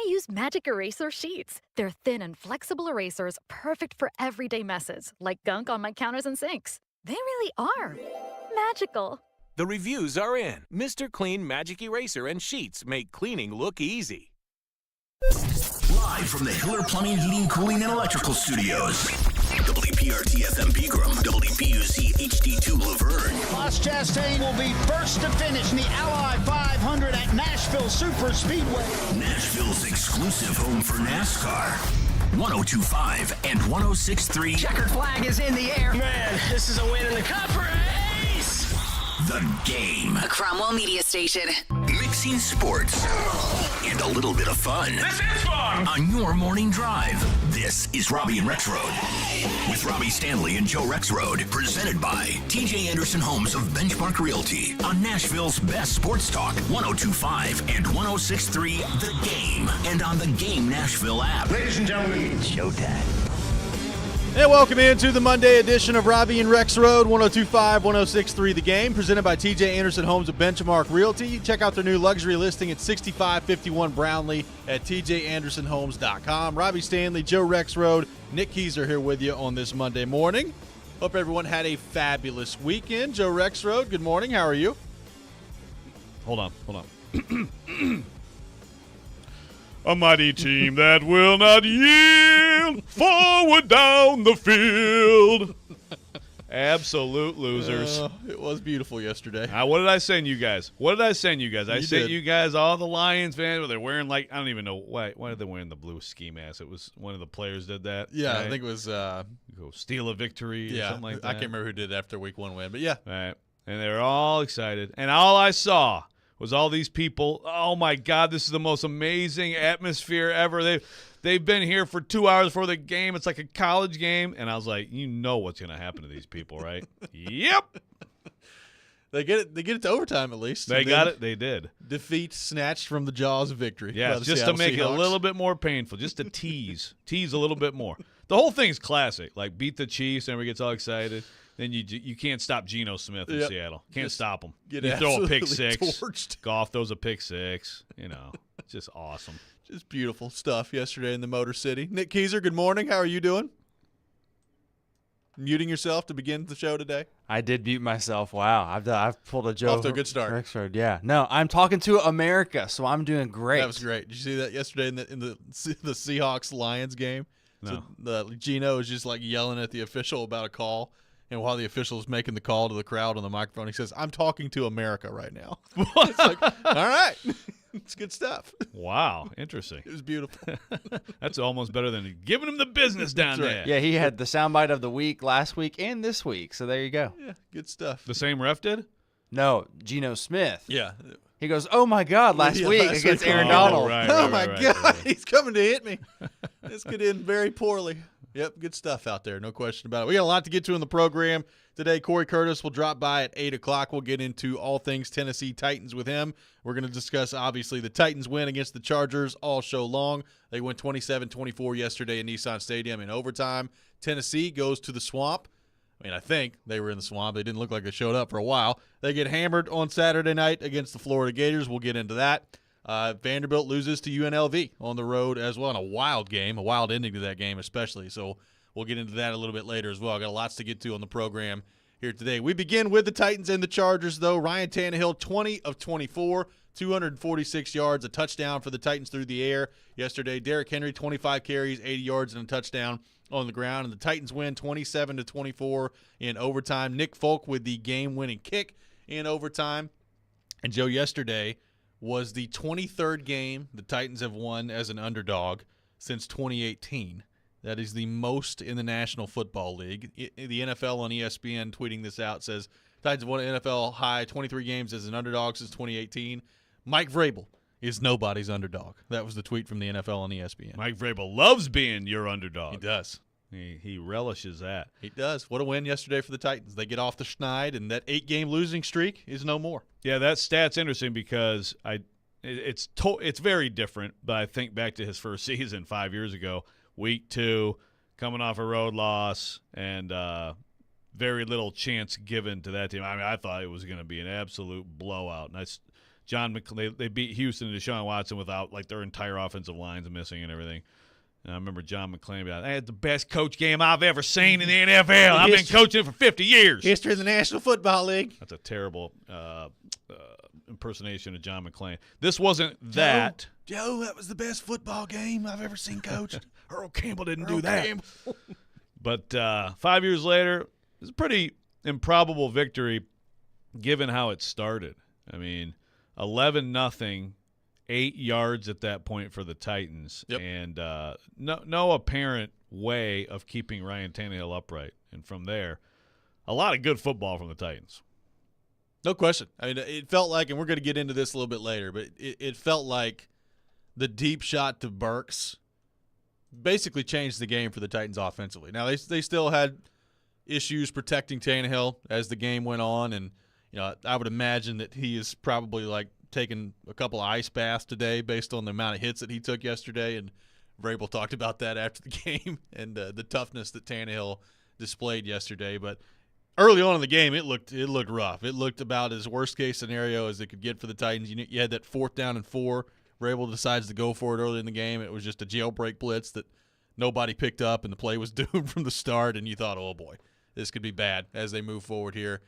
I use Magic Eraser sheets. They're thin and flexible erasers, perfect for everyday messes, like gunk on my counters and sinks. They really are magical. The reviews are in. Mr. Clean Magic Eraser and Sheets make cleaning look easy. Live from the Hiller Plumbing, Heating, Cooling, and Electrical Studios. WPRT FM Pegram, WPUC HD2 Laverne. Ross Chastain will be first to finish in the Ally 500 at Nashville Super Speedway. Nashville's exclusive home for NASCAR. 102.5 and 106.3. Checkered flag is in the air. Man, this is a win in the cup race. The Game. A Cromwell media station. Mixing sports and a little bit of fun. This is fun. On your morning drive. This is Robby and Rexrode. With Robbie Stanley and Joe Rexrode. Presented by TJ Anderson Homes of Benchmark Realty. On Nashville's best sports talk. 102.5 and 106.3 The Game. And on the Game Nashville app. Ladies and gentlemen, it's showtime. And welcome into the Monday edition of Robby and Rexrode, 102.5, 106.3 The Game, presented by TJ Anderson Homes of Benchmark Realty. Check out their new luxury listing at 6551 Brownlee at tjandersonhomes.com. Robbie Stanley, Joe Rexrode, Nick Keyser here with you on this Monday morning. Hope everyone had a fabulous weekend. Joe Rexrode, good morning. How are you? Hold on. A mighty team that will not yield, forward down the field. Absolute losers. It was beautiful yesterday. What did I send you guys? I sent did. you guys all the Lions fans. They're wearing I don't even know why are they wearing the blue ski mask? It was one of the players did that. Yeah, right? I think it was. Go steal a victory or something like that. I can't remember who did it after week one win, but yeah. Right. And they were all excited. And all I saw was all these people. Oh my God, this is the most amazing atmosphere ever. They've been here for 2 hours before the game. It's like a college game. And I was like, you know what's going to happen to these people, right? Yep. They get it to overtime at least. They got it. They did. Defeat snatched from the jaws of victory. Yeah, just to make it a little bit more painful, just to tease a little bit more. The whole thing's classic. Like beat the Chiefs, everybody gets all excited. Then you can't stop Geno Smith in Seattle. Can't stop him. You throw a pick six. Torched. Goff throws a pick six. It's just awesome. Just beautiful stuff yesterday in the Motor City. Nick Keyser, good morning. How are you doing? Muting yourself to begin the show today? I did mute myself. Wow. I've pulled a Joe. Off to a good start. Rexrode. Yeah. No, I'm talking to America, so I'm doing great. That was great. Did you see that yesterday in the Seahawks-Lions game? No. So Geno was just yelling at the official about a call. And while the official is making the call to the crowd on the microphone, he says, "I'm talking to America right now." It's like, all right. It's good stuff. Wow. Interesting. It was beautiful. That's almost better than giving him the business down there. Yeah, he had the soundbite of the week last week and this week, so there you go. Yeah, good stuff. The same ref did? No, Geno Smith. Yeah. He goes, "Oh, my God, last week against Aaron Oh, Donald." right, oh, my right, God. right. He's coming to hit me. This could end very poorly. Yep, good stuff out there. No question about it. We got a lot to get to in the program today. Corey Curtis will drop by at 8 o'clock. We'll get into all things Tennessee Titans with him. We're going to discuss, obviously, the Titans win against the Chargers all show long. They went 27-24 yesterday in Nissan Stadium in overtime. Tennessee goes to the Swamp. I think they were in the Swamp. They didn't look like they showed up for a while. They get hammered on Saturday night against the Florida Gators. We'll get into that. Vanderbilt loses to UNLV on the road as well in a wild game, a wild ending to that game especially. So we'll get into that a little bit later as well. Got lots to get to on the program here today. We begin with the Titans and the Chargers, though. Ryan Tannehill, 20 of 24, 246 yards, a touchdown for the Titans through the air yesterday. Derrick Henry, 25 carries, 80 yards, and a touchdown on the ground. And the Titans win 27-24 in overtime. Nick Folk with the game-winning kick in overtime. And Joe, yesterday was the 23rd game the Titans have won as an underdog since 2018. That is the most in the National Football League. The NFL on ESPN tweeting this out says Titans have won an NFL high 23 games as an underdog since 2018. Mike Vrabel is nobody's underdog. That was the tweet from the NFL on ESPN. Mike Vrabel loves being your underdog. He does. He relishes that. He does. What a win yesterday for the Titans. They get off the schneid, and that 8-game losing streak is no more. Yeah, that stat's interesting because it's very different, but I think back to his first season 5 years ago, week 2, coming off a road loss, and very little chance given to that team. I thought it was going to be an absolute blowout, and They beat Houston and Deshaun Watson without like their entire offensive lines missing and everything. And I remember John McClain I had the best coach game I've ever seen in the NFL. I've been coaching for 50 years. History of the National Football League. That's a terrible impersonation of John McClain. This wasn't that. Joe, that was the best football game I've ever seen coached. Earl Campbell didn't do that. But 5 years later, it was a pretty improbable victory given how it started. I mean, 11-0, 8 yards at that point for the Titans, and no apparent way of keeping Ryan Tannehill upright. And from there, a lot of good football from the Titans. No question. I mean, it felt like, and we're going to get into this a little bit later, but it felt like the deep shot to Burks basically changed the game for the Titans offensively. Now, they still had issues protecting Tannehill as the game went on, and I would imagine that he is probably like taking a couple of ice baths today based on the amount of hits that he took yesterday, and Vrabel talked about that after the game and the toughness that Tannehill displayed yesterday. But early on in the game, it looked rough. It looked about as worst-case scenario as it could get for the Titans. You had that 4th down and 4. Vrabel decides to go for it early in the game. It was just a jailbreak blitz that nobody picked up, and the play was doomed from the start, and you thought, oh, boy, this could be bad as they move forward here.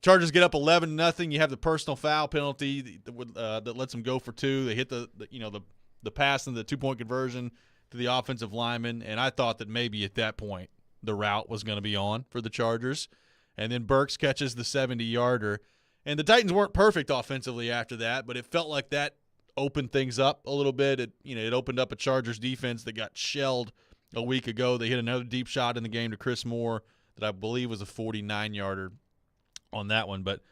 Chargers get up 11-0. You have the personal foul penalty that lets them go for 2. They hit the pass and the 2-point conversion to the offensive lineman, and I thought that maybe at that point the route was going to be on for the Chargers. And then Burks catches the 70-yarder. And the Titans weren't perfect offensively after that, but it felt like that opened things up a little bit. It opened up a Chargers defense that got shelled a week ago. They hit another deep shot in the game to Chris Moore that I believe was a 49-yarder on that one. But,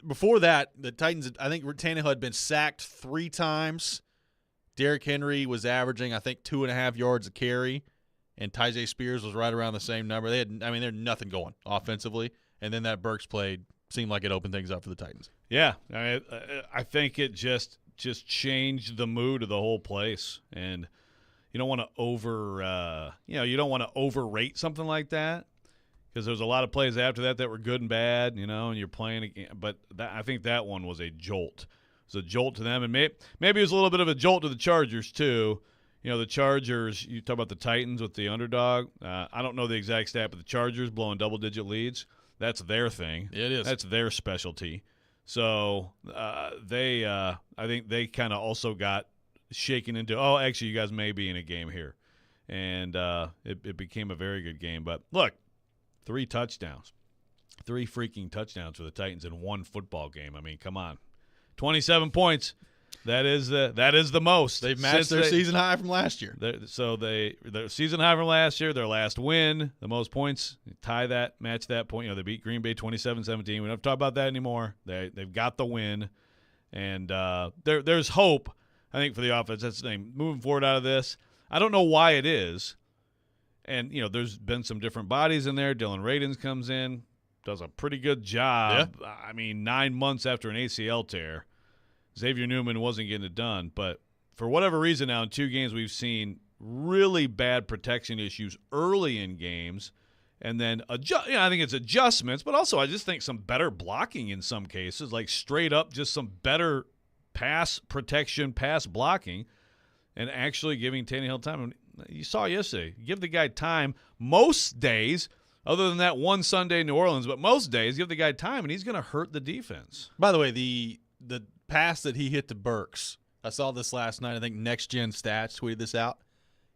before that, the Titans, I think Tannehill had been sacked 3 times. Derrick Henry was averaging, I think, 2.5 yards a carry, and Tyjae Spears was right around the same number. They had nothing going offensively, and then that Burks play seemed like it opened things up for the Titans. Yeah, I think it just changed the mood of the whole place, and you don't want to overrate something like that, because there's a lot of plays after that were good and bad, and you're playing again. But I think that one was a jolt. It was a jolt to them, and maybe it was a little bit of a jolt to the Chargers too. The Chargers, you talk about the Titans with the underdog. I don't know the exact stat, but the Chargers blowing double-digit leads, that's their thing. It is. That's their specialty. So I think they kind of also got shaken into, actually, you guys may be in a game here. And it became a very good game. But, look, 3 touchdowns. 3 freaking touchdowns for the Titans in one football game. I mean, come on. 27 points. That is the most. They've matched their season high from last year. Their season high from last year, their last win, the most points, match that point. They beat Green Bay 27-17. We don't have to talk about that anymore. They've got the win, and there's hope, I think, for the offense. That's the thing. Moving forward out of this, I don't know why it is, and there's been some different bodies in there. Dylan Radins comes in, does a pretty good job. Yeah. I mean, 9 months after an ACL tear. Xavier Newman wasn't getting it done, but for whatever reason now in 2 games we've seen really bad protection issues early in games, and then I think it's adjustments, but also I just think some better blocking in some cases, like straight up just some better pass protection, pass blocking, and actually giving Tannehill time. You saw yesterday, give the guy time most days, other than that one Sunday in New Orleans, but most days give the guy time, and he's going to hurt the defense. By the way, the pass that he hit to Burks, I saw this last night. I think Next Gen Stats tweeted this out.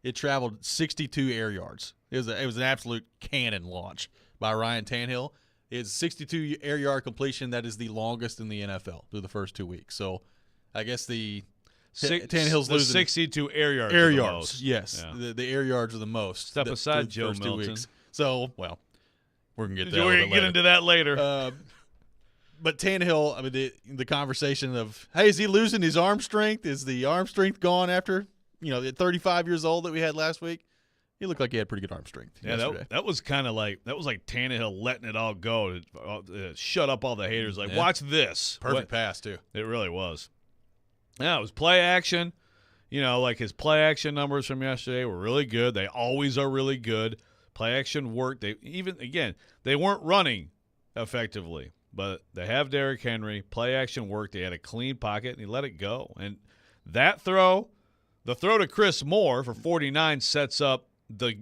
It traveled 62 air yards. It was an absolute cannon launch by Ryan Tannehill. It's 62 air yard completion. That is the longest in the NFL through the first 2 weeks. So I guess Tannehill's losing 62 air yards. Air yards, most. yes. Yeah. The air yards are the most. Step aside, Joe Milton. So, we're going to get that. We're going to get into that later. But Tannehill, I mean, the conversation of, hey, is he losing his arm strength? Is the arm strength gone after, at 35 years old that we had last week? He looked like he had pretty good arm strength yesterday. That was kind of like Tannehill letting it all go to shut up all the haters. Like, watch this. Perfect pass, too. It really was. Yeah, it was play action. Like his play action numbers from yesterday were really good. They always are really good. Play action worked. They weren't running effectively. but they have Derrick Henry. Play action worked. They had a clean pocket, and he let it go. And that throw, the throw to Chris Moore for 49 sets up the,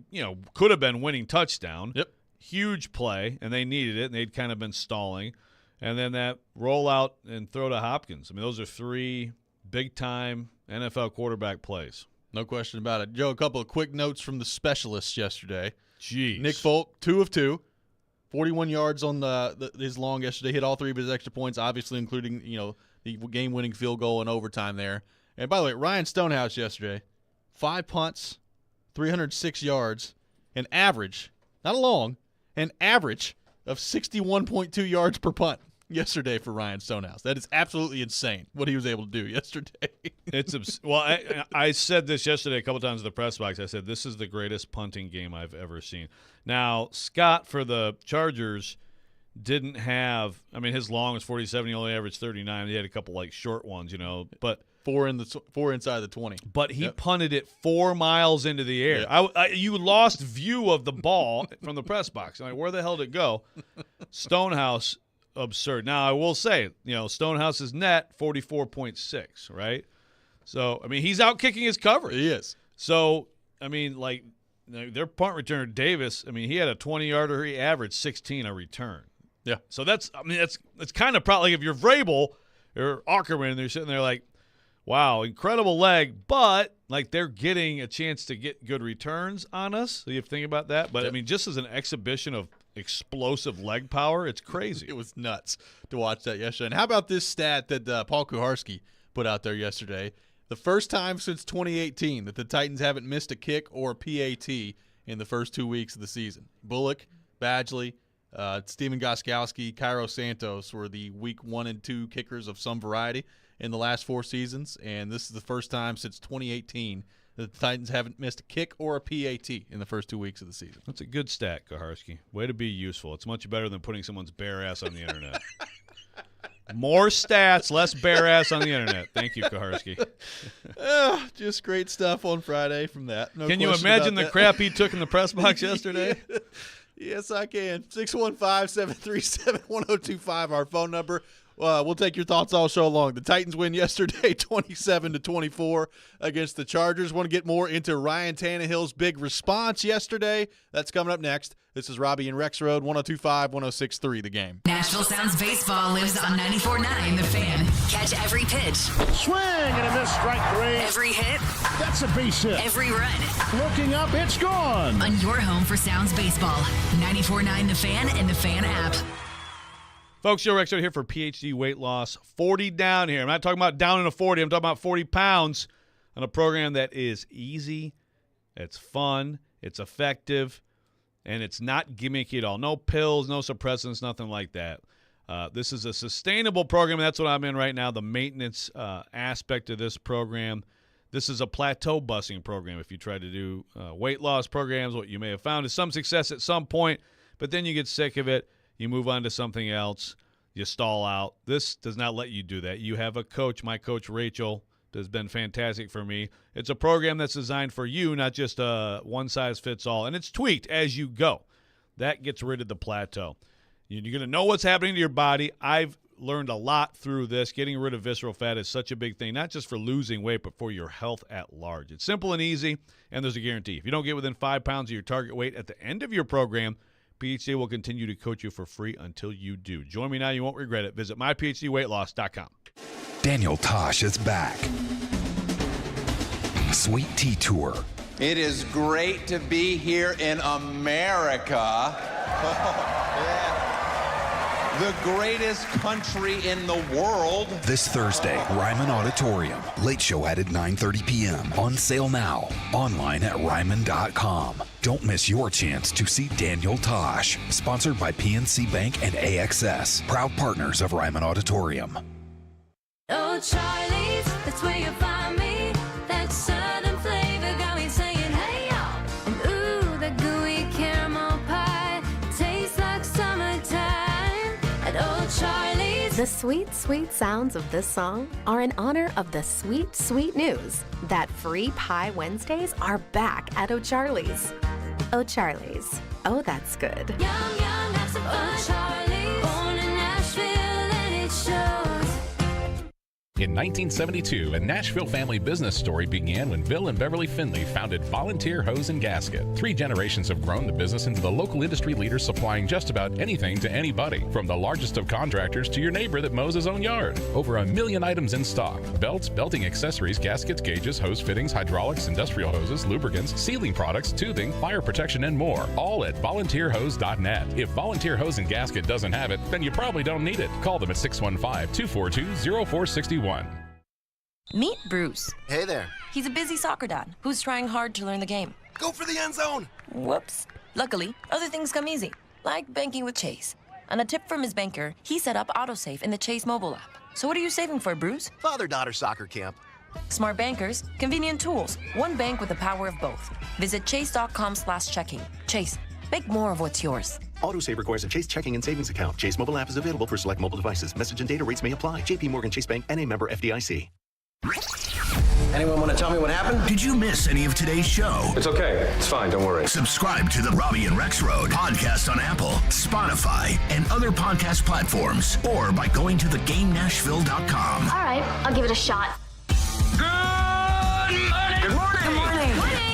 could have been winning touchdown. Yep. Huge play, and they needed it, and they'd kind of been stalling. And then that rollout and throw to Hopkins. I mean, those are 3 big-time NFL quarterback plays. No question about it. Joe, a couple of quick notes from the specialists yesterday. Jeez. Nick Folk, 2 of 2. 41 yards on his long yesterday. Hit all 3 of his extra points, obviously including, the game-winning field goal in overtime there. And by the way, Ryan Stonehouse yesterday, 5 punts, 306 yards, an average of 61.2 yards per punt yesterday for Ryan Stonehouse. That is absolutely insane what he was able to do yesterday. I said this yesterday a couple times in the press box. I said, this is the greatest punting game I've ever seen. Now, Scott for the Chargers didn't have – his long was 47. He only averaged 39. He had a couple, short ones, but – 4 inside the 20. But he punted it 4 miles into the air. Yeah. You lost view of the ball from the press box. Where the hell did it go? Stonehouse, absurd. Now, I will say, Stonehouse's net, 44.6, right? So, he's out kicking his coverage. He is. So, their punt returner, Davis, he had a 20-yarder. He averaged 16 a return. Yeah. So, that's kind of probably, if you're Vrabel or Ackerman, and they're sitting there like, wow, incredible leg, but they're getting a chance to get good returns on us. So you have to think about that. But just as an exhibition of explosive leg power, it's crazy. It was nuts to watch that yesterday. And how about this stat that Paul Kuharski put out there yesterday? The first time since 2018 that the Titans haven't missed a kick or a PAT in the first 2 weeks of the season. Bullock, Badgley, Steven Gostkowski, Cairo Santos were the week 1 and 2 kickers of some variety in the last 4 seasons, and this is the first time since 2018 that the Titans haven't missed a kick or a PAT in the first 2 weeks of the season. That's a good stat, Kuharski. Way to be useful. It's much better than putting someone's bare ass on the internet. More stats, less bare ass on the internet. Thank you, Kuharski. Just great stuff on Friday from that. No Can you imagine the crap he took in the press box yesterday? Yes, I can. 615-737-1025, our phone number. We'll take your thoughts all show long. The Titans win yesterday 27-24 against the Chargers. Want to get more into Ryan Tannehill's big response yesterday? That's coming up next. This is Robby and Rexrode, 102.5, 106.3, The Game. Nashville Sounds baseball lives on 94.9 The Fan. Catch every pitch. Swing and a miss, strike 3. Every hit. That's a base hit. Every run. Looking up, it's gone. On your home for Sounds baseball. 94.9 The Fan and The Fan app. Folks, Joe Rexrode here for PhD weight loss. 40 down here. I'm not talking about down in a 40. I'm talking about 40 pounds on a program that is easy, it's fun, it's effective, and it's not gimmicky at all. No pills, no suppressants, nothing like that. This is a sustainable program. That's what I'm in right now, the maintenance aspect of this program. This is a plateau busting program. If you try to do weight loss programs, what you may have found is some success at some point, but then you get sick of it. You move on to something else. You stall out. This does not let you do that. You have a coach. My coach, Rachel, has been fantastic for me. It's a program that's designed for you, not just a one-size-fits-all. And it's tweaked as you go. That gets rid of the plateau. You're going to know what's happening to your body. I've learned a lot through this. Getting rid of visceral fat is such a big thing, not just for losing weight, but for your health at large. It's simple and easy, and there's a guarantee. If you don't get within 5 pounds of your target weight at the end of your program, PhD will continue to coach you for free until you do. Join me now. You won't regret it. Visit myphdweightloss.com. Daniel Tosh is back. Sweet Tea Tour. It is great to be here in America. The greatest country in the world. This Thursday, Ryman Auditorium. Late show added 9:30 p.m. On sale now. Online at Ryman.com. Don't miss your chance to see Daniel Tosh. Sponsored by PNC Bank and AXS. Proud partners of Ryman Auditorium. Oh, Charlie's, that's where you'll find me. That southern flavor got me saying, hey, y'all. And ooh, that gooey caramel pie tastes like summertime at Old Charlie's. The sweet, sweet sounds of this song are in honor of the sweet, sweet news that Free Pie Wednesdays are back at O'Charlie's. O'Charlie's. Oh, that's good. Yum, yum, have some fun. O'Charlie's. Born in Nashville. In 1972, a Nashville family business story began when Bill and Beverly Finley founded Volunteer Hose and Gasket. 3 generations have grown the business into the local industry leader supplying just about anything to anybody, from the largest of contractors to your neighbor that mows his own yard. Over 1 million items in stock: belts, belting accessories, gaskets, gauges, hose fittings, hydraulics, industrial hoses, lubricants, sealing products, tubing, fire protection, and more. All at volunteerhose.net. If Volunteer Hose and Gasket doesn't have it, then you probably don't need it. Call them at 615-242-0461. Meet Bruce. Hey there. He's a busy soccer dad who's trying hard to learn the game. Go for the end zone. Whoops. Luckily, other things come easy, like banking with Chase. On a tip from his banker, he set up AutoSave in the Chase mobile app. So what are you saving for, Bruce? Father-daughter soccer camp. Smart bankers, convenient tools. One bank with the power of both. Visit chase.com/checking. Chase, make more of what's yours. AutoSave requires a Chase checking and savings account. Chase mobile app is available for select mobile devices. Message and data rates may apply. JP Morgan Chase Bank, N.A. member FDIC. Anyone want to tell me what happened? Did you miss any of today's show? It's okay. It's fine. Don't worry. Subscribe to the Robby and Rexrode podcast on Apple, Spotify, and other podcast platforms, or by going to thegamenashville.com. All right, I'll give it a shot. Good morning.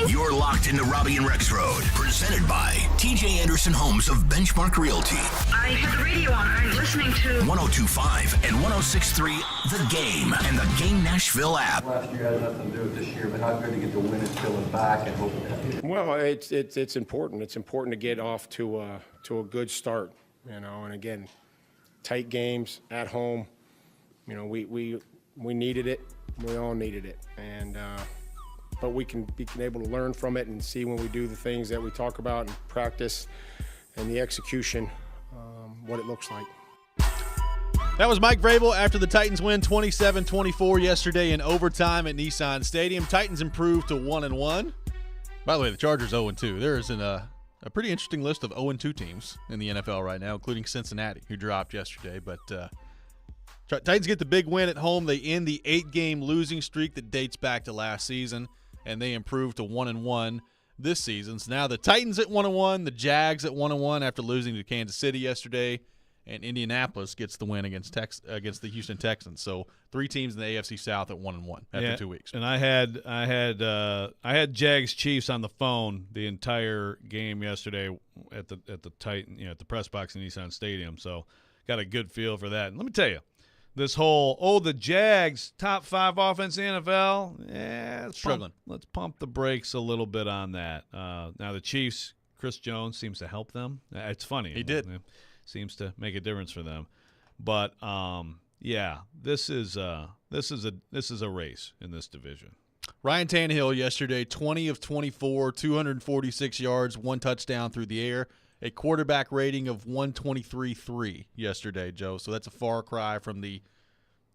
You're locked into Robby and Rexrode, presented by TJ Anderson Homes of Benchmark Realty. I had the radio on. I'm listening to 102.5 and 106.3 The Game and the Game Nashville app. Last year had nothing to do with this year, but how good to get the win and feeling back and hoping that. Well, it's important. It's important to get off to a good start, and again, tight games at home. We needed it. We all needed it, and but we can be able to learn from it and see when we do the things that we talk about in practice and the execution, what it looks like. That was Mike Vrabel after the Titans win 27-24 yesterday in overtime at Nissan Stadium. Titans improved to 1-1. By the way, the Chargers 0-2. There is a pretty interesting list of 0-2 teams in the NFL right now, including Cincinnati, who dropped yesterday. But Titans get the big win at home. They end the 8-game losing streak that dates back to last season, and they improved to 1-1 this season. So now the Titans at 1-1, the Jags at 1-1 after losing to Kansas City yesterday, and Indianapolis gets the win against the Houston Texans. So 3 teams in the AFC South at 1-1 after 2 weeks. And I had Jags Chiefs on the phone the entire game yesterday at the Titan, at the press box in Nissan Stadium. So got a good feel for that. And let me tell you, this whole the Jags top 5 offense in the NFL, struggling. Let's pump the brakes a little bit on that. Now the Chiefs, Chris Jones seems to help them. It's funny. He did. Seems to make a difference for them. But this is a race in this division. Ryan Tannehill yesterday, 20 of 24, 246 yards, 1 touchdown through the air, a quarterback rating of 123.3 yesterday, Joe. So that's a far cry from the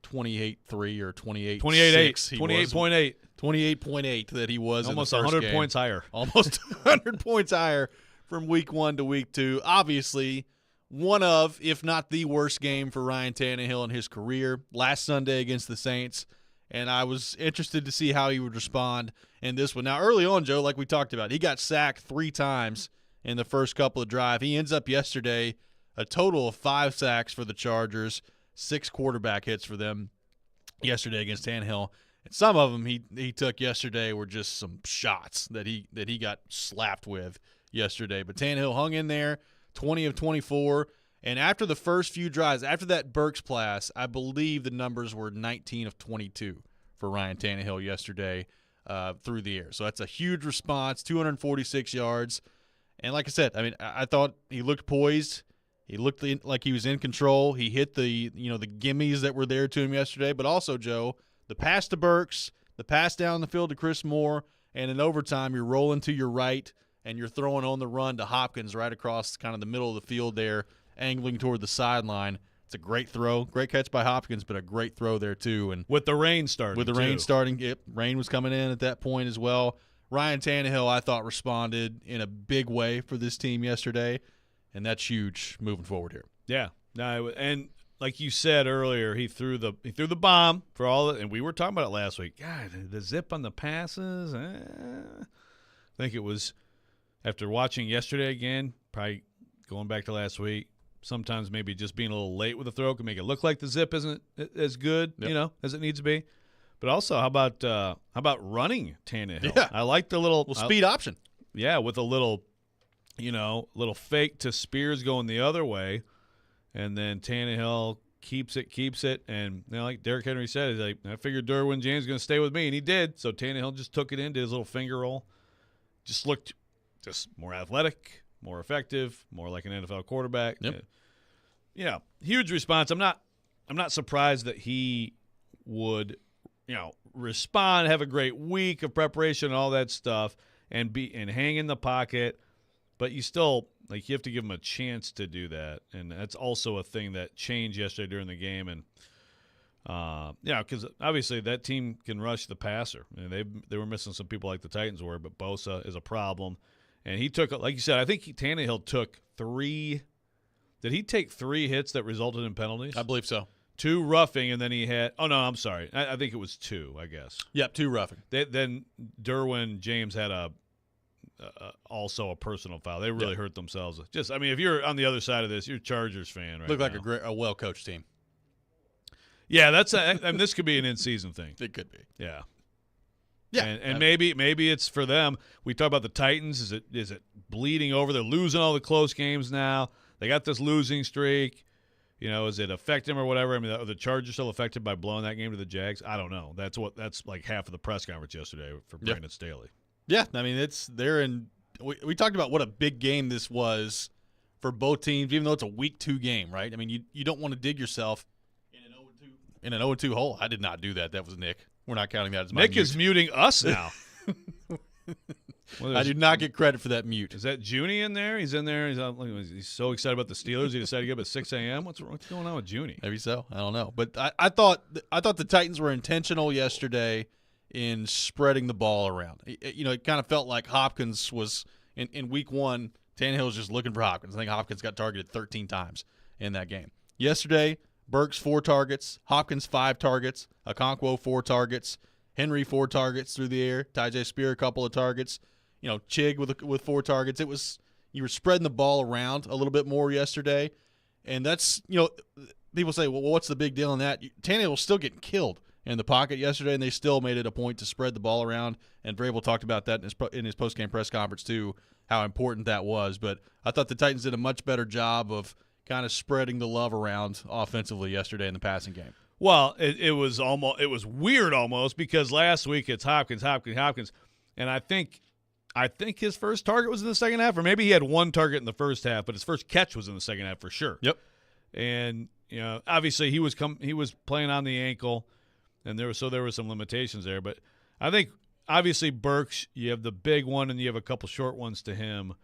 28.3 or 28.8. 28.8. 28.8 that he was almost in the first 100 game. points higher. Almost 100 points higher from week 1 to week 2. Obviously, one of, if not the worst game for Ryan Tannehill in his career last Sunday against the Saints. And I was interested to see how he would respond in this one. Now, early on, Joe, like we talked about, he got sacked 3 times in the first couple of drives. He ends up yesterday a total of 5 sacks for the Chargers, 6 quarterback hits for them yesterday against Tannehill. And some of them he took yesterday were just some shots that he got slapped with yesterday. But Tannehill hung in there, 20 of 24. And after the first few drives, after that Burks pass, I believe the numbers were 19 of 22 for Ryan Tannehill yesterday through the air. So that's a huge response, 246 yards. And like I said, I mean, I thought he looked poised. He looked like he was in control. He hit the gimmies that were there to him yesterday. But also, Joe, the pass to Burks, the pass down the field to Chris Moore, and in overtime you're rolling to your right and you're throwing on the run to Hopkins right across kind of the middle of the field there, angling toward the sideline. It's a great throw. Great catch by Hopkins, but a great throw there too. And with the rain starting. Yep, rain was coming in at that point as well. Ryan Tannehill, I thought, responded in a big way for this team yesterday, and that's huge moving forward here. Yeah. No, and like you said earlier, he threw the bomb for all and we were talking about it last week. God, the zip on the passes. I think it was after watching yesterday again, probably going back to last week, sometimes maybe just being a little late with the throw can make it look like the zip isn't as good, as it needs to be. But also, how about running Tannehill? Yeah. I like the little speed option. Yeah, with a little fake to Spears going the other way, and then Tannehill keeps it, and like Derrick Henry said, he's like, I figured Derwin James was going to stay with me, and he did. So Tannehill just took it in, did his little finger roll, just looked more athletic, more effective, more like an NFL quarterback. Yep. Huge response. I'm not surprised that he would, respond, have a great week of preparation and all that stuff, and hang in the pocket. But you still, you have to give him a chance to do that. And that's also a thing that changed yesterday during the game. And, because obviously that team can rush the passer. And they were missing some people like the Titans were, but Bosa is a problem. And he took, like you said, I think Tannehill took 3 – did he take 3 hits that resulted in penalties? I believe so. 2 roughing, and then he had – oh, no, I'm sorry. I think it was 2, I guess. Yep, 2 roughing. Then Derwin James had also a personal foul. They really hurt themselves. If you're on the other side of this, you're a Chargers fan right Looked now. like a well-coached team. Yeah, this could be an in-season thing. It could be. Yeah. Yeah. And maybe it's for them. We talk about the Titans. Is it bleeding over? They're losing all the close games now. They got this losing streak. Is it affect them or whatever? Are the Chargers still affected by blowing that game to the Jags? I don't know. That's like half of the press conference yesterday for Brandon Staley. Yeah, they're in. We talked about what a big game this was for both teams, even though it's a week 2 game, right? You don't want to dig yourself in an 0-2 hole. I did not do that. That was Nick. We're not counting that as my Nick mute. is muting us now. I do not get credit for that mute. Is that Junie in there? He's in there. He's so excited about the Steelers. He decided to get up at 6 a.m. What's going on with Junie? Maybe so. I don't know. But I thought the Titans were intentional yesterday in spreading the ball around. It kind of felt like Hopkins was in week 1. Tannehill was just looking for Hopkins. I think Hopkins got targeted 13 times in that game. Yesterday, Burks 4 targets, Hopkins 5 targets, Okonkwo 4 targets, Henry 4 targets through the air, Tyjae Spear a couple of targets, Chig with 4 targets. You were spreading the ball around a little bit more yesterday, and that's people say, well, what's the big deal in that? Tannehill was still getting killed in the pocket yesterday, and they still made it a point to spread the ball around. And Vrabel talked about that in his post-game press conference too, how important that was. But I thought the Titans did a much better job of kind of spreading the love around offensively yesterday in the passing game. Well, it was weird almost because last week it's Hopkins, and I think his first target was in the second half, or maybe he had 1 target in the first half, but his first catch was in the second half for sure. Yep. And obviously he was playing on the ankle, and there were some limitations there. But I think obviously Burks, you have the big one, and you have a couple short ones to him.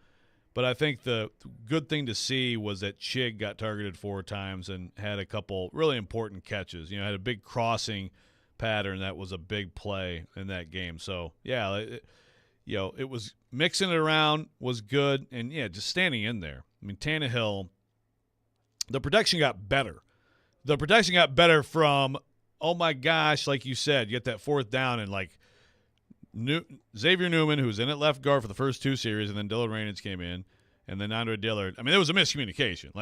But I think the good thing to see was that Chig got targeted 4 times and had a couple really important catches. Had a big crossing pattern that was a big play in that game. So, yeah, it was mixing it around was good. And, yeah, just standing in there. Tannehill, the protection got better. The protection got better from, oh, my gosh, like you said, you get that 4th down and, Xavier Newman, who was in at left guard for the first 2 series, and then Dillard Rainage came in, and then Andre Dillard. There was a miscommunication.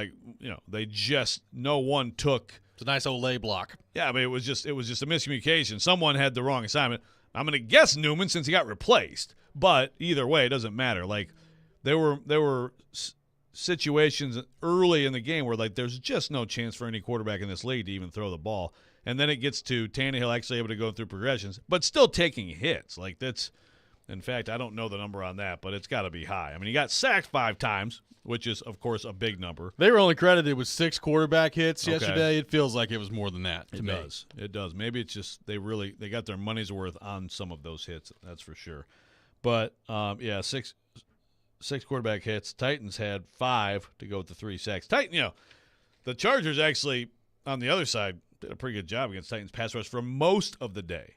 They just no one took. It's a nice old lay block. Yeah, it was just a miscommunication. Someone had the wrong assignment. I'm going to guess Newman since he got replaced, but either way, it doesn't matter. There were situations early in the game where there's just no chance for any quarterback in this league to even throw the ball. And then it gets to Tannehill actually able to go through progressions, but still taking hits. That's, in fact, I don't know the number on that, but it's got to be high. He got sacked 5 times, which is, of course, a big number. They were only credited with 6 quarterback hits yesterday. It feels like it was more than that to me. It does. Maybe it's just they got their money's worth on some of those hits. That's for sure. But, 6 quarterback hits. Titans had 5 to go with the 3 sacks. The Chargers actually, on the other side, did a pretty good job against Titans pass rush for most of the day.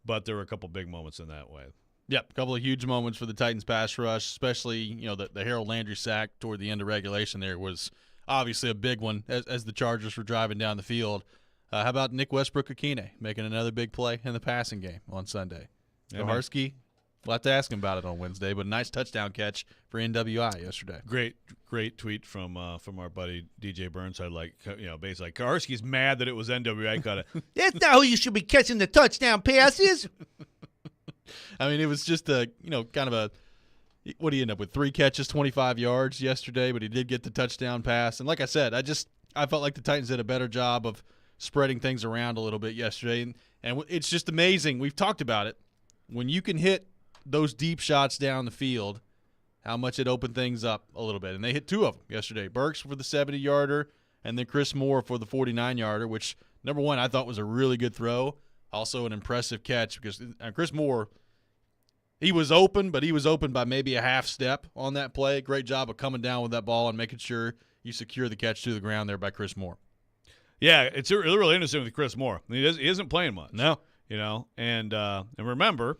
But there were a couple big moments in that way. Yep, a couple of huge moments for the Titans pass rush, especially, the Harold Landry sack toward the end of regulation there was obviously a big one as the Chargers were driving down the field. How about Nick Westbrook-Akine making another big play in the passing game on Sunday? Koharski, We'll have to ask him about it on Wednesday, but a nice touchdown catch for NWI yesterday. Great tweet from our buddy DJ Burnside. Basically, Karski's mad that it was NWI caught it. That's not who you should be catching the touchdown passes. I mean, it was just kind of a. What did he end up with? 3 catches, 25 yards yesterday, but he did get the touchdown pass. And like I said, I felt like the Titans did a better job of spreading things around a little bit yesterday. And it's just amazing. We've talked about it. When you can hit those deep shots down the field, how much it opened things up a little bit. And they hit 2 of them yesterday. Burks for the 70-yarder and then Chris Moore for the 49-yarder, which, number one, I thought was a really good throw. Also an impressive catch because Chris Moore – he was open, but he was open by maybe a half step on that play. Great job of coming down with that ball and making sure you secure the catch to the ground there by Chris Moore. Yeah, it's really interesting with Chris Moore. He isn't playing much. No. And remember,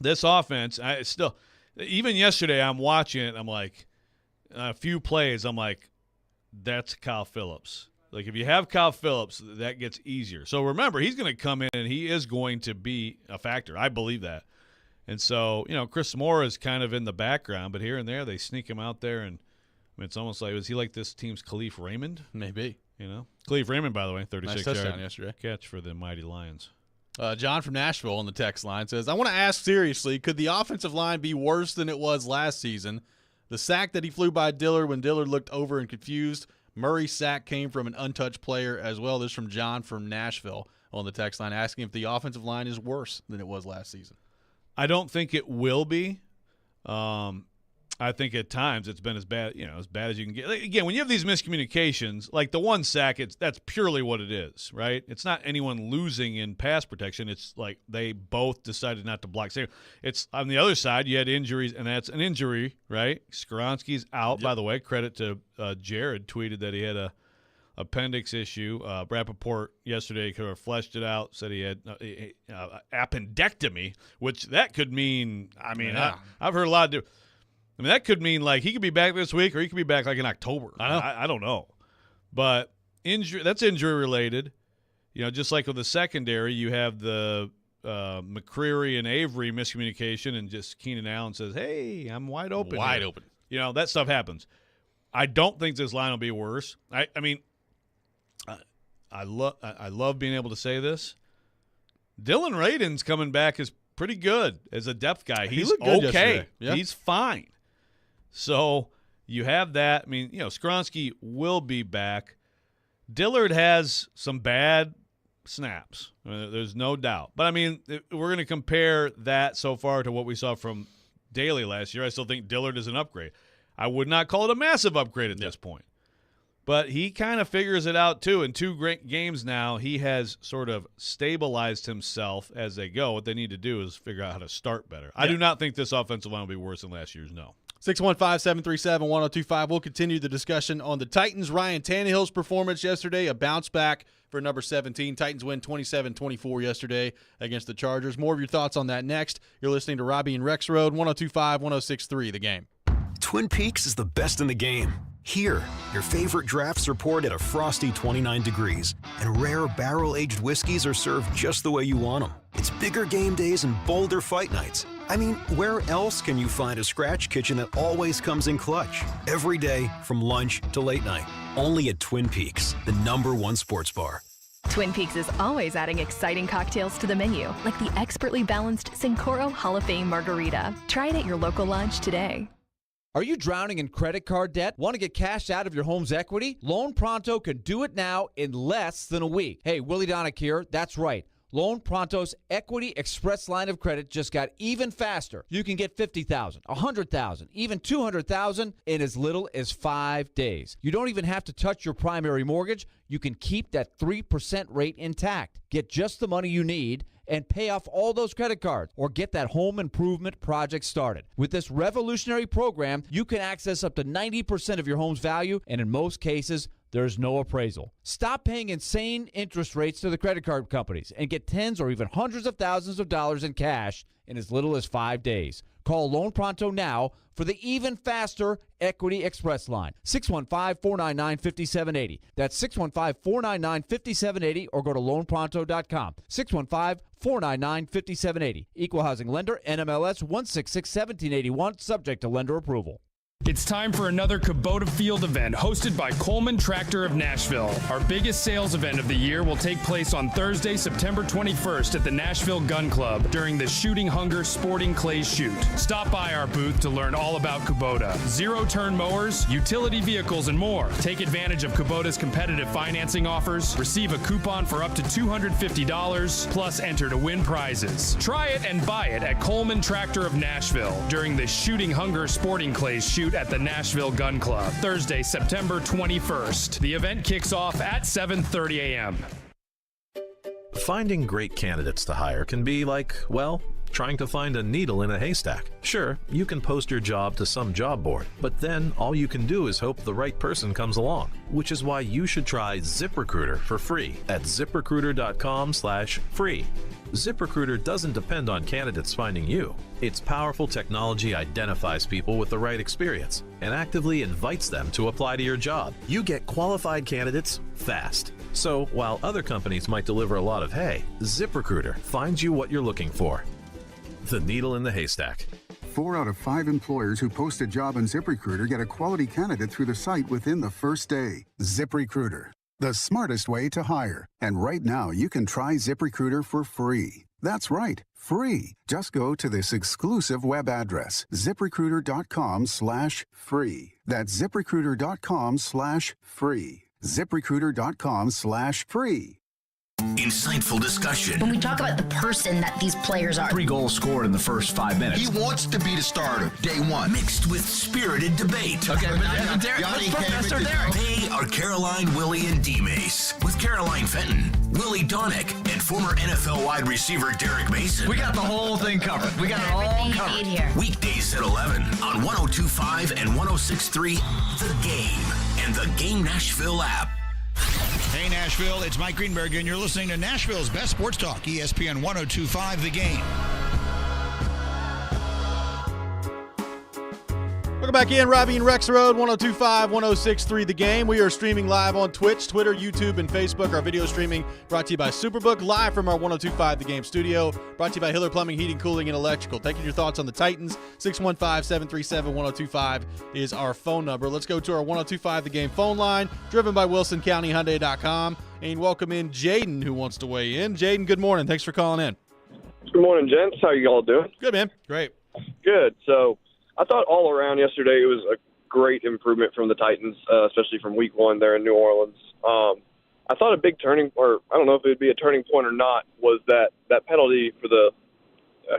this offense, even yesterday I'm watching it, I'm like, a few plays, I'm like, that's Kyle Phillips. Like, if you have Kyle Phillips, that gets easier. So remember, he's going to come in and he is going to be a factor. I believe that. And so, Chris Moore is kind of in the background, but here and there they sneak him out there. And it's almost like, was he like this team's Khalif Raymond? Maybe. Khalif Raymond, by the way, 36 nice touchdown yesterday. Catch for the Mighty Lions. John from Nashville on the text line says, I want to ask seriously, could the offensive line be worse than it was last season? The sack that he flew by Dillard when Dillard looked over and confused, Murray's sack came from an untouched player as well. This from John from Nashville on the text line asking if the offensive line is worse than it was last season. I don't think it will be. I think at times it's been as bad as you can get. Again, when you have these miscommunications, like the one sack, that's purely what it is, right? It's not anyone losing in pass protection. It's like they both decided not to block. It's on the other side, you had injuries, and that's an injury, right? Skoronski's out, by the way. Credit to Jared, tweeted that he had a appendix issue. Rappaport yesterday kind of fleshed it out, said he had appendectomy, which that could mean, I've heard a lot of that could mean like he could be back this week or he could be back like in October. I don't know. But that's injury related. Just like with the secondary, you have the McCreary and Avery miscommunication, and just Keenan Allen says, hey, I'm wide open. Wide open. That stuff happens. I don't think this line will be worse. I love being able to say this. Dylan Radin's coming back is pretty good as a depth guy. He's okay. Yeah. He's fine. So you have that. Skoronski will be back. Dillard has some bad snaps. There's no doubt. But, we're going to compare that so far to what we saw from Daly last year. I still think Dillard is an upgrade. I would not call it a massive upgrade at this point. But he kind of figures it out, too. In 2 great games now, he has sort of stabilized himself as they go. What they need to do is figure out how to start better. I do not think this offensive line will be worse than last year's, no. 615-737-1025. We'll continue the discussion on the Titans. Ryan Tannehill's performance yesterday, a bounce back for number 17. Titans win 27-24 yesterday against the Chargers. More of your thoughts on that next. You're listening to Robby and Rexrode, 102.5-106.3 The Game. Twin Peaks is the best in the game. Here, your favorite drafts are poured at a frosty 29 degrees, and rare barrel-aged whiskeys are served just the way you want them. It's bigger game days and bolder fight nights. Where else can you find a scratch kitchen that always comes in clutch? Every day, from lunch to late night. Only at Twin Peaks, the #1 sports bar. Twin Peaks is always adding exciting cocktails to the menu, like the expertly balanced Sincoro Hall of Fame Margarita. Try it at your local lodge today. Are you drowning in credit card debt? Want to get cash out of your home's equity? Loan Pronto can do it now in less than a week. Hey, Willie Donick here. That's right. Loan Pronto's Equity Express line of credit just got even faster. You can get $50,000, $100,000, even $200,000 in as little as 5 days. You don't even have to touch your primary mortgage. You can keep that 3% rate intact. Get just the money you need and pay off all those credit cards or get that home improvement project started. With this revolutionary program, you can access up to 90% of your home's value, and in most cases, there's no appraisal. Stop paying insane interest rates to the credit card companies and get tens or even hundreds of thousands of dollars in cash in as little as 5 days. Call Loan Pronto now for the even faster Equity Express line. 615-499-5780. That's 615-499-5780 or go to loanpronto.com. 615-499-5780. Equal Housing Lender, NMLS 1661781, subject to lender approval. It's time for another Kubota Field event hosted by Coleman Tractor of Nashville. Our biggest sales event of the year will take place on Thursday, September 21st at the Nashville Gun Club during the Shooting Hunger Sporting Clays Shoot. Stop by our booth to learn all about Kubota. Zero-turn mowers, utility vehicles, and more. Take advantage of Kubota's competitive financing offers, receive a coupon for up to $250, plus enter to win prizes. Try it and buy it at Coleman Tractor of Nashville during the Shooting Hunger Sporting Clays Shoot at the Nashville Gun Club, Thursday, September 21st. The event kicks off at 7:30 a.m. Finding great candidates to hire can be like, well, trying to find a needle in a haystack. Sure, you can post your job to some job board, but then all you can do is hope the right person comes along, which is why you should try ZipRecruiter for free at ziprecruiter.com/free. ZipRecruiter doesn't depend on candidates finding you. Its powerful technology identifies people with the right experience and actively invites them to apply to your job. You get qualified candidates fast. So while other companies might deliver a lot of hay, ZipRecruiter finds you what you're looking for. The needle in the haystack. 4 out of 5 employers who post a job on ZipRecruiter get a quality candidate through the site within the first day. ZipRecruiter, the smartest way to hire. And right now, you can try ZipRecruiter for free. That's right, free. Just go to this exclusive web address, ziprecruiter.com/free. That's ziprecruiter.com/free. ZipRecruiter.com/free. Insightful discussion. When we talk about the person that these players are. 3 goals scored in the first 5 minutes. He wants to be the starter, day one. Mixed with spirited debate. Okay, but They are Caroline, Willie, and D-Mace. With Caroline Fenton, Willie Donick, and former NFL wide receiver Derek Mason. We got the whole thing covered. We got it all covered. Here. Weekdays at 11 on 102.5 and 106.3 The Game and the Game Nashville app. Hey, Nashville, it's Mike Greenberg, and you're listening to Nashville's best sports talk, ESPN 102.5 The Game. Welcome back in, Robby and Rexrode, 102.5, 106.3 The Game. We are streaming live on Twitch, Twitter, YouTube, and Facebook. Our video streaming brought to you by Superbook, live from our 102.5 The Game studio. Brought to you by Hiller Plumbing, Heating, Cooling, and Electrical. Taking your thoughts on the Titans, 615-737-1025 is our phone number. Let's go to our 102.5 The Game phone line, driven by WilsonCountyHyundai.com. And welcome in Jaden, who wants to weigh in. Jaden, good morning. Thanks for calling in. Good morning, gents. How you all doing? Good, man. Great. Good. So I thought all around yesterday it was a great improvement from the Titans, especially from week 1 there in New Orleans. I thought a big turning, or I don't know if it would be a turning point or not, was that penalty for the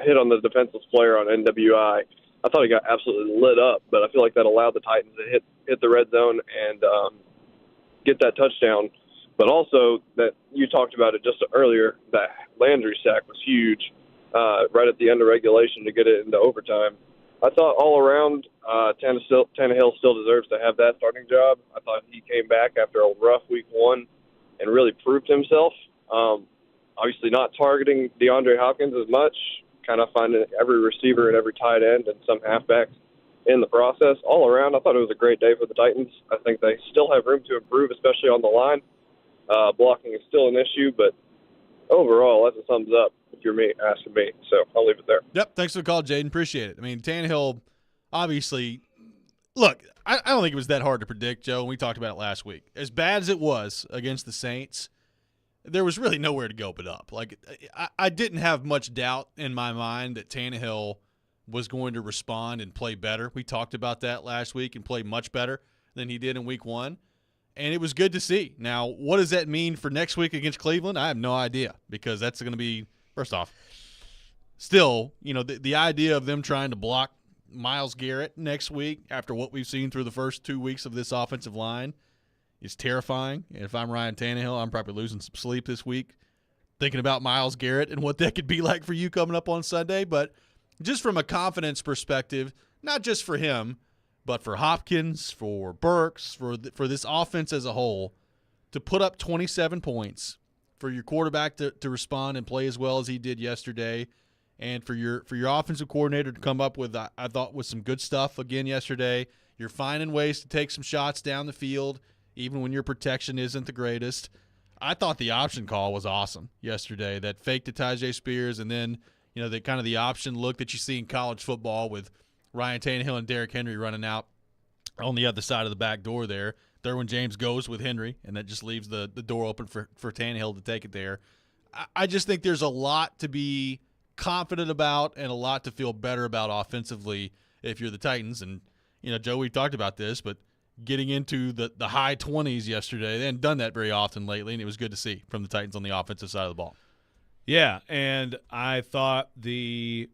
hit on the defenseless player on NWI. I thought he got absolutely lit up, but I feel like that allowed the Titans to hit the red zone and get that touchdown. But also that you talked about it just earlier, that Landry sack was huge right at the end of regulation to get it into overtime. I thought all around, Tannehill still deserves to have that starting job. I thought he came back after a rough week 1 and really proved himself. Obviously not targeting DeAndre Hopkins as much, kind of finding every receiver and every tight end and some halfbacks in the process. All around, I thought it was a great day for the Titans. I think they still have room to improve, especially on the line. Blocking is still an issue, but overall, that's a thumbs up if you're asking me. So I'll leave it there. Yep. Thanks for the call, Jaden. Appreciate it. I mean, Tannehill, obviously, look, I don't think it was that hard to predict, Joe, and we talked about it last week. As bad as it was against the Saints, there was really nowhere to go but up. Like, I didn't have much doubt in my mind that Tannehill was going to respond and play better. We talked about that last week and play much better than he did in week 1. And it was good to see. Now, what does that mean for next week against Cleveland? I have no idea, because that's going to be, first off, still, the idea of them trying to block Myles Garrett next week after what we've seen through the first 2 weeks of this offensive line is terrifying. And if I'm Ryan Tannehill, I'm probably losing some sleep this week thinking about Myles Garrett and what that could be like for you coming up on Sunday. But just from a confidence perspective, not just for him, but for Hopkins, for Burks, for this offense as a whole, to put up 27 points, for your quarterback to respond and play as well as he did yesterday, and for your offensive coordinator to come up with, I thought, with some good stuff again yesterday. You're finding ways to take some shots down the field, even when your protection isn't the greatest. I thought the option call was awesome yesterday. That fake to Tyjae Spears, and then the kind of the option look that you see in college football with Ryan Tannehill and Derrick Henry running out on the other side of the back door there. Derwin James goes with Henry, and that just leaves the door open for Tannehill to take it there. I just think there's a lot to be confident about and a lot to feel better about offensively if you're the Titans. And, Joe, we talked about this, but getting into the high 20s yesterday, they hadn't done that very often lately, and it was good to see from the Titans on the offensive side of the ball. Yeah, and I thought the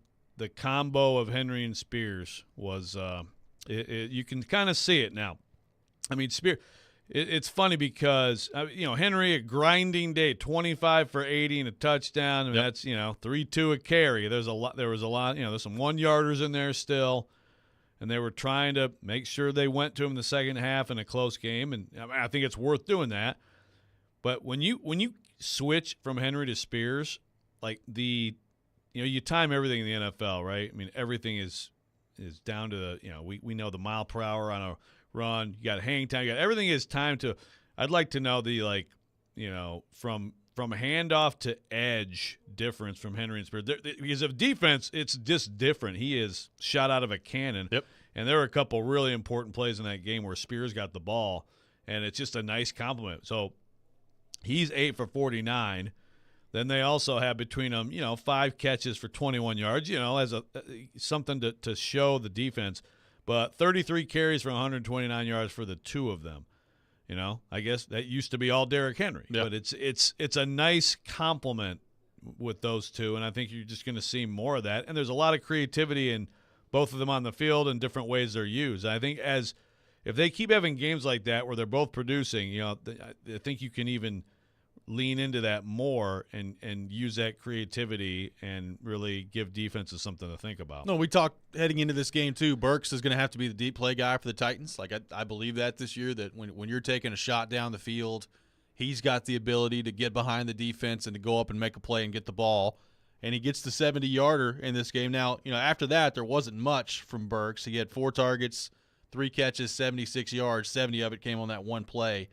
combo of Henry and Spears was you can kind of see it now. I mean, Spears, it's funny because Henry, a grinding day, 25 for 80 and a touchdown. I mean, that's 3-2 a carry. There was a lot. There's some 1-yarders in there still, and they were trying to make sure they went to him in the second half in a close game, and I think it's worth doing that. But when you switch from Henry to Spears, like you time everything in the NFL, right? I mean, everything is down to the we know the mile per hour on a run. You got hang time. You got everything is timed to. I'd like to know the from handoff to edge difference from Henry and Spears. Because of defense, it's just different. He is shot out of a cannon. Yep. And there were a couple really important plays in that game where Spears got the ball, and it's just a nice compliment. So he's 8 for 49. Then they also have between them, 5 catches for 21 yards, as something to show the defense. But 33 carries for 129 yards for the two of them. I guess that used to be all Derrick Henry. Yep. But it's a nice compliment with those two, and I think you're just going to see more of that. And there's a lot of creativity in both of them on the field and different ways they're used. I think if they keep having games like that where they're both producing, I think you can even lean into that more and use that creativity and really give defenses something to think about. No, we talked heading into this game too. Burks is going to have to be the deep play guy for the Titans. Like I believe that this year, that when you're taking a shot down the field, he's got the ability to get behind the defense and to go up and make a play and get the ball. And he gets the 70-yarder in this game. Now, after that, there wasn't much from Burks. He had 4 targets, 3 catches, 76 yards. 70 of it came on that one play.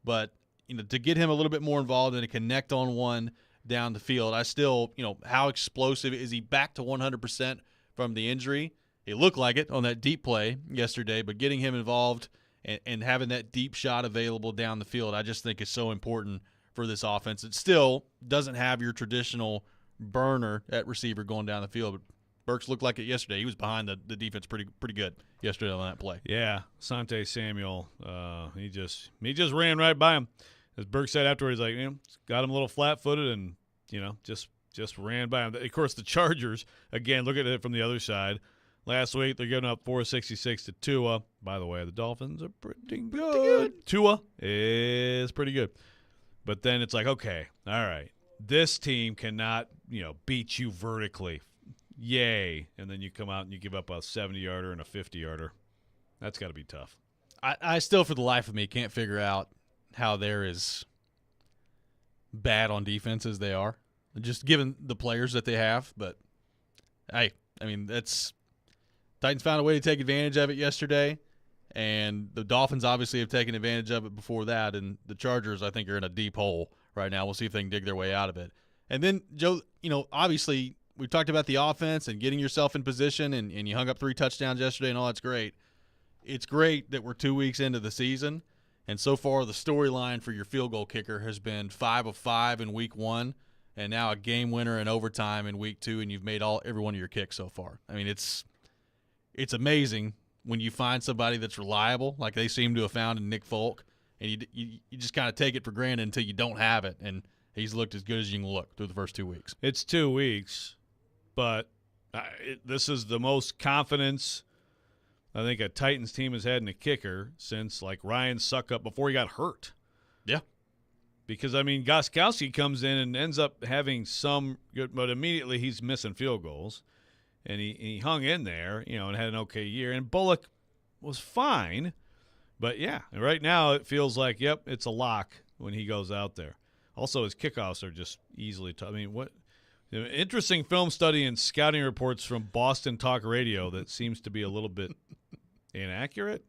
But to get him a little bit more involved and to connect on one down the field, I still, how explosive is he back to 100% from the injury? It looked like it on that deep play yesterday, but getting him involved and having that deep shot available down the field, I just think is so important for this offense. It still doesn't have your traditional burner at receiver going down the field, but Burks looked like it yesterday. He was behind the defense pretty good yesterday on that play. Yeah, Asante Samuel, he just ran right by him. As Burks said afterwards, like, got him a little flat-footed and, just ran by him. Of course, the Chargers, again, look at it from the other side. Last week, they're giving up 466 to Tua. By the way, the Dolphins are pretty good. Tua is pretty good. But then it's like, okay, all right, this team cannot, beat you vertically. Yay. And then you come out and you give up a 70-yarder and a 50-yarder. That's got to be tough. I still, for the life of me, can't figure out how they're as bad on defense as they are, just given the players that they have. But, that's – Titans found a way to take advantage of it yesterday, and the Dolphins obviously have taken advantage of it before that, and the Chargers, I think, are in a deep hole right now. We'll see if they can dig their way out of it. And then, Joe, obviously we talked about the offense and getting yourself in position, and you hung up 3 touchdowns yesterday, and all that's great. It's great that we're 2 weeks into the season, and so far the storyline for your field goal kicker has been 5 of 5 in week 1, and now a game winner in overtime in week 2, and you've made every one of your kicks so far. I mean, it's amazing when you find somebody that's reliable, like they seem to have found in Nick Folk, and you just kind of take it for granted until you don't have it, and he's looked as good as you can look through the first 2 weeks. It's 2 weeks, but this is the most confidence I think a Titans team has had in a kicker since, like, Ryan Suckup before he got hurt. Yeah. Because, Gostkowski comes in and ends up having some good, but immediately he's missing field goals. And he hung in there, and had an okay year. And Bullock was fine. But, yeah, right now it feels like, yep, it's a lock when he goes out there. Also, his kickoffs are just easily tough. Interesting film study and scouting reports from Boston Talk Radio that seems to be a little bit inaccurate.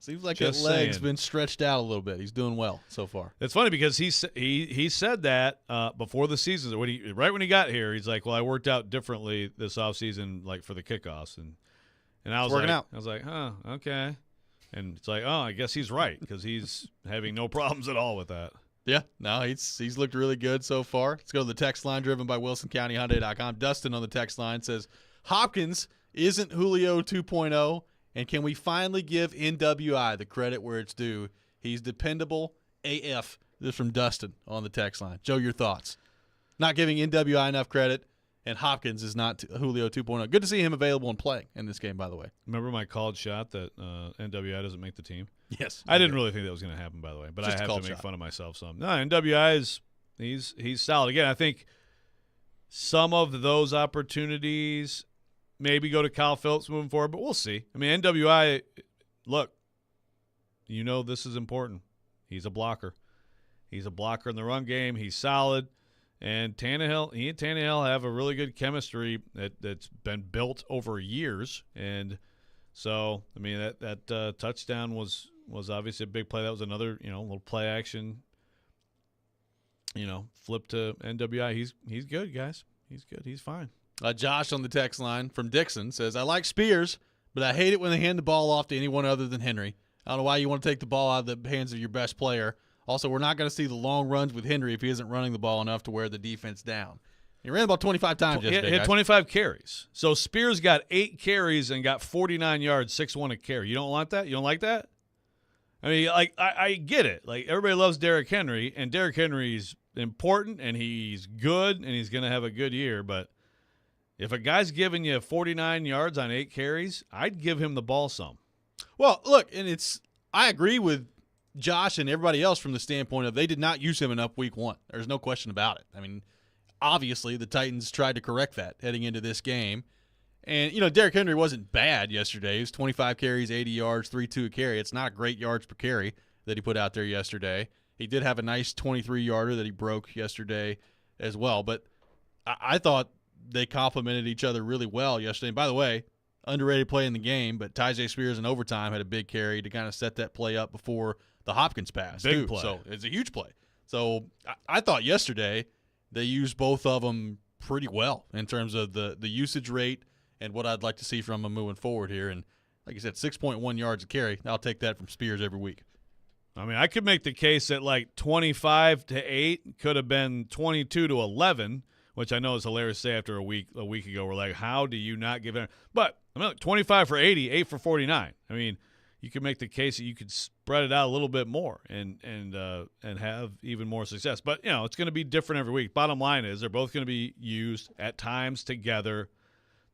Seems like Just that leg's saying. been stretched out a little bit. He's doing well so far. It's funny because he said that before the season. Right when he got here, he's like, "Well, I worked out differently this offseason, like for the kickoffs," and I was working like, out. I was like, "Huh, okay," and it's like, "Oh, I guess he's right because he's having no problems at all with that." Yeah, no, he's looked really good so far. Let's go to the text line driven by WilsonCountyHyundai.com. Dustin on the text line says, Hopkins isn't Julio 2.0, and can we finally give NWI the credit where it's due? He's dependable AF. This is from Dustin on the text line. Joe, your thoughts? Not giving NWI enough credit, and Hopkins is not Julio 2.0. Good to see him available and playing in this game, by the way. Remember my called shot that NWI doesn't make the team? Yes. I didn't really think that was going to happen, by the way, but Just I a have called to make shot. fun of myself some. No, NWI he's solid. Again, I think some of those opportunities maybe go to Kyle Phillips moving forward, but we'll see. I mean, NWI, look, this is important. He's a blocker. He's a blocker in the run game. He's solid. And he and Tannehill have a really good chemistry that's been built over years. And so, I mean, that touchdown was obviously a big play. That was another, little play action, flip to NWI. He's good, guys. He's good. He's fine. Josh on the text line from Dixon says, I like Spears, but I hate it when they hand the ball off to anyone other than Henry. I don't know why you want to take the ball out of the hands of your best player. Also, we're not going to see the long runs with Henry if he isn't running the ball enough to wear the defense down. He ran about 25 times yesterday, He had guys. 25 carries. So Spears got 8 carries and got 49 yards, 6-1 a carry. You don't want that? You don't like that? I mean, I get it. Like, everybody loves Derrick Henry, and Derrick Henry's important, and he's good, and he's going to have a good year. But if a guy's giving you 49 yards on 8 carries, I'd give him the ball some. Well, look, and I agree with Josh and everybody else from the standpoint of they did not use him enough week 1. There's no question about it. I mean, obviously the Titans tried to correct that heading into this game. And, Derrick Henry wasn't bad yesterday. He was 25 carries, 80 yards, 3.2 a carry. It's not great yards per carry that he put out there yesterday. He did have a nice 23-yarder that he broke yesterday as well. But I thought they complemented each other really well yesterday. And by the way, underrated play in the game, but Tyjae Spears in overtime had a big carry to kind of set that play up before the Hopkins pass. Big too. play. So it's a huge play. So I thought yesterday they used both of them pretty well in terms of the usage rate and what I'd like to see from them moving forward here. And like I said, 6.1 yards a carry. I'll take that from Spears every week. I mean, I could make the case that like 25-8 could have been 22-11, which I know is hilarious to say after a week ago. We're like, how do you not give it? But I mean, 25 for 80, 8 for 49. I mean, you could make the case that you could spread it out a little bit more and have even more success. But, it's going to be different every week. Bottom line is they're both going to be used at times together.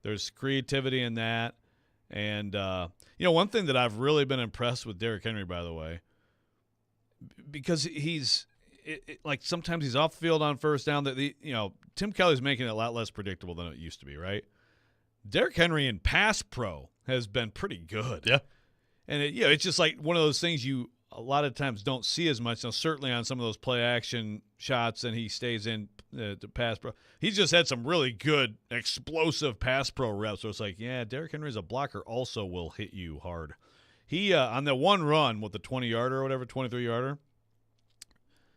There's creativity in that. And, one thing that I've really been impressed with Derrick Henry, by the way, because he's like sometimes he's off the field on first down. Tim Kelly's making it a lot less predictable than it used to be, right? Derrick Henry in pass pro has been pretty good. Yeah. And it's just like one of those things you a lot of times don't see as much. Now, certainly on some of those play action shots, and he stays in the pass pro. He's just had some really good explosive pass pro reps. So it's like, yeah, Derrick Henry as a blocker also will hit you hard. He on the one run with the 20-yarder or whatever, 23-yarder,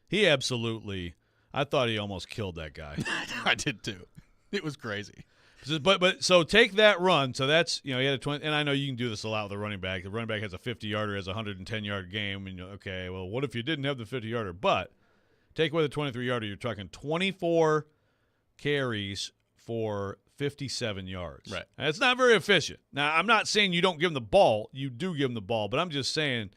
he absolutely. I thought he almost killed that guy. I did too. It was crazy. But so take that run. So that's, he had a 20, and I know you can do this a lot with a running back. The running back has a 50-yarder, has a 110-yard game, and okay, well, what if you didn't have the 50-yarder? But take away the 23-yarder, you're talking 24 carries for 57 yards. Right. And it's not very efficient. Now, I'm not saying you don't give him the ball. You do give him the ball, but I'm just saying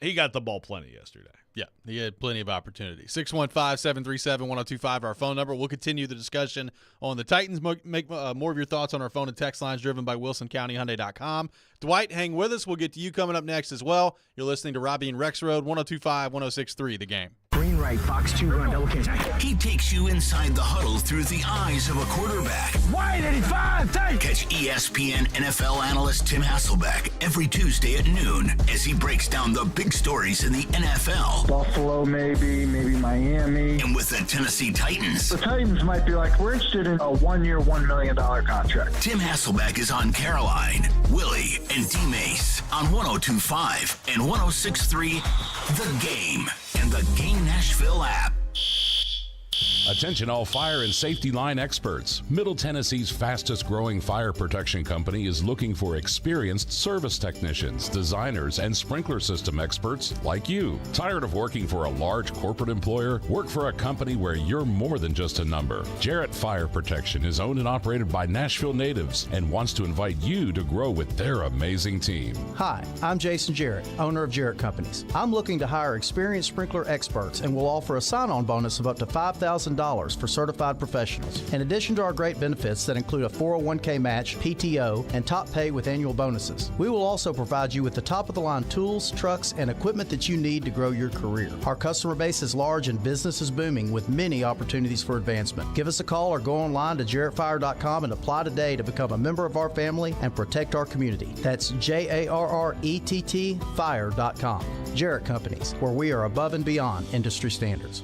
he got the ball plenty yesterday. Yeah, he had plenty of opportunity. 615-737-1025, our phone number. We'll continue the discussion on the Titans. Make more of your thoughts on our phone and text lines driven by WilsonCountyHyundai.com. Dwight, hang with us. We'll get to you coming up next as well. You're listening to Robby and Rexrode, 102.5, 106.3, The Game. Wainwright, box 2 run, double catch. He takes you inside the huddle through the eyes of a quarterback. Wide 85, take! Catch ESPN NFL analyst Tim Hasselbeck every Tuesday at noon as he breaks down the big stories in the NFL. Buffalo, maybe Miami. And with the Tennessee Titans. The Titans might be like, we're interested in a 1 year, $1 million contract. Tim Hasselbeck is on Caroline, Willie, and D-Mace on 102.5 and 106.3 The Game and the Game Nashville app. Attention all fire and safety line experts. Middle Tennessee's fastest growing fire protection company is looking for experienced service technicians, designers, and sprinkler system experts like you. Tired of working for a large corporate employer? Work for a company where you're more than just a number. Jarrett Fire Protection is owned and operated by Nashville natives and wants to invite you to grow with their amazing team. Hi, I'm Jason Jarrett, owner of Jarrett Companies. I'm looking to hire experienced sprinkler experts and will offer a sign-on bonus of up to $5,000 for certified professionals. In addition to our great benefits that include a 401k match, PTO, and top pay with annual bonuses, we will also provide you with the top-of-the-line tools, trucks, and equipment that you need to grow your career. Our customer base is large and business is booming with many opportunities for advancement. Give us a call or go online to jarrettfire.com and apply today to become a member of our family and protect our community. That's JARRETT fire.com. Jarrett Companies, where we are above and beyond industry standards.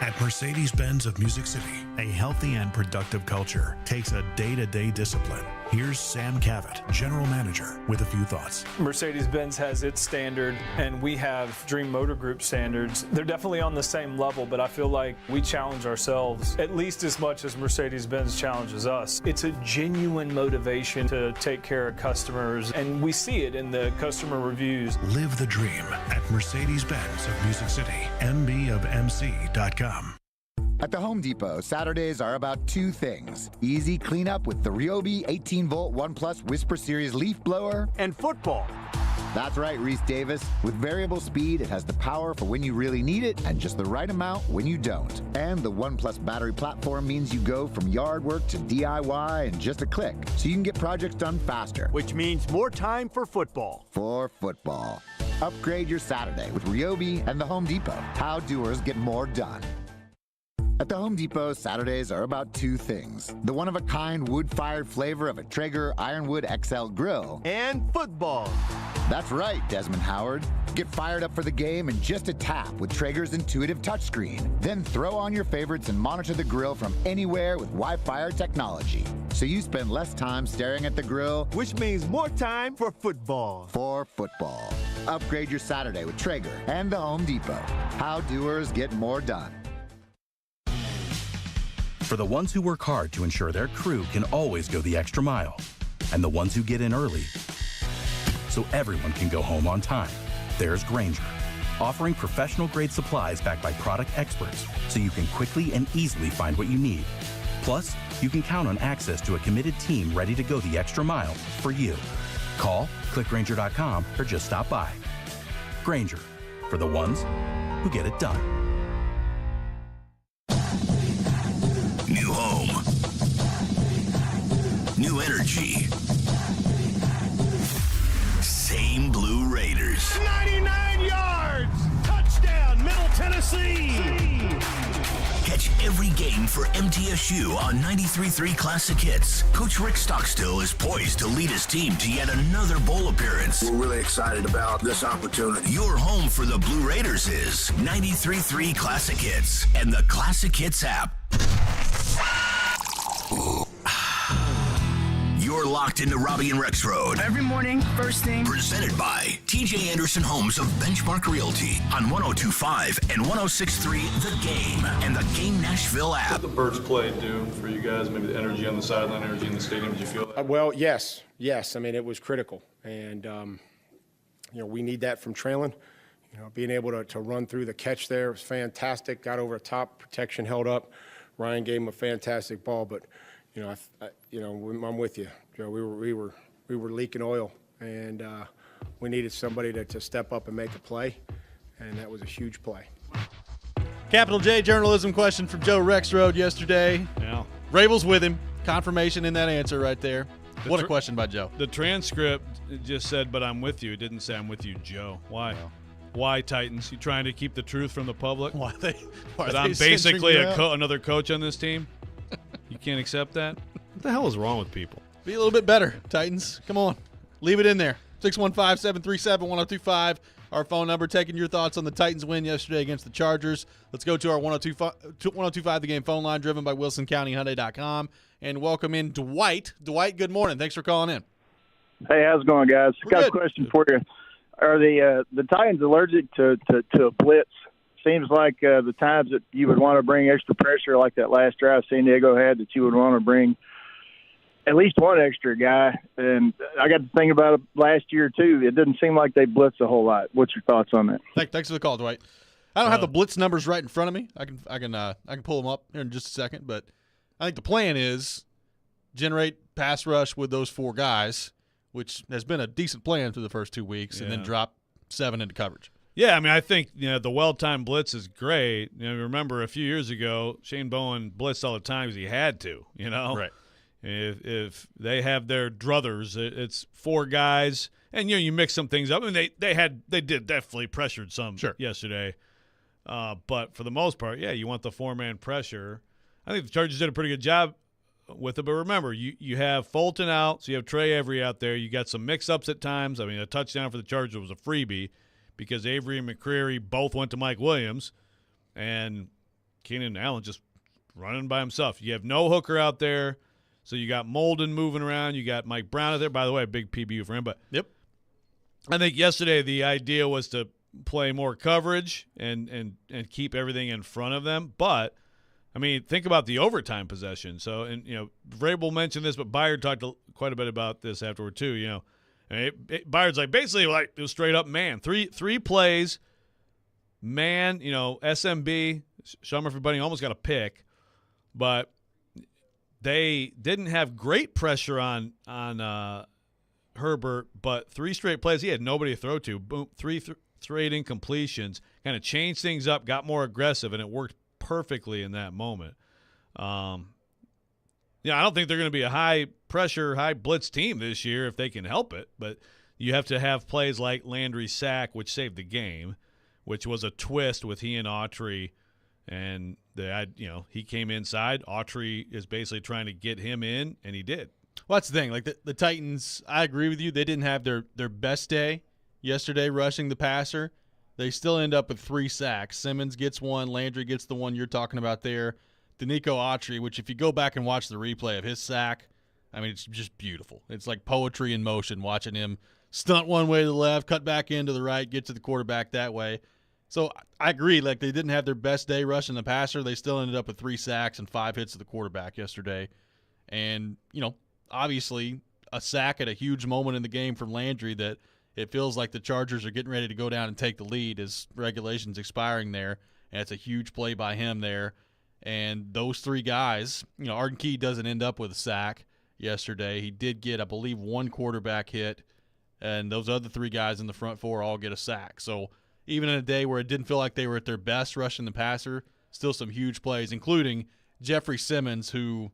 At Mercedes-Benz of Music City, a healthy and productive culture takes a day-to-day discipline. Here's Sam Cavett, General Manager, with a few thoughts. Mercedes-Benz has its standard, and we have Dream Motor Group standards. They're definitely on the same level, but I feel like we challenge ourselves at least as much as Mercedes-Benz challenges us. It's a genuine motivation to take care of customers, and we see it in the customer reviews. Live the dream at Mercedes-Benz of Music City, mbofmc.com. At the Home Depot, Saturdays are about two things. Easy cleanup with the Ryobi 18-volt ONE+ Whisper Series leaf blower and football. That's right, Reese Davis. With variable speed, it has the power for when you really need it and just the right amount when you don't. And the ONE+ battery platform means you go from yard work to DIY in just a click, so you can get projects done faster. Which means more time for football. For football. Upgrade your Saturday with Ryobi and the Home Depot. How doers get more done. At the Home Depot, Saturdays are about two things. The one-of-a-kind wood-fired flavor of a Traeger Ironwood XL grill. And football. That's right, Desmond Howard. Get fired up for the game in just a tap with Traeger's intuitive touchscreen. Then throw on your favorites and monitor the grill from anywhere with Wi-Fi technology. So you spend less time staring at the grill, which means more time for football. For football. Upgrade your Saturday with Traeger and the Home Depot. How doers get more done. For the ones who work hard to ensure their crew can always go the extra mile, and the ones who get in early so everyone can go home on time, there's Grainger, offering professional-grade supplies backed by product experts so you can quickly and easily find what you need. Plus, you can count on access to a committed team ready to go the extra mile for you. Call, click Grainger.com, or just stop by. Grainger, for the ones who get it done. New home. New energy. Same Blue Raiders. 99 yards! Touchdown, Middle Tennessee! Catch every game for MTSU on 93.3 Classic Hits. Coach Rick Stockstill is poised to lead his team to yet another bowl appearance. We're really excited about this opportunity. Your home for the Blue Raiders is 93.3 Classic Hits and the Classic Hits app. You're locked into Robby and Rexrode. Every morning, first thing. Presented by TJ Anderson Homes of Benchmark Realty on 102.5 and 106.3 The Game and the Game Nashville app. What did the Birds play do for you guys? Maybe the energy on the sideline, energy in the stadium. Did you feel that? Well, yes. I mean, it was critical. And, we need that from trailing. Being able to run through the catch there was fantastic. Got over the top, protection held up. Ryan gave him a fantastic ball, but I'm with you, Joe. We were leaking oil, and we needed somebody to step up and make a play, and that was a huge play. Capital J journalism question from Joe Rexrode yesterday. Yeah, Rabel's with him. Confirmation in that answer right there. What a question by Joe. The transcript just said, "But I'm with you." It didn't say, "I'm with you, Joe." Why? Why Titans? You trying to keep the truth from the public? Why that they I'm basically censoring you out? another coach on this team? You can't accept that? What the hell is wrong with people? Be a little bit better, Titans. Come on. Leave it in there. 615-737-1025. Our phone number, taking your thoughts on the Titans win yesterday against the Chargers. Let's go to our 1025 The Game phone line, driven by WilsonCountyHyundai.com. And welcome in Dwight. Dwight, good morning. Thanks for calling in. Hey, how's it going, guys? We're Got good. a question for you. Are the Titans allergic to a blitz? Seems like the times that you would want to bring extra pressure, like that last drive San Diego had, that you would want to bring at least one extra guy. And I got to think about it last year, too. It didn't seem like they blitzed a whole lot. What's your thoughts on that? Thanks for the call, Dwight. I don't have the blitz numbers right in front of me. I can pull them up here in just a second. But I think the plan is generate pass rush with those four guys, which has been a decent plan through the first 2 weeks, and then drop 7 into coverage. Yeah, I mean, I think the well-timed blitz is great. Remember a few years ago, Shane Bowen blitzed all the time because he had to. Right. If they have their druthers, it's four guys, and you mix some things up. I mean, they did definitely pressured some yesterday, but for the most part, you want the four-man pressure. I think the Chargers did a pretty good job with it. But remember, you have Fulton out, so you have Trey Avery out there. You got some mix-ups at times. I mean, a touchdown for the Chargers was a freebie because Avery and McCreary both went to Mike Williams, and Keenan Allen just running by himself. You have no hooker out there. So you got Molden moving around. You got Mike Brown out there. By the way, a big PBU for him. But I think yesterday the idea was to play more coverage and keep everything in front of them. But, I mean, think about the overtime possession. So, and Vrabel mentioned this, but Byard talked quite a bit about this afterward too. Byard's basically it was straight up man. Three plays, man. SMB. Sean Murphy Bunting almost got a pick, but they didn't have great pressure on Herbert, but 3 straight plays. He had nobody to throw to. Boom, 3 straight incompletions. Kind of changed things up, got more aggressive, and it worked perfectly in that moment. I don't think they're going to be a high-pressure, high-blitz team this year if they can help it, but you have to have plays like Landry's sack, which saved the game, which was a twist with he and Autry, and he came inside. Autry is basically trying to get him in, and he did. Well, that's the thing. The Titans, I agree with you. They didn't have their best day yesterday rushing the passer. They still end up with 3 sacks. Simmons gets 1. Landry gets the one you're talking about there. Danico Autry, which if you go back and watch the replay of his sack, I mean, it's just beautiful. It's like poetry in motion, watching him stunt one way to the left, cut back into the right, get to the quarterback that way. So I agree. They didn't have their best day rushing the passer. They still ended up with 3 sacks and 5 hits to the quarterback yesterday. And, obviously a sack at a huge moment in the game from Landry that it feels like the Chargers are getting ready to go down and take the lead as regulation's expiring there. And it's a huge play by him there. And those 3 guys, Arden Key doesn't end up with a sack yesterday. He did get, I believe, 1 quarterback hit. And those other 3 guys in the front 4 all get a sack. So even in a day where it didn't feel like they were at their best rushing the passer, still some huge plays, including Jeffrey Simmons, who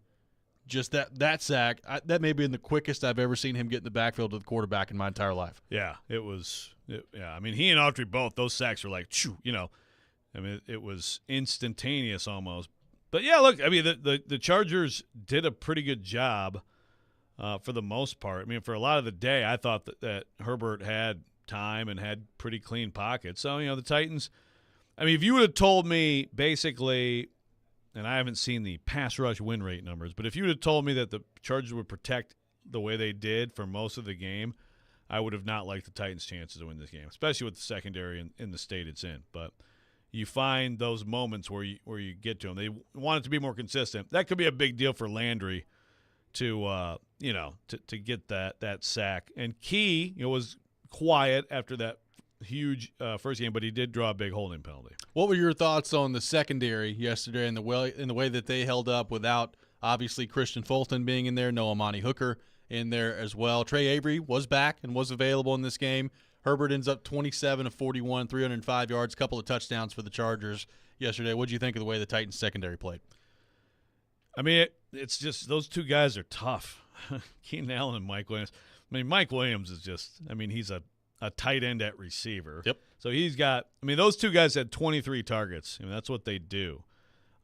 just that sack, that may be the quickest I've ever seen him get in the backfield to the quarterback in my entire life. Yeah, it was. I mean, he and Autry both, those sacks were like, choo, I mean, it was instantaneous almost. But, yeah, look, I mean, the Chargers did a pretty good job for the most part. I mean, for a lot of the day, I thought that Herbert had time and had pretty clean pockets. So, the Titans, I mean, if you would have told me basically, and I haven't seen the pass rush win rate numbers, but if you would have told me that the Chargers would protect the way they did for most of the game, I would have not liked the Titans' chances to win this game, especially with the secondary in the state it's in. But you find those moments where you get to them. They want it to be more consistent. That could be a big deal for Landry to get that sack. And Key, was quiet after that huge first game, but he did draw a big holding penalty. What were your thoughts on the secondary yesterday and the way that they held up without obviously Christian Fulton being in there, no Amani Hooker in there as well? Trey Avery was back and was available in this game. Herbert ends up 27 of 41, 305 yards, couple of touchdowns for the Chargers yesterday. What do you think of the way the Titans secondary played? I mean, it's just those 2 guys are tough. Keenan Allen and Mike Williams. I mean, Mike Williams is just – I mean, he's a a tight end at receiver. Yep. So he's got – I mean, those two guys had 23 targets. I mean, that's what they do.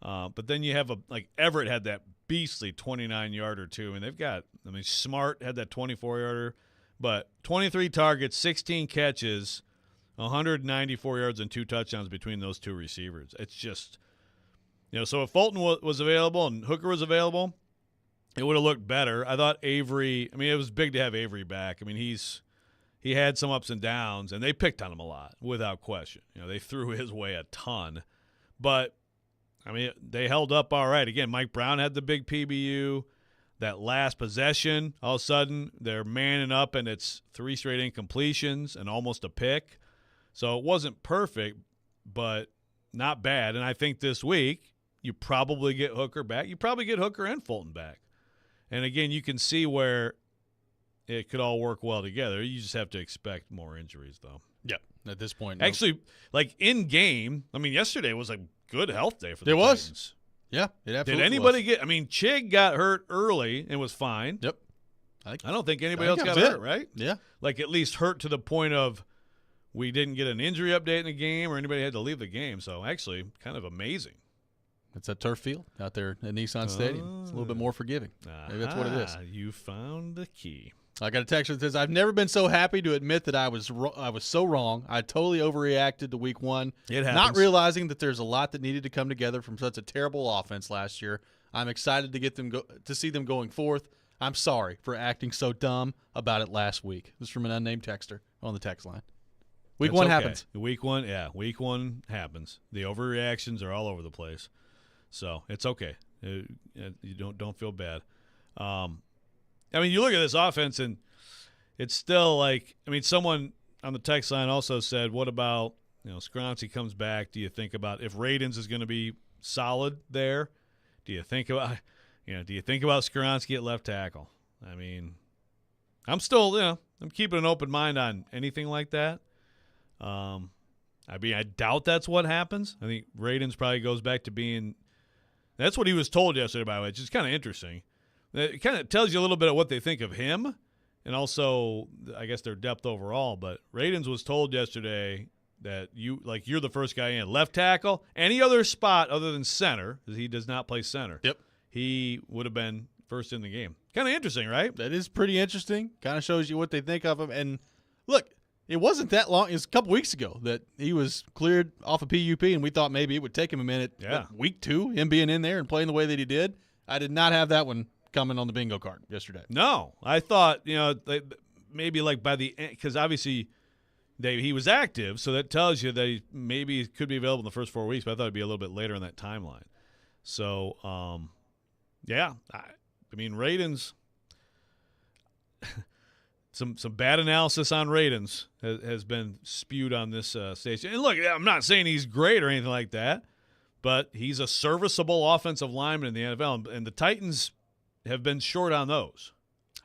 But then you have like Everett had that beastly 29-yarder too. I mean, they've got – I mean, Smart had that 24-yarder. But 23 targets, 16 catches, 194 yards and 2 touchdowns between those two receivers. It's just – so if Fulton was available and Hooker was available, it would have looked better. I thought Avery – I mean, it was big to have Avery back. I mean, he had some ups and downs, and they picked on him a lot, without question. They threw his way a ton. But, I mean, they held up all right. Again, Mike Brown had the big PBU. That last possession, all of a sudden, they're manning up, and it's 3 straight incompletions and almost a pick. So it wasn't perfect, but not bad. And I think this week you probably get Hooker back. You probably get Hooker and Fulton back. And, again, you can see where it could all work well together. You just have to expect more injuries, though. Yep, at this point. Actually, like in-game, I mean, yesterday was a good health day for the Titans. It was. Yeah, it absolutely Did anybody was. get – I mean, Chig got hurt early and was fine. Yep. I don't think anybody else got hurt, right? Yeah. Like at least hurt to the point of we didn't get an injury update in the game or anybody had to leave the game. So actually kind of amazing. It's a turf field out there at Nissan Stadium. It's a little bit more forgiving. Maybe that's what it is. You found the key. I got a text that says, I've never been so happy to admit that I was so wrong. I totally overreacted to week 1. It happens. Not realizing that there's a lot that needed to come together from such a terrible offense last year. I'm excited to get them to see them going forth. I'm sorry for acting so dumb about it last week. This is from an unnamed texter on the text line. Week That's 1 okay. happens. Week one happens. The overreactions are all over the place. So it's okay. You don't feel bad. I mean, you look at this offense, and it's still like – I mean, someone on the text line also said, what about, Skoronski comes back. Do you think about if Radins is going to be solid there? Do you think about Skoronski at left tackle? I mean, I'm still, I'm keeping an open mind on anything like that. I mean, I doubt that's what happens. I think Radins probably goes back to being – that's what he was told yesterday, by the way, which is kind of interesting. It kind of tells you a little bit of what they think of him and also, I guess, their depth overall. But Radins was told yesterday that you're the first guy in. Left tackle, any other spot other than center, because he does not play center. Yep. He would have been first in the game. Kind of interesting, right? That is pretty interesting. Kind of shows you what they think of him. And, look, it wasn't that long. It was a couple weeks ago that he was cleared off of PUP, and we thought maybe it would take him a minute. Yeah. Week 2, him being in there and playing the way that he did. I did not have that one coming on the bingo card yesterday. No, I thought maybe like by the end, because obviously he was active, so that tells you that he maybe could be available in the first 4 weeks. But I thought it'd be a little bit later in that timeline. So, yeah, I mean Radins. Some bad analysis on Radins has been spewed on this station. And look, I'm not saying he's great or anything like that, but he's a serviceable offensive lineman in the NFL, and the Titans have been short on those.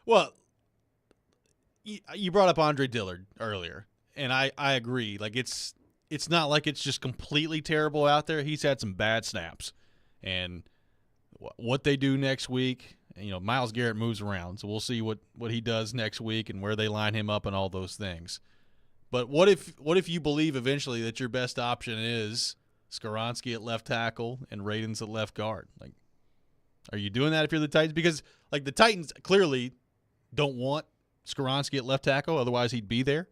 Well, you brought up Andre Dillard earlier, and I agree. Like it's not like it's just completely terrible out there. He's had some bad snaps, and what they do next week, Myles Garrett moves around, so we'll see what he does next week and where they line him up and all those things. But what if you believe eventually that your best option is Skoronski at left tackle and Radins at left guard? Like, are you doing that if you're the Titans? Because, like, the Titans clearly don't want Skoronski at left tackle, otherwise he'd be there.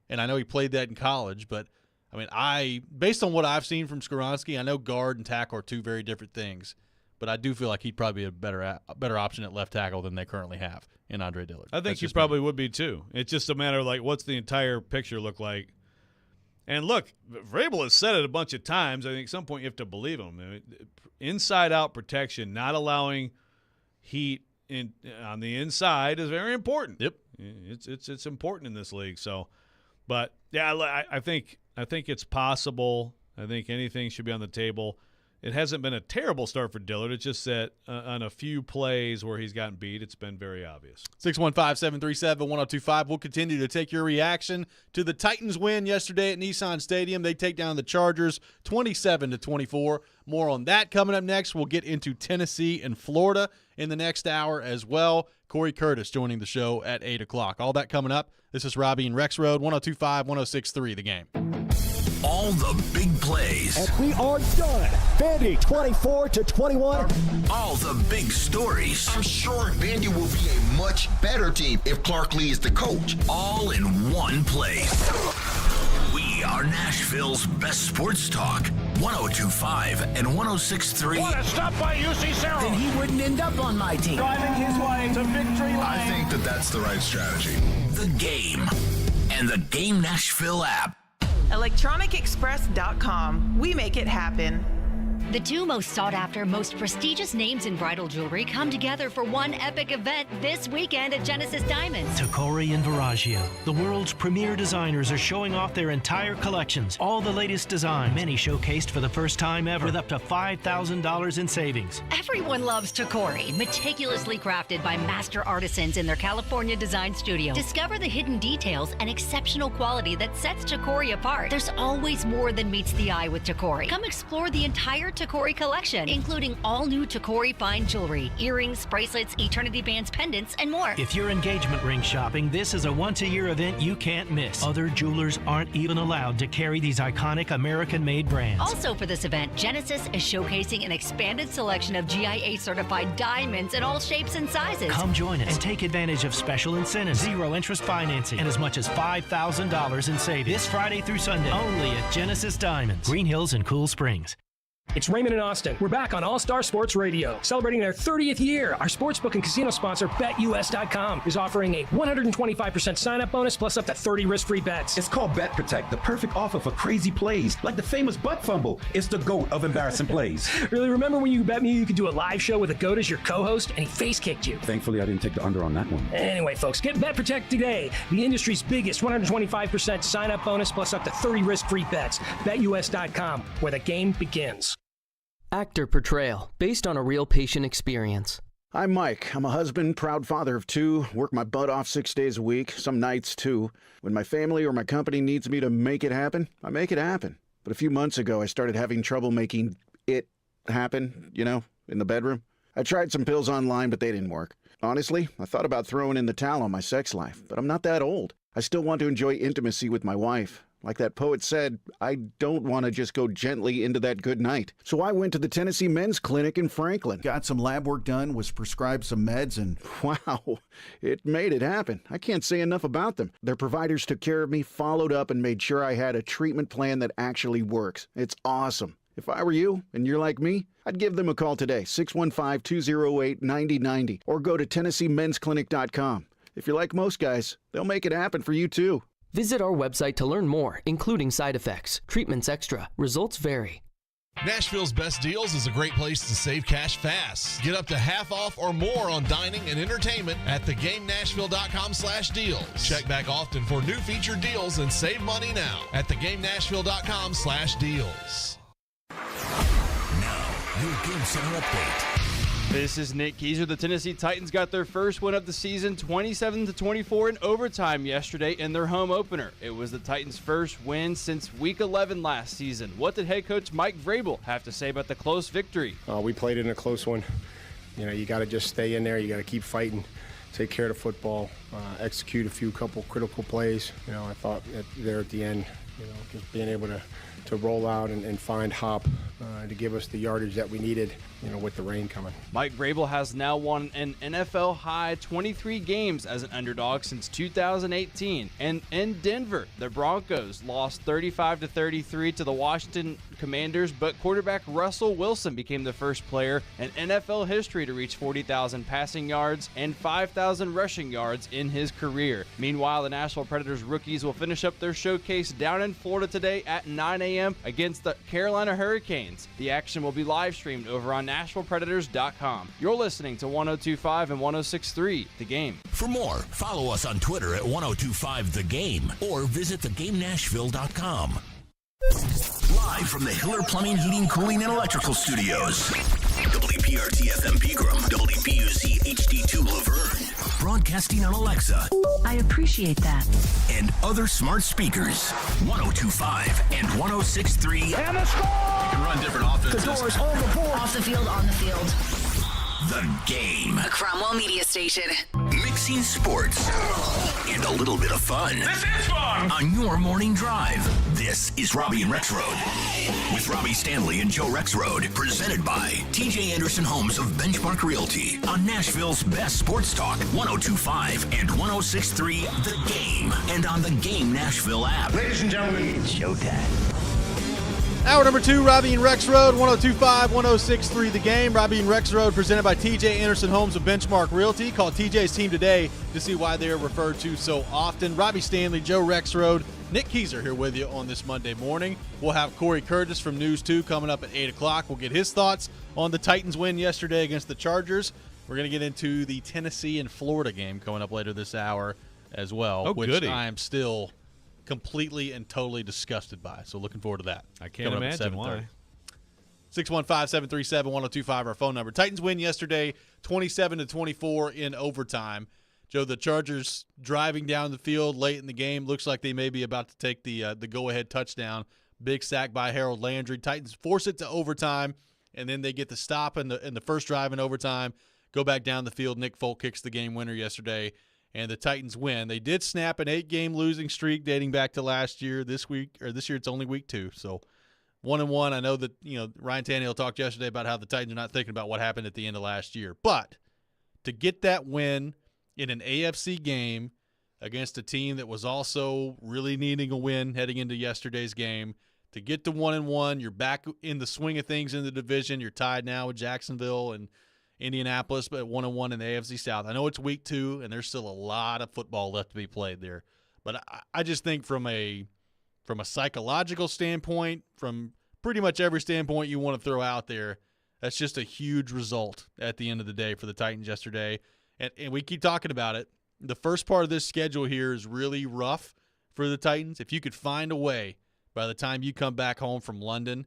And I know he played that in college, but, I mean, based on what I've seen from Skoronski, I know guard and tackle are two very different things. But I do feel like he'd probably be a better option at left tackle than they currently have in Andre Dillard. I think he probably would be too. It's just a matter of, like, what's the entire picture look like? And look, Vrabel has said it a bunch of times. I think at some point you have to believe him. I mean, inside-out protection, not allowing heat on the inside is very important. Yep, it's important in this league. So, but yeah, I think it's possible. I think anything should be on the table. it hasn't been a terrible start for Dillard. It's just that on a few plays where he's gotten beat, it's been very obvious. 615-737-1025. We'll continue to take your reaction to the Titans win yesterday at Nissan Stadium. They take down the Chargers 27-24. More on that coming up next. We'll get into Tennessee and Florida in the next hour as well. Corey Curtis joining the show at 8 o'clock. All that coming up. This is Robby and Rexrode, 102.5, 106.3 The Game. All the big plays. And we are done. Vandy 24-21. All the big stories. I'm sure Vandy will be a much better team if Clark Lee is the coach. All in one place. We are Nashville's best sports talk. 102.5 and 106.3. What a stop by UC Sarah. Then he wouldn't end up on my team. Driving his way to victory lane. I think that's the right strategy. The Game and the Game Nashville app. ElectronicExpress.com. We make it happen. The two most sought-after, most prestigious names in bridal jewelry come together for one epic event this weekend at Genesis Diamonds. Tacori and Veragio, the world's premier designers, are showing off their entire collections. All the latest designs, many showcased for the first time ever, with up to $5,000 in savings. Everyone loves Tacori, meticulously crafted by master artisans in their California design studio. Discover the hidden details and exceptional quality that sets Tacori apart. There's always more than meets the eye with Tacori. Come explore the entire Tacori collection, including all new Tacori fine jewelry, earrings, bracelets, eternity bands, pendants, and more. If you're engagement ring shopping, this is a once-a-year event you can't miss. Other jewelers aren't even allowed to carry these iconic American-made brands. Also for this event, Genesis is showcasing an expanded selection of GIA-certified diamonds in all shapes and sizes. Come join us and take advantage of special incentives, zero interest financing, and as much as $5,000 in savings. This Friday through Sunday, only at Genesis Diamonds, Green Hills and Cool Springs. It's Raymond and Austin. We're back on All-Star Sports Radio. Celebrating their 30th year, our sportsbook and casino sponsor, BetUS.com, is offering a 125% sign-up bonus plus up to 30 risk-free bets. It's called Bet Protect, the perfect offer for crazy plays, like the famous butt fumble. It's the GOAT of embarrassing plays. Really, remember when you bet me you could do a live show with a GOAT as your co-host, and he face-kicked you? Thankfully, I didn't take the under on that one. Anyway, folks, get Bet Protect today. The industry's biggest 125% sign-up bonus plus up to 30 risk-free bets. BetUS.com, where the game begins. Actor Portrayal, based on a real patient experience. I'm Mike. I'm a husband, proud father of two, work my butt off 6 days a week, some nights too. When my family or my company needs me to make it happen, I make it happen. But a few months ago, I started having trouble making it happen, in the bedroom. I tried some pills online, but they didn't work. Honestly, I thought about throwing in the towel on my sex life, but I'm not that old. I still want to enjoy intimacy with my wife. Like that poet said, I don't want to just go gently into that good night. So I went to the Tennessee Men's Clinic in Franklin. Got some lab work done, was prescribed some meds, and wow, it made it happen. I can't say enough about them. Their providers took care of me, followed up, and made sure I had a treatment plan that actually works. It's awesome. If I were you, and you're like me, I'd give them a call today, 615-208-9090, or go to TennesseeMen'sClinic.com. If you're like most guys, they'll make it happen for you too. Visit our website to learn more, including side effects. Treatments extra. Results vary. Nashville's Best Deals is a great place to save cash fast. Get up to half off or more on dining and entertainment at thegamenashville.com/deals. Check back often for new featured deals and save money now at thegamenashville.com/deals. Now, your Game Center update. This is Nick Keiser. The Tennessee Titans got their first win of the season, 27-24 in overtime yesterday in their home opener. It was the Titans' first win since Week 11 last season. What did head coach Mike Vrabel have to say about the close victory? We played in a close one. You got to just stay in there. You got to keep fighting, take care of the football, execute a couple critical plays. I thought there at the end, just being able to roll out and find Hop to give us the yardage that we needed, with the rain coming. Mike Vrabel has now won an NFL-high 23 games as an underdog since 2018. And in Denver, the Broncos lost 35-33 to the Washington Commanders, but quarterback Russell Wilson became the first player in NFL history to reach 40,000 passing yards and 5,000 rushing yards in his career. Meanwhile, the Nashville Predators rookies will finish up their showcase down in Florida today at 9 a.m. against the Carolina Hurricanes. The action will be live streamed over on NashvillePredators.com. You're listening to 102.5 and 106.3 The Game. For more, follow us on Twitter at 1025 The Game or visit thegamenashville.com. Live from the Hiller Plumbing, Heating, Cooling, and Electrical Studios. WPRT FM Pegram, WPUC HD2 Laverne. Broadcasting on Alexa. I appreciate that. And other smart speakers. 102.5 and 106.3. And the score! You can run different offenses. The doors on the board. Off the field, on the field. The Game. A Cromwell Media Station. Mixing sports and a little bit of fun. This is fun! On your morning drive. This is Robby and Rexrode. With Robbie Stanley and Joe Rexrode. Presented by TJ Anderson Homes of Benchmark Realty. On Nashville's best sports talk. 102.5 and 106.3 The Game. And on the Game Nashville app. Ladies and gentlemen, it's showtime. Hour number 2, Robby and Rexrode, 102.5, 106.3 The Game. Robby and Rexrode presented by TJ Anderson Homes of Benchmark Realty. Call TJ's team today to see why they are referred to so often. Robbie Stanley, Joe Rexrode, Nick Keyser here with you on this Monday morning. We'll have Corey Curtis from News 2 coming up at 8 o'clock. We'll get his thoughts on the Titans win yesterday against the Chargers. We're going to get into the Tennessee and Florida game coming up later this hour as well, which goody. I am still completely and totally disgusted by. So looking forward to that. I can't imagine why. 615-737-1025, our phone number. Titans win yesterday, 27-24 in overtime. Joe, the Chargers driving down the field late in the game. Looks like they may be about to take the go-ahead touchdown. Big sack by Harold Landry. Titans force it to overtime, and then they get the stop in the first drive in overtime. Go back down the field. Nick Folk kicks the game winner yesterday, and the Titans win. They did snap an 8-game losing streak dating back to last year. This year it's only week 2. So 1-1. I know that Ryan Tannehill talked yesterday about how the Titans are not thinking about what happened at the end of last year. But to get that win in an AFC game against a team that was also really needing a win heading into yesterday's game, to get to 1-1, you're back in the swing of things in the division. You're tied now with Jacksonville and Indianapolis, but 1-1 in the AFC South. I know it's week 2, and there's still a lot of football left to be played there. But I just think from a psychological standpoint, from pretty much every standpoint you want to throw out there, that's just a huge result at the end of the day for the Titans yesterday. And we keep talking about it. The first part of this schedule here is really rough for the Titans. If you could find a way by the time you come back home from London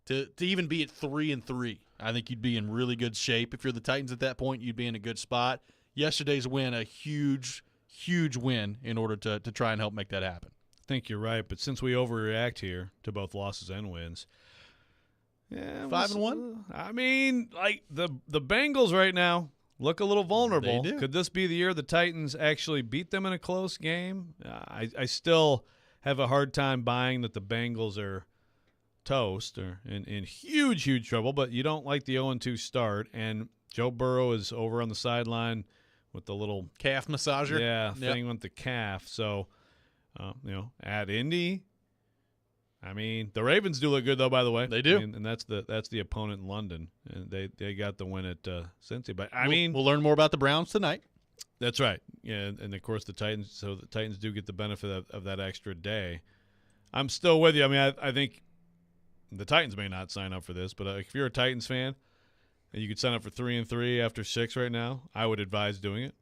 to even be at 3-3, I think you'd be in really good shape. If you're the Titans at that point, you'd be in a good spot. Yesterday's win, a huge, huge win in order to try and help make that happen. I think you're right, but since we overreact here to both losses and wins, 5-1. I mean, like the Bengals right now look a little vulnerable. They do. Could this be the year the Titans actually beat them in a close game? I still have a hard time buying that the Bengals are toast or in huge, huge trouble, but you don't like the 0-2 start, and Joe Burrow is over on the sideline with the little calf massager. Thing with the calf. So, at Indy, I mean, the Ravens do look good though, by the way. They do. And that's the opponent in London, and they got the win at Cincy. But we'll learn more about the Browns tonight. That's right. Yeah, and of course the Titans. So the Titans do get the benefit of that extra day. I'm still with you. I mean, I think the Titans may not sign up for this, but if you're a Titans fan and you could sign up for 3-3 after 6 right now, I would advise doing it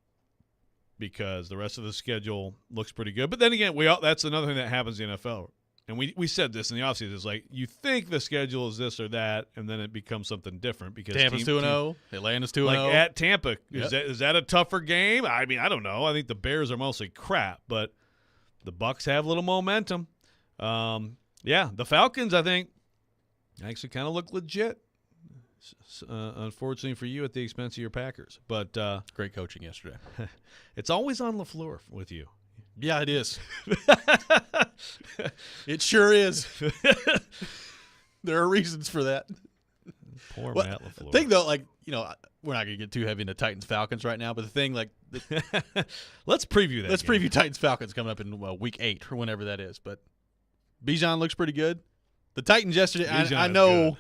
because the rest of the schedule looks pretty good. But then again, that's another thing that happens in the NFL. And we said this in the offseason. It's like you think the schedule is this or that, and then it becomes something different because Tampa's 2-0, Atlanta's 2-0. Like at Tampa, Yep. is that a tougher game? I mean, I don't know. I think the Bears are mostly crap, but the Bucs have a little momentum. The Falcons, I think, actually kind of look legit. Unfortunately for you, at the expense of your Packers. But great coaching yesterday. It's always on LaFleur with you. Yeah, it is. It sure is. There are reasons for that. Poor Matt LaFleur. The thing, though, we're not going to get too heavy into Titans-Falcons right now, but the thing, let's preview that. Let's preview Titans-Falcons coming up in week 8 or whenever that is. But Bijan looks pretty good. The Titans yesterday, I know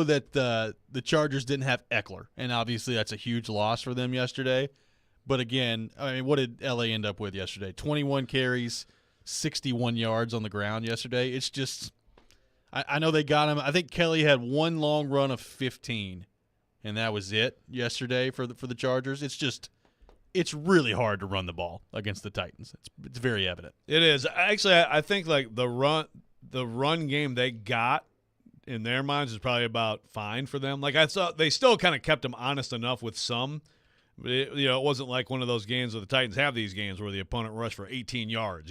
that the Chargers didn't have Eckler, and obviously that's a huge loss for them yesterday. But again, I mean, what did LA end up with yesterday? 21 carries, 61 yards on the ground yesterday. It's just I know they got him. I think Kelly had one long run of 15, and that was it yesterday for the Chargers. It's really hard to run the ball against the Titans. It's very evident. It is. Actually, I think like the run the run game they got in their minds is probably about fine for them. Like I saw, they still kind of kept them honest enough with some. But it wasn't like one of those games where the Titans have these games where the opponent rushed for 18 yards,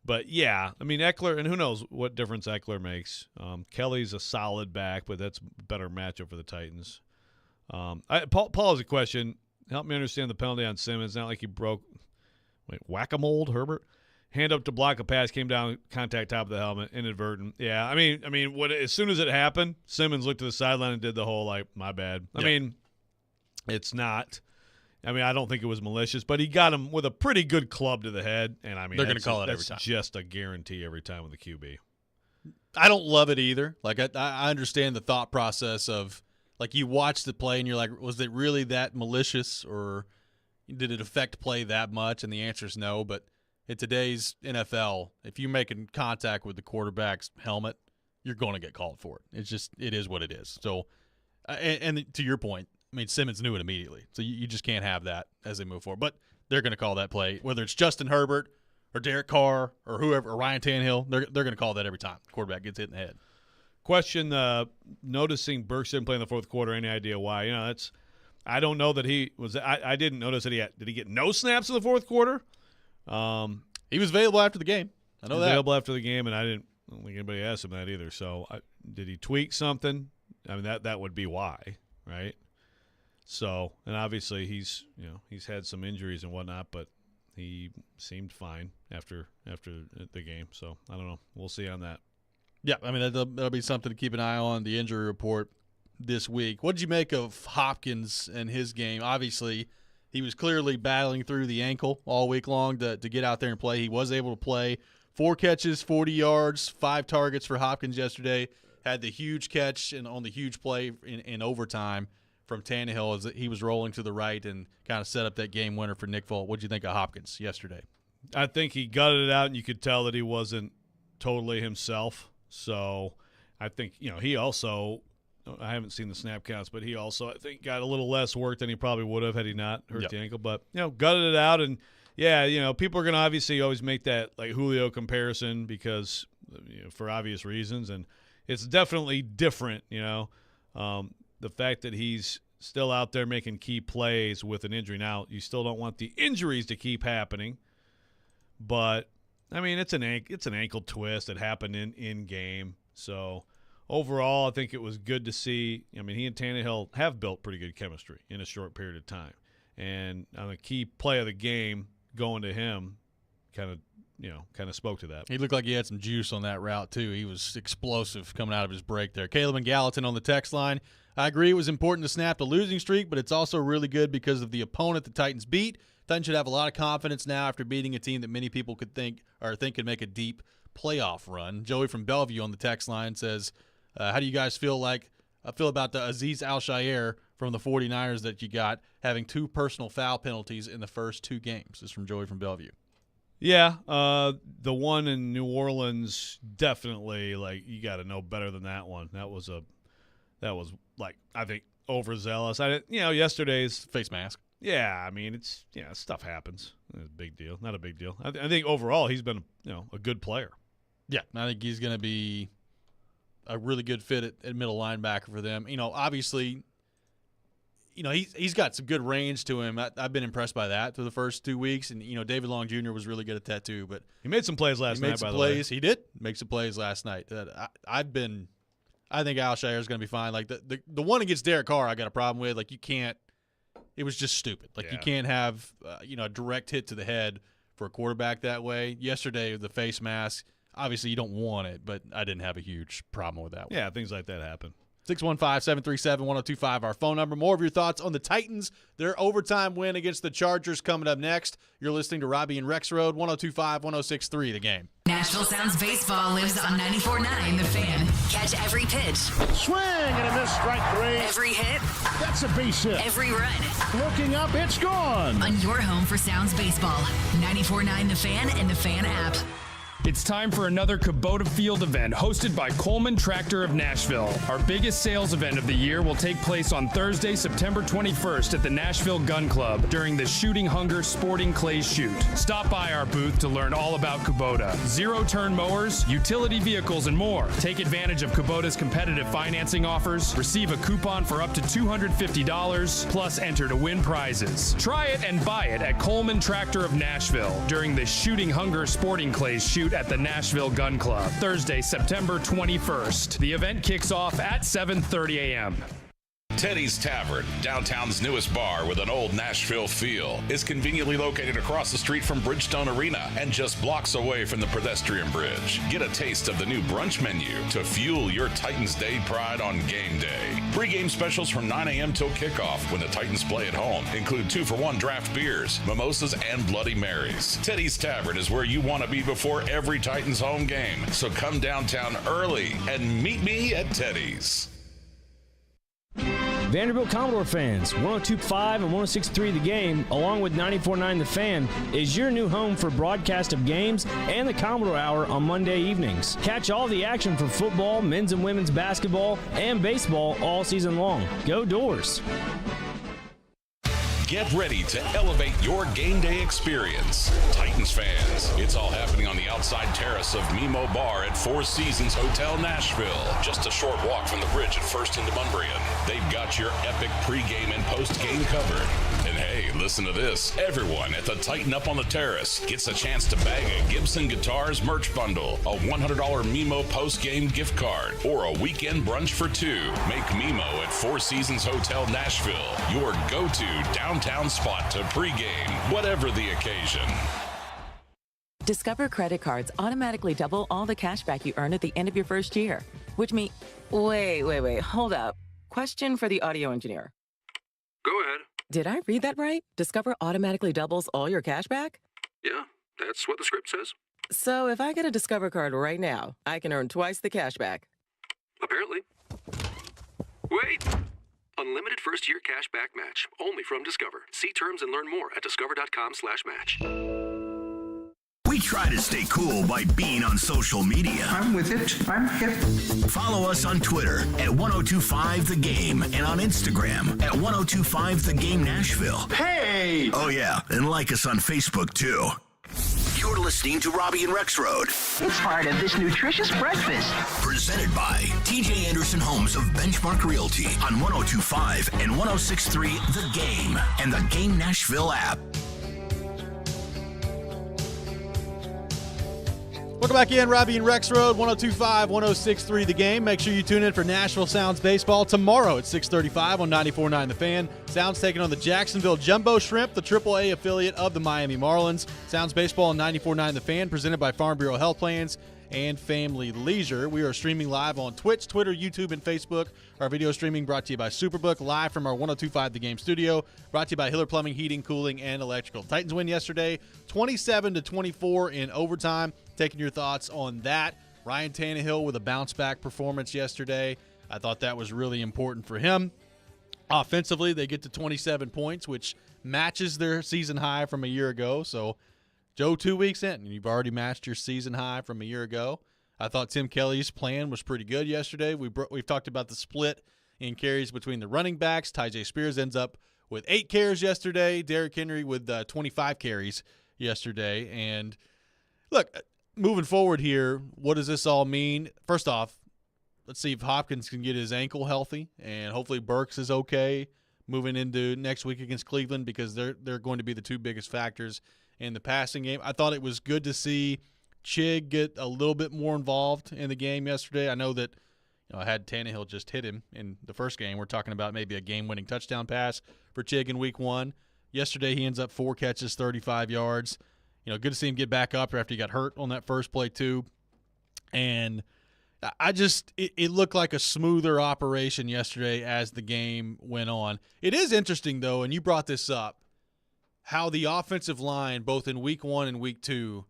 But, yeah, I mean, Eckler, and who knows what difference Eckler makes. Kelly's a solid back, but that's a better matchup for the Titans. Paul has a question. Help me understand the penalty on Simmons. Not like he broke whack-a-mole, Herbert. Hand up to block a pass, came down, contact top of the helmet, inadvertent. Yeah, I mean, as soon as it happened, Simmons looked to the sideline and did the whole, my bad. I mean, it's not. I mean, I don't think it was malicious, but he got him with a pretty good club to the head, and I mean, they're going to call it every time. That's just a guarantee every time with the QB. I don't love it either. Like, I understand the thought process of, like, you watch the play and you're like, was it really that malicious, or did it affect play that much? And the answer is no. But in today's NFL, if you're making contact with the quarterback's helmet, you're going to get called for it. It is what it is. So, and to your point, I mean, Simmons knew it immediately. So you just can't have that as they move forward. But they're going to call that play, whether it's Justin Herbert or Derek Carr or whoever, or Ryan Tannehill, they're going to call that every time the quarterback gets hit in the head. Question, noticing Burks didn't play in the fourth quarter. Any idea why? I don't know that he was. I didn't notice that did he get no snaps in the fourth quarter? He was available after the game. I know that. Available after the game, and I don't think anybody asked him that either. So did he tweak something? I mean, that would be why, right? So, and obviously he's had some injuries and whatnot, but he seemed fine after the game. So I don't know. We'll see on that. Yeah, I mean that'll be something to keep an eye on, the injury report this week. What did you make of Hopkins and his game? Obviously, he was clearly battling through the ankle all week long to get out there and play. He was able to play. 4 catches, 40 yards, 5 targets for Hopkins yesterday. Had the huge catch on the huge play in overtime from Tannehill as he was rolling to the right and kind of set up that game winner for Nick Folk. What did you think of Hopkins yesterday? I think he gutted it out, and you could tell that he wasn't totally himself. So I think, he also – I haven't seen the snap counts, but he also, I think, got a little less work than he probably would have had he not hurt the ankle. But, gutted it out. And, yeah, people are going to obviously always make that, like, Julio comparison because for obvious reasons. And it's definitely different, the fact that he's still out there making key plays with an injury. Now, you still don't want the injuries to keep happening. But, I mean, it's an ankle twist that happened in game. So, overall, I think it was good to see. I mean, he and Tannehill have built pretty good chemistry in a short period of time. And on the key play of the game, going to him kind of spoke to that. He looked like he had some juice on that route, too. He was explosive coming out of his break there. Caleb and Gallatin on the text line. I agree it was important to snap the losing streak, but it's also really good because of the opponent the Titans beat. Titans should have a lot of confidence now after beating a team that many people could think could make a deep playoff run. Joey from Bellevue on the text line says, how do you guys feel about the Azeez Al-Shaair from the 49ers that you got having 2 personal foul penalties in the first 2 games? This is from Joey from Bellevue. Yeah, the one in New Orleans, definitely, like, you got to know better than that one. That was like, I think, overzealous. Yesterday's face mask. Yeah, I mean, stuff happens. It's a big deal. Not a big deal. I think overall he's been, a good player. Yeah, I think he's going to be a really good fit at middle linebacker for them. Obviously, he's got some good range to him. I've been impressed by that through the first 2 weeks. And, David Long Jr. was really good at that too. But he made some plays last night, by the way. He did make some plays last night. I think Al-Shaair is going to be fine. Like, the one against Derek Carr I got a problem with. Like, you can't – it was just stupid. Like, you can't have, a direct hit to the head for a quarterback that way. Yesterday, the face mask – obviously, you don't want it, but I didn't have a huge problem with that one. Yeah, things like that happen. 615-737-1025, our phone number. More of your thoughts on the Titans, their overtime win against the Chargers coming up next. You're listening to Robby and Rexrode, 102.5-106.3 The Game. Nashville Sounds Baseball lives on 94.9 The Fan. Catch every pitch. Swing and a miss, strike 3. Every hit. That's a base hit. Every run. Looking up, it's gone. On your home for Sounds Baseball, 94.9 The Fan and The Fan app. It's time for another Kubota Field event hosted by Coleman Tractor of Nashville. Our biggest sales event of the year will take place on Thursday, September 21st at the Nashville Gun Club during the Shooting Hunger Sporting Clays Shoot. Stop by our booth to learn all about Kubota, zero-turn mowers, utility vehicles, and more. Take advantage of Kubota's competitive financing offers, receive a coupon for up to $250, plus enter to win prizes. Try it and buy it at Coleman Tractor of Nashville during the Shooting Hunger Sporting Clays Shoot at the Nashville Gun Club, Thursday, September 21st. The event kicks off at 7:30 a.m. Teddy's Tavern, downtown's newest bar with an old Nashville feel, is conveniently located across the street from Bridgestone Arena and just blocks away from the pedestrian bridge. Get a taste of the new brunch menu to fuel your Titans Day pride on game day. Pre-game specials from 9 a.m. till kickoff when the Titans play at home include 2-for-1 draft beers, mimosas, and Bloody Marys. Teddy's Tavern is where you want to be before every Titans home game, so come downtown early and meet me at Teddy's. Vanderbilt Commodore fans, 102.5 and 106.3 The Game, along with 94.9 The Fan, is your new home for broadcast of games and the Commodore Hour on Monday evenings. Catch all the action for football, men's and women's basketball, and baseball all season long. Go Doors! Get ready to elevate your game day experience. Titans fans, it's all happening on the outside terrace of Mimo Bar at Four Seasons Hotel Nashville. Just a short walk from the bridge at First and Demumbrian. They've got your epic pregame and postgame covered. And hey, listen to this. Everyone at the Titan Up on the Terrace gets a chance to bag a Gibson Guitars merch bundle, a $100 Mimo postgame gift card, or a weekend brunch for two. Make Mimo at Four Seasons Hotel Nashville your go-to downtown spot to pregame, whatever the occasion. Discover credit cards automatically double all the cash back you earn at the end of your first year, which means... Wait, hold up. Question for the audio engineer. Go ahead. Did I read that right? Discover automatically doubles all your cash back? Yeah, that's what the script says. So if I get a Discover card right now, I can earn twice the cash back. Apparently. Wait! Unlimited first-year cash back match, only from Discover. See terms and learn more at discover.com/match. We try to stay cool by being on social media. I'm with it. I'm hip. Follow us on Twitter at 1025 The Game and on Instagram at 1025 The Game Nashville. Hey! Oh, yeah, and like us on Facebook, too. You're listening to Robby and Rexrode. It's part of this nutritious breakfast. Presented by TJ Anderson Homes of Benchmark Realty on 1025 and 1063 The Game and the Game Nashville app. Welcome back in, Robby and Rexrode, 1025, 1063 The Game. Make sure you tune in for Nashville Sounds Baseball tomorrow at 6:35 on 94.9 The Fan. Sounds taking on the Jacksonville Jumbo Shrimp, the AAA affiliate of the Miami Marlins. Sounds Baseball on 94.9 The Fan, presented by Farm Bureau Health Plans and Family Leisure. We are streaming live on Twitch, Twitter, YouTube, and Facebook. Our video streaming brought to you by Superbook, live from our 1025 The Game studio, brought to you by Hiller Plumbing, Heating, Cooling, and Electrical. Titans win yesterday, 27-24 in overtime. Taking your thoughts on that. Ryan Tannehill with a bounce-back performance yesterday. I thought that was really important for him. Offensively, they get to 27 points, which matches their season high from a year ago. So, Joe, 2 weeks in, and you've already matched your season high from a year ago. I thought Tim Kelly's plan was pretty good yesterday. We've talked about the split in carries between the running backs. Tyjae Spears ends up with 8 carries yesterday. Derrick Henry with 25 carries yesterday. And, look, moving forward here, what does this all mean? First off, let's see if Hopkins can get his ankle healthy, and hopefully Burks is okay moving into next week against Cleveland, because they're going to be the two biggest factors in the passing game. I thought it was good to see Chig get a little bit more involved in the game yesterday. I know that I had Tannehill just hit him in the first game. We're talking about maybe a game-winning touchdown pass for Chig in week 1. Yesterday he ends up 4 catches, 35 yards. Good to see him get back up after he got hurt on that first play too. And it looked like a smoother operation yesterday as the game went on. It is interesting, though, and you brought this up, how the offensive line, both in week 1 and week 2,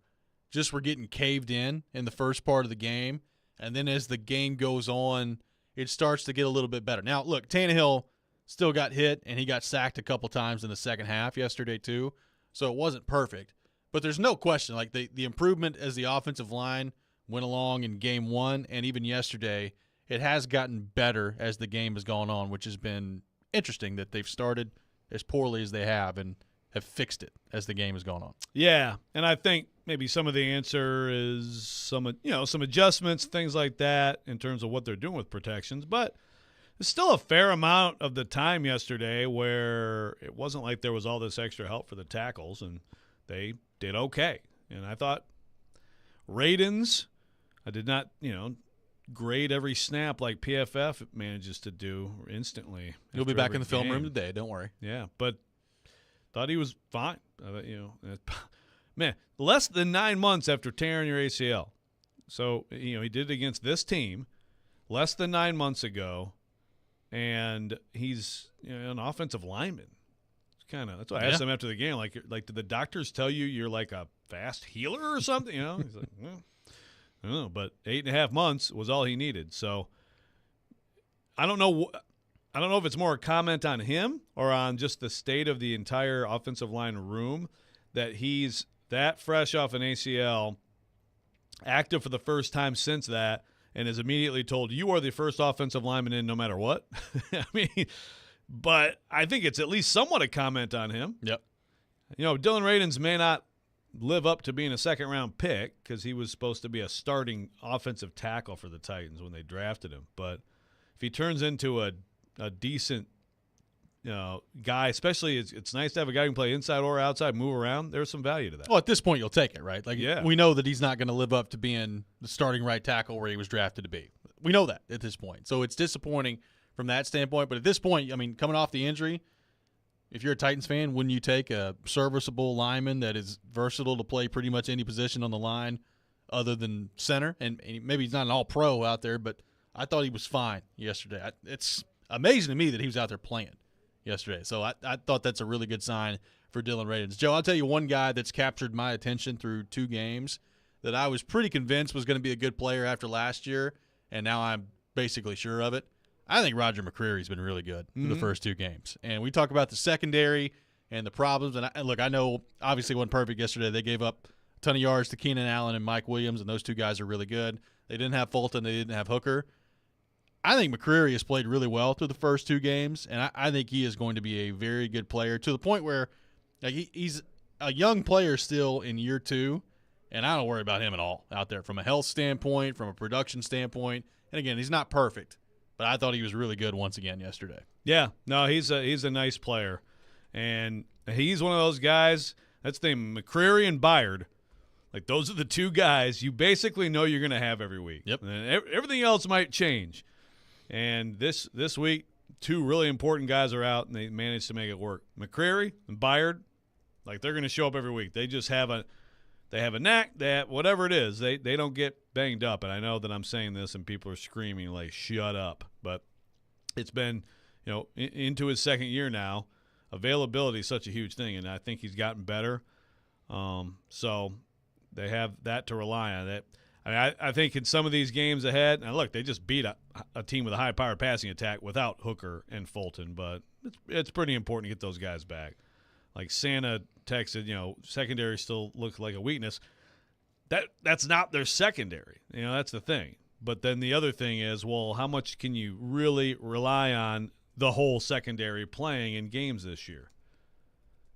just were getting caved in the first part of the game. And then as the game goes on, it starts to get a little bit better. Now, look, Tannehill still got hit, and he got sacked a couple times in the second half yesterday too, so it wasn't perfect. But there's no question, like the improvement as the offensive line went along in game 1 and even yesterday, it has gotten better as the game has gone on, which has been interesting that they've started as poorly as they have and have fixed it as the game has gone on. Yeah, and I think maybe some of the answer is some adjustments, things like that in terms of what they're doing with protections. But there's still a fair amount of the time yesterday where it wasn't like there was all this extra help for the tackles, and they did okay. And I thought Radens, I did not, grade every snap like PFF manages to do instantly. You'll be back in the film room today, don't worry. Yeah, but thought he was fine. Man, less than 9 months after tearing your ACL. So, he did it against this team less than 9 months ago, and he's an offensive lineman. That's why I asked him after the game, like, did the doctors tell you you're like a fast healer or something? He's like, well, I don't know, but 8.5 months was all he needed. So I don't know if it's more a comment on him or on just the state of the entire offensive line room that he's that fresh off an ACL, active for the first time since that, and is immediately told, you are the first offensive lineman in no matter what. But I think it's at least somewhat a comment on him. Yep. Dylan Radens may not live up to being a second-round pick because he was supposed to be a starting offensive tackle for the Titans when they drafted him. But if he turns into a decent guy, especially it's nice to have a guy who can play inside or outside, move around, there's some value to that. Well, at this point, you'll take it, right? We know that he's not going to live up to being the starting right tackle where he was drafted to be. We know that at this point. So it's disappointing from that standpoint. But at this point, coming off the injury, if you're a Titans fan, wouldn't you take a serviceable lineman that is versatile to play pretty much any position on the line other than center? And maybe he's not an all-pro out there, but I thought he was fine yesterday. It's amazing to me that he was out there playing yesterday. So I thought that's a really good sign for Dylan Radens. Joe, I'll tell you one guy that's captured my attention through 2 games that I was pretty convinced was going to be a good player after last year, and now I'm basically sure of it. I think Roger McCreary's been really good for the first 2 games. And we talk about the secondary and the problems. And look, I know obviously it wasn't perfect yesterday. They gave up a ton of yards to Keenan Allen and Mike Williams, and those 2 guys are really good. They didn't have Fulton. They didn't have Hooker. I think McCreary has played really well through the first 2 games, and I think he is going to be a very good player to the point where he's a young player still in year 2, and I don't worry about him at all out there from a health standpoint, from a production standpoint. And, again, he's not perfect. But I thought he was really good once again yesterday. Yeah, no, he's a nice player, and he's one of those guys. That's the name, McCreary and Byard. Like those are the 2 guys you basically know you're going to have every week. Yep. And everything else might change. And this week, 2 really important guys are out, and they managed to make it work. McCreary and Byard, like they're going to show up every week. They just have a knack that whatever it is, they don't get banged up. And I know that I'm saying this and people are screaming like, shut up. But it's been, into his second year now, availability is such a huge thing. And I think he's gotten better. So they have that to rely on. I think in some of these games ahead, and look, they just beat a team with a high-powered passing attack without Hooker and Fulton. But it's pretty important to get those guys back. Like Santa texted, secondary still looks like a weakness. That's not their secondary. That's the thing. But then the other thing is, well, how much can you really rely on the whole secondary playing in games this year?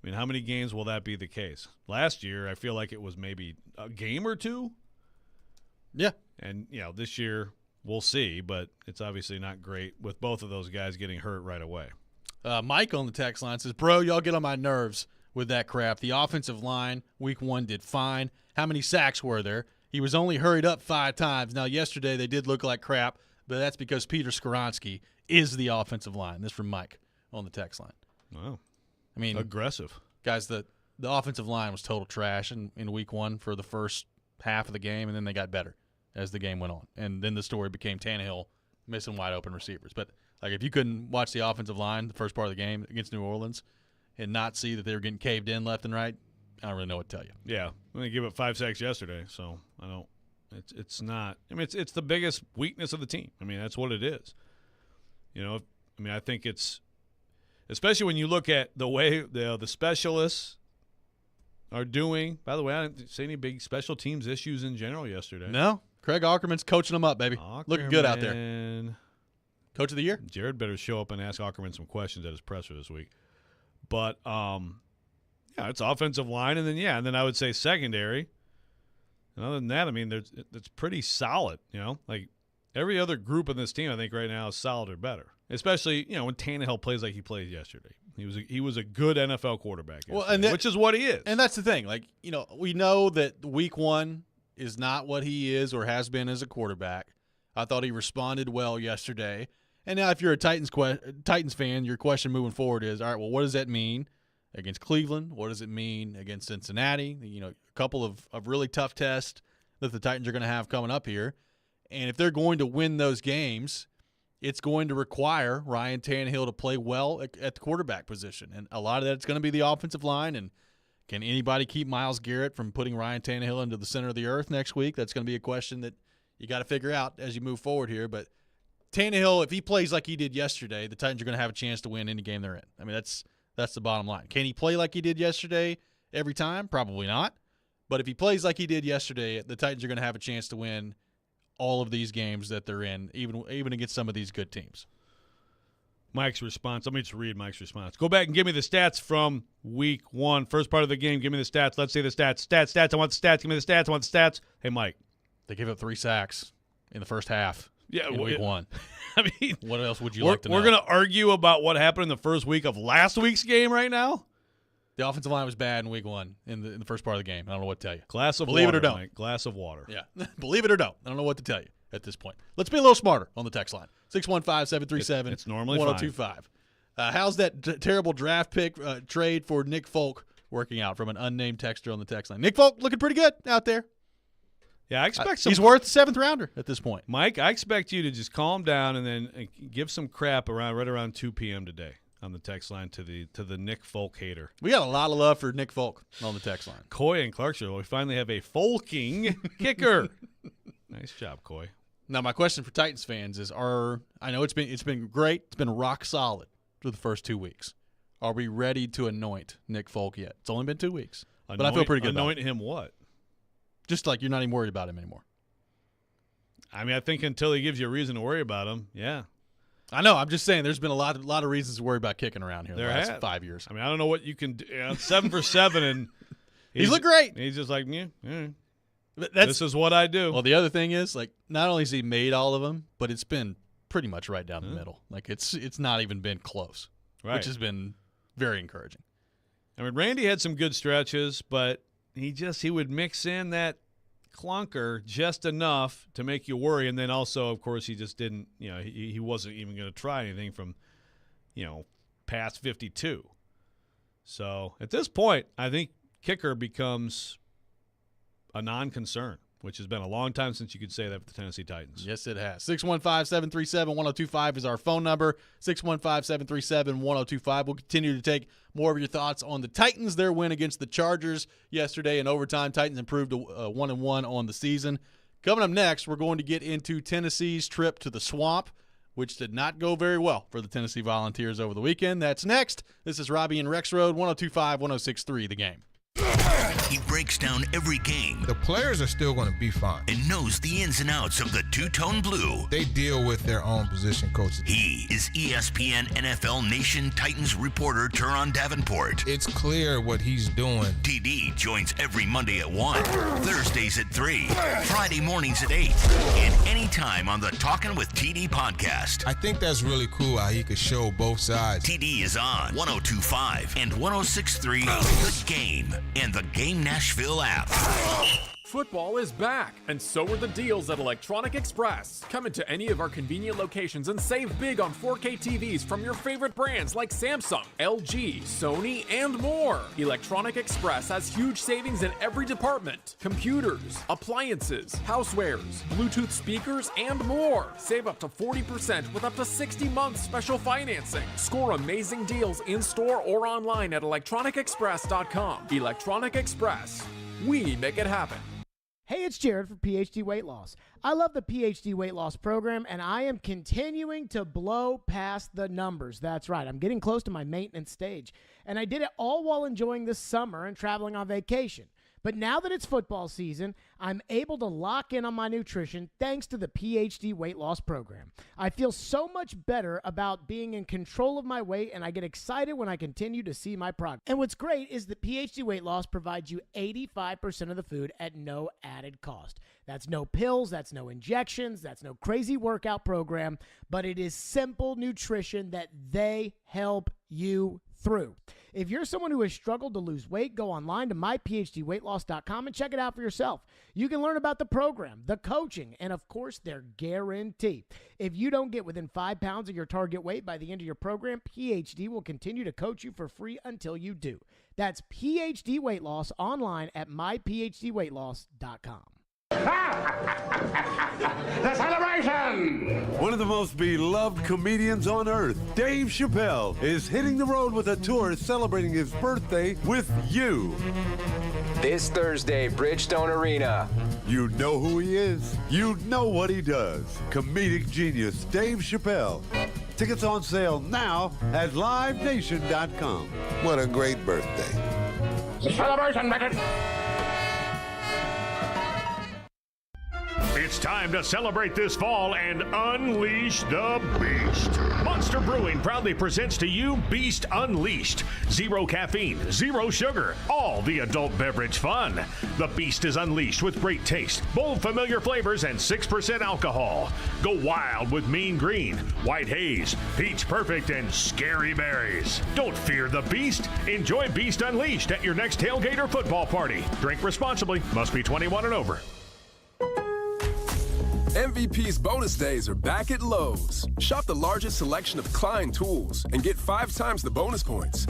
I mean, how many games will that be the case? Last year, I feel like it was maybe a game or 2. Yeah. And, this year we'll see, but it's obviously not great with both of those guys getting hurt right away. Mike on the text line says, bro, y'all get on my nerves with that crap. The offensive line, week 1, did fine. How many sacks were there? He was only hurried up 5 times. Now, yesterday they did look like crap, but that's because Peter Skoronski is the offensive line. This from Mike on the text line. Wow. I mean, aggressive. Guys, the offensive line was total trash in week 1 for the first half of the game, and then they got better as the game went on. And then the story became Tannehill missing wide open receivers. But like if you couldn't watch the offensive line the first part of the game against New Orleans and not see that they were getting caved in left and right, I don't really know what to tell you. Yeah, they gave up 5 sacks yesterday, so I don't. It's not. I mean, it's the biggest weakness of the team. I mean, that's what it is. I think it's especially when you look at the way the specialists are doing. By the way, I didn't see any big special teams issues in general yesterday. No. Craig Ackerman's coaching them up, baby. Looking good out there. Coach of the year? Jared better show up and ask Ackerman some questions at his presser this week. But, yeah, it's offensive line, and then I would say secondary. And other than that, I mean, it's pretty solid, Like, every other group in this team, I think, right now is solid or better. Especially, when Tannehill plays like he played yesterday. He was a good NFL quarterback yesterday, which is what he is. And that's the thing. Like, we know that week one is not what he is or has been as a quarterback. I thought he responded well yesterday. And now if you're a Titans fan, your question moving forward is, all right, well, what does that mean against Cleveland? What does it mean against Cincinnati? A couple of really tough tests that the Titans are going to have coming up here. And if they're going to win those games, it's going to require Ryan Tannehill to play well at the quarterback position. And a lot of that is going to be the offensive line. And can anybody keep Myles Garrett from putting Ryan Tannehill into the center of the earth next week? That's going to be a question that you got to figure out as you move forward here. But Tannehill, if he plays like he did yesterday, the Titans are going to have a chance to win any game they're in. I mean, that's the bottom line. Can he play like he did yesterday every time? Probably not. But if he plays like he did yesterday, the Titans are going to have a chance to win all of these games that they're in, even against some of these good teams. Mike's response. Let me just read Mike's response. Go back and give me the stats from week one. First part of the game, give me the stats. Let's see the stats. Stats. I want the stats. Give me the stats. I want the stats. Hey, Mike. They gave up 3 sacks in the first half. Yeah, week one. I mean, what else would you like to know? We're going to argue about what happened in the first week of last week's game right now? The offensive line was bad in week one in the first part of the game. I don't know what to tell you. Believe it or don't. Mike. Glass of water. Yeah. Believe it or don't. I don't know what to tell you at this point. Let's be a little smarter on the text line. 615-737-1025. It's normally 1025. How's that terrible draft pick trade for Nick Folk working out from an unnamed texter on the text line? Nick Folk looking pretty good out there. Yeah, I expect he's worth 7th rounder at this point. Mike, I expect you to just calm down and then give some crap right around 2 p.m. today on the text line to the Nick Folk hater. We got a lot of love for Nick Folk on the text line. Coy and Clarksville, we finally have a folking kicker. Nice job, Coy. Now, my question for Titans fans is: I know it's been great, it's been rock solid through the first 2 weeks. Are we ready to anoint Nick Folk yet? It's only been 2 weeks, but I feel pretty good. Anoint him what? Just like you're not even worried about him anymore. I mean, I think until he gives you a reason to worry about him, yeah. I know. I'm just saying there's been a lot of reasons to worry about kicking around here in the last 5 years. I mean, I don't know what you can do. 7 for 7, and he's looked great. He's just like, this is what I do. Well, the other thing is, like, not only has he made all of them, but it's been pretty much right down the middle. Like, it's not even been close, which has been very encouraging. I mean, Randy had some good stretches, but he would mix in that clunker just enough to make you worry, and then also, of course, he just didn't. He wasn't even going to try anything from, past 52. So at this point, I think kicker becomes a non-concern, which has been a long time since you could say that for the Tennessee Titans. Yes, it has. 615-737-1025 is our phone number. 615-737-1025. We'll continue to take more of your thoughts on the Titans, their win against the Chargers yesterday in overtime. Titans improved to 1-1 on the season. Coming up next, we're going to get into Tennessee's trip to the Swamp, which did not go very well for the Tennessee Volunteers over the weekend. That's next. This is Robby and Rexrode, 102.5-106.3 The Game. He breaks down every game. The players are still going to be fine. And knows the ins and outs of the two-tone blue. They deal with their own position coaches. He is ESPN NFL Nation Titans reporter Teron Davenport. It's clear what he's doing. TD joins every Monday at 1, Thursdays at 3, Friday mornings at 8, and anytime on the Talkin' with TD podcast. I think that's really cool how he could show both sides. TD is on 102.5 and 106.3 The Game and the Game Nashville app. Football is back, and so are the deals at Electronic Express. Come into any of our convenient locations and save big on 4K TVs from your favorite brands like Samsung, LG, Sony, and more. Electronic Express has huge savings in every department. Computers, appliances, housewares, Bluetooth speakers, and more. Save up to 40% with up to 60 months special financing. Score amazing deals in-store or online at electronicexpress.com. Electronic Express. We make it happen. Hey, it's Jared for PhD Weight Loss. I love the PhD Weight Loss program, and I am continuing to blow past the numbers. That's right. I'm getting close to my maintenance stage, and I did it all while enjoying the summer and traveling on vacation. But now that it's football season, I'm able to lock in on my nutrition thanks to the PhD Weight Loss program. I feel so much better about being in control of my weight, and I get excited when I continue to see my progress. And what's great is that PhD Weight Loss provides you 85% of the food at no added cost. That's no pills, that's no injections, that's no crazy workout program, but it is simple nutrition that they help you through. If you're someone who has struggled to lose weight, go online to myphdweightloss.com and check it out for yourself. You can learn about the program, the coaching, and of course, their guarantee. If you don't get within 5 pounds of your target weight by the end of your program, PhD will continue to coach you for free until you do. That's PhD Weight Loss online at myphdweightloss.com. The celebration! One of the most beloved comedians on earth, Dave Chappelle, is hitting the road with a tour celebrating his birthday with you. This Thursday, Bridgestone Arena. You know who he is. You know what he does. Comedic genius Dave Chappelle. Tickets on sale now at livenation.com. What a great birthday. The celebration method. It's time to celebrate this fall and unleash the beast. Monster Brewing proudly presents to you Beast Unleashed. 0 caffeine, 0 sugar, all the adult beverage fun. The Beast is unleashed with great taste, bold familiar flavors, and 6% alcohol. Go wild with Mean Green, White Haze, Peach Perfect, and Scary Berries. Don't fear the Beast. Enjoy Beast Unleashed at your next tailgate or football party. Drink responsibly. Must be 21 and over. MVP's bonus days are back at Lowe's. Shop the largest selection of Klein tools and get 5 times the bonus points.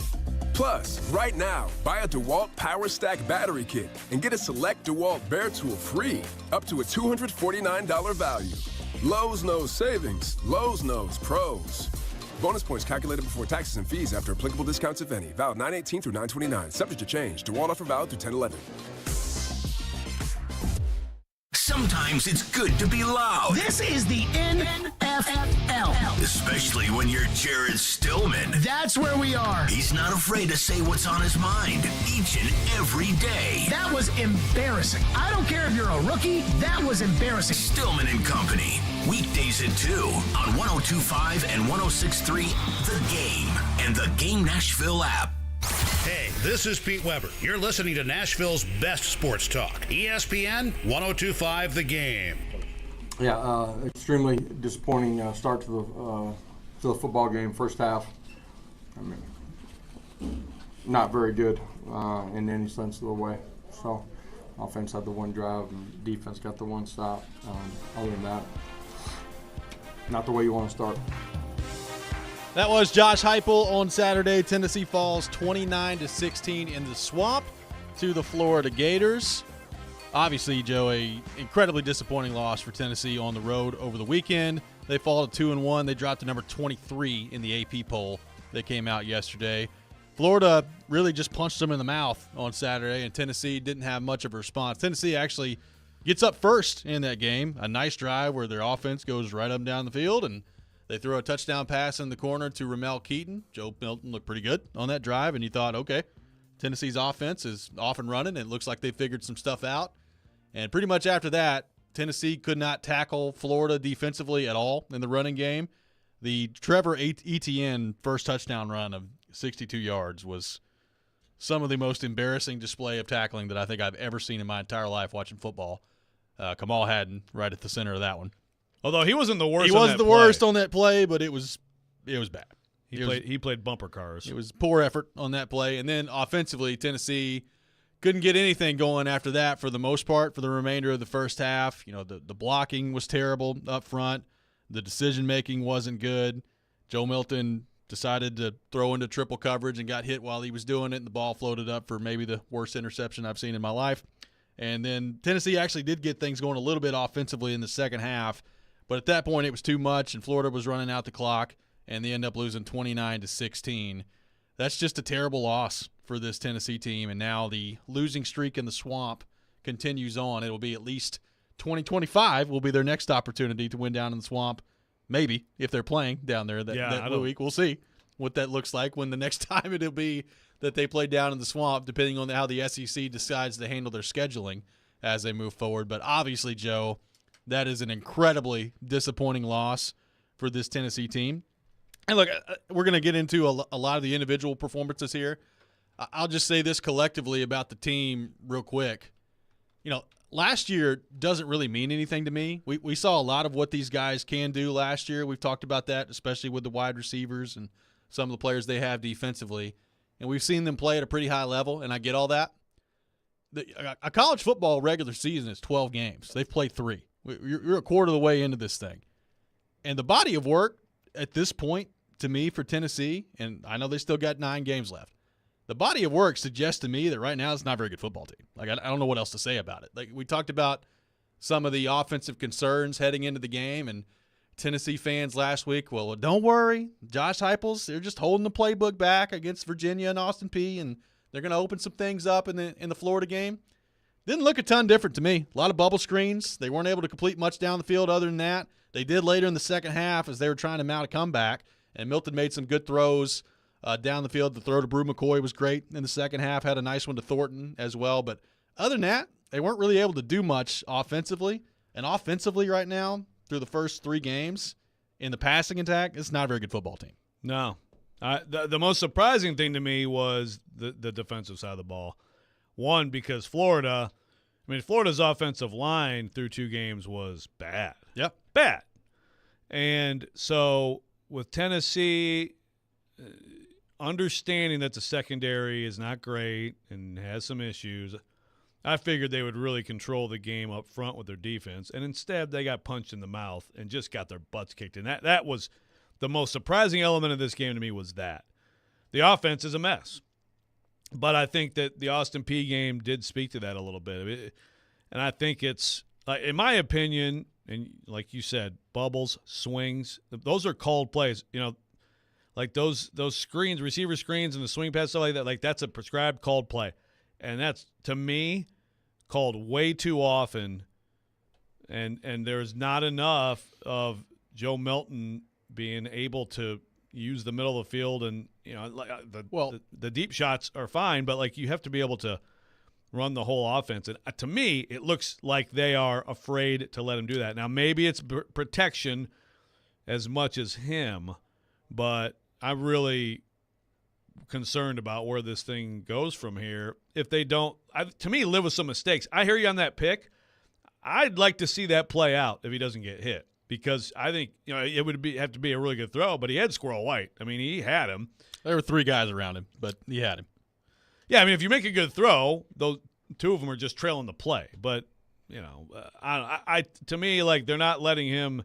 Plus, right now, buy a DeWalt Power Stack battery kit and get a select DeWalt Bear tool free, up to a $249 value. Lowe's knows savings. Lowe's knows pros. Bonus points calculated before taxes and fees after applicable discounts, if any. Valid 9/18 through 9/29. Subject to change. DeWalt offer valid through 10/11. Sometimes it's good to be loud. This is the NFL. Especially when you're Jared Stillman. That's where we are. He's not afraid to say what's on his mind each and every day. That was embarrassing. I don't care if you're a rookie. That was embarrassing. Stillman and Company. Weekdays at 2 on 102.5 and 106.3 The Game and the Game Nashville app. Hey, this is Pete Weber. You're listening to Nashville's best sports talk. ESPN 102.5 The Game. Yeah, extremely disappointing start to the football game. First half, I mean, not very good in any sense of the way. So, offense had the one drive, and defense got the one stop. Other than that, not the way you want to start. That was Josh Heupel on Saturday. Tennessee falls 29-16 in the swamp to the Florida Gators. Obviously, Joe, a incredibly disappointing loss for Tennessee on the road over the weekend. They fall to 2-1. They dropped to number 23 in the AP poll that came out yesterday. Florida really just punched them in the mouth on Saturday, and Tennessee didn't have much of a response. Tennessee actually gets up first in that game. A nice drive where their offense goes right up and down the field, and they throw a touchdown pass in the corner to Ramel Keaton. Joe Milton looked pretty good on that drive, and you thought, okay, Tennessee's offense is off and running, and it looks like they figured some stuff out. And pretty much after that, Tennessee could not tackle Florida defensively at all in the running game. The Trevor Etienne first touchdown run of 62 yards was some of the most embarrassing display of tackling that I think I've ever seen in my entire life watching football. Kamal Hadden right at the center of that one. Although he wasn't the worst. He was the worst on that play, but it was bad. He played bumper cars. It was poor effort on that play. And then offensively, Tennessee couldn't get anything going after that for the most part for the remainder of the first half. You know, the blocking was terrible up front. The decision-making wasn't good. Joe Milton decided to throw into triple coverage and got hit while he was doing it, and the ball floated up for maybe the worst interception I've seen in my life. And then Tennessee actually did get things going a little bit offensively in the second half, but at that point it was too much, and Florida was running out the clock, and they end up losing 29-16. That's just a terrible loss for this Tennessee team, and now the losing streak in the swamp continues on, it'll be at least 2025 will be their next opportunity to win down in the Swamp. Maybe, if they're playing down there that week. We'll see what that looks like when the next time it'll be that they play down in the Swamp, depending on how the SEC decides to handle their scheduling as they move forward. But obviously, Joe, that is an incredibly disappointing loss for this Tennessee team. And look, we're going to get into a lot of the individual performances here. I'll just say this collectively about the team real quick. Last year doesn't really mean anything to me. We saw a lot of what these guys can do last year. We've talked about that, especially with the wide receivers and some of the players they have defensively. And we've seen them play at a pretty high level, and I get all that. A college football regular season is 12 games. They've played 3. You're a quarter of the way into this thing. And the body of work at this point, to me, for Tennessee, and I know they still got 9 games left, the body of work suggests to me that right now it's not a very good football team. Like, I don't know what else to say about it. Like, we talked about some of the offensive concerns heading into the game, and Tennessee fans last week, well, don't worry. Josh Heupel's, they're just holding the playbook back against Virginia and Austin Peay, and they're going to open some things up in the Florida game. Didn't look a ton different to me. A lot of bubble screens. They weren't able to complete much down the field other than that. They did later in the second half as they were trying to mount a comeback, and Milton made some good throws down the field. The throw to Brew McCoy was great in the second half, had a nice one to Thornton as well. But other than that, they weren't really able to do much offensively. And offensively right now, through the first 3 games in the passing attack, it's not a very good football team. No. The most surprising thing to me was the defensive side of the ball. One, because Florida's offensive line through 2 games was bad. Yep. Bad. And so with Tennessee understanding that the secondary is not great and has some issues, I figured they would really control the game up front with their defense. And instead, they got punched in the mouth and just got their butts kicked. And that was the most surprising element of this game to me was that. The offense is a mess. But I think that the Austin Peay game did speak to that a little bit. And I think it's, in my opinion, and like you said, bubbles, swings, those are called plays. Like those screens, receiver screens and the swing pass, stuff like that, like that's a prescribed called play. And that's, to me, called way too often. And there's not enough of Joe Milton being able to use the middle of the field. And, the deep shots are fine, but, like, you have to be able to run the whole offense. And to me, it looks like they are afraid to let him do that. Now, maybe it's protection as much as him, but I'm really concerned about where this thing goes from here. If they don't, to me, live with some mistakes. I hear you on that pick. I'd like to see that play out if he doesn't get hit, because I think it would have to be a really good throw. But he had Squirrel White. I mean, he had him. There were 3 guys around him, but he had him. Yeah, I mean, if you make a good throw, those 2 of them are just trailing the play. But to me, like, they're not letting him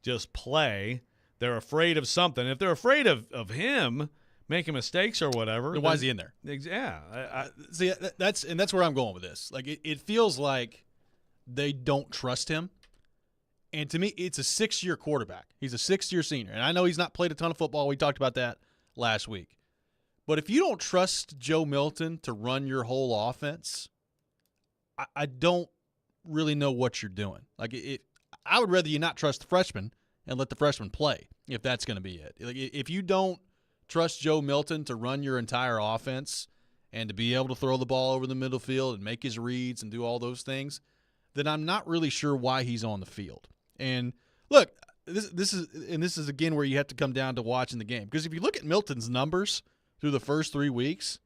just play. They're afraid of something. If they're afraid of him making mistakes or whatever, then why is he in there? Yeah, see, that's where I'm going with this. Like, it feels like they don't trust him. And to me, it's a 6-year quarterback. He's a 6-year senior. And I know he's not played a ton of football. We talked about that last week. But if you don't trust Joe Milton to run your whole offense, I don't really know what you're doing. Like, I would rather you not trust the freshman and let the freshman play, if that's going to be it. Like, if you don't trust Joe Milton to run your entire offense and to be able to throw the ball over the middle field and make his reads and do all those things, then I'm not really sure why he's on the field. And look, this is again where you have to come down to watching the game, because if you look at Milton's numbers through the first 3 weeks,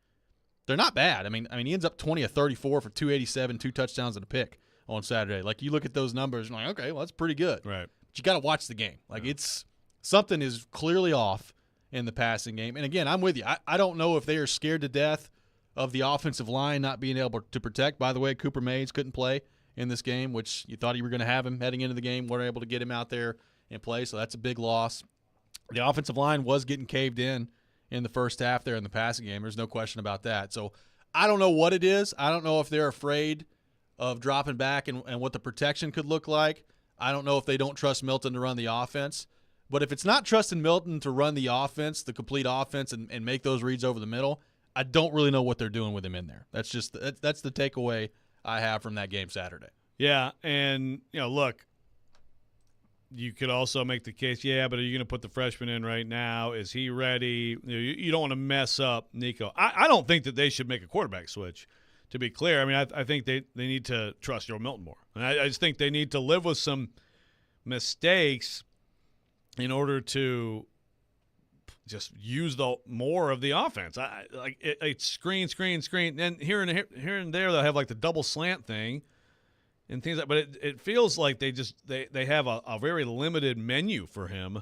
they're not bad. I mean, he ends up 20 of 34 for 287, 2 touchdowns and a pick on Saturday. Like, you look at those numbers and you're like, okay, well, that's pretty good. Right. But you got to watch the game. Like, it's something is clearly off in the passing game. And again, I'm with you. I don't know if they are scared to death of the offensive line not being able to protect. By the way, Cooper Mays couldn't play in this game, which you thought you were going to have him heading into the game. Weren't able to get him out there and play, so that's a big loss. The offensive line was getting caved in the first half there in the passing game. There's no question about that. So I don't know what it is. I don't know if they're afraid of dropping back and what the protection could look like. I don't know if they don't trust Milton to run the offense. But if it's not trusting Milton to run the offense, the complete offense, and make those reads over the middle, I don't really know what they're doing with him in there. That's the takeaway I have from that game Saturday. Yeah, and, look, you could also make the case, but are you going to put the freshman in right now? Is he ready? You don't want to mess up Nico. I don't think that they should make a quarterback switch, to be clear. I mean, I think they need to trust Joe Milton more. And I just think they need to live with some mistakes in order to just use more of the offense. It's screen, and here and there they'll have like the double slant thing and things like. But it feels like they have a very limited menu for him,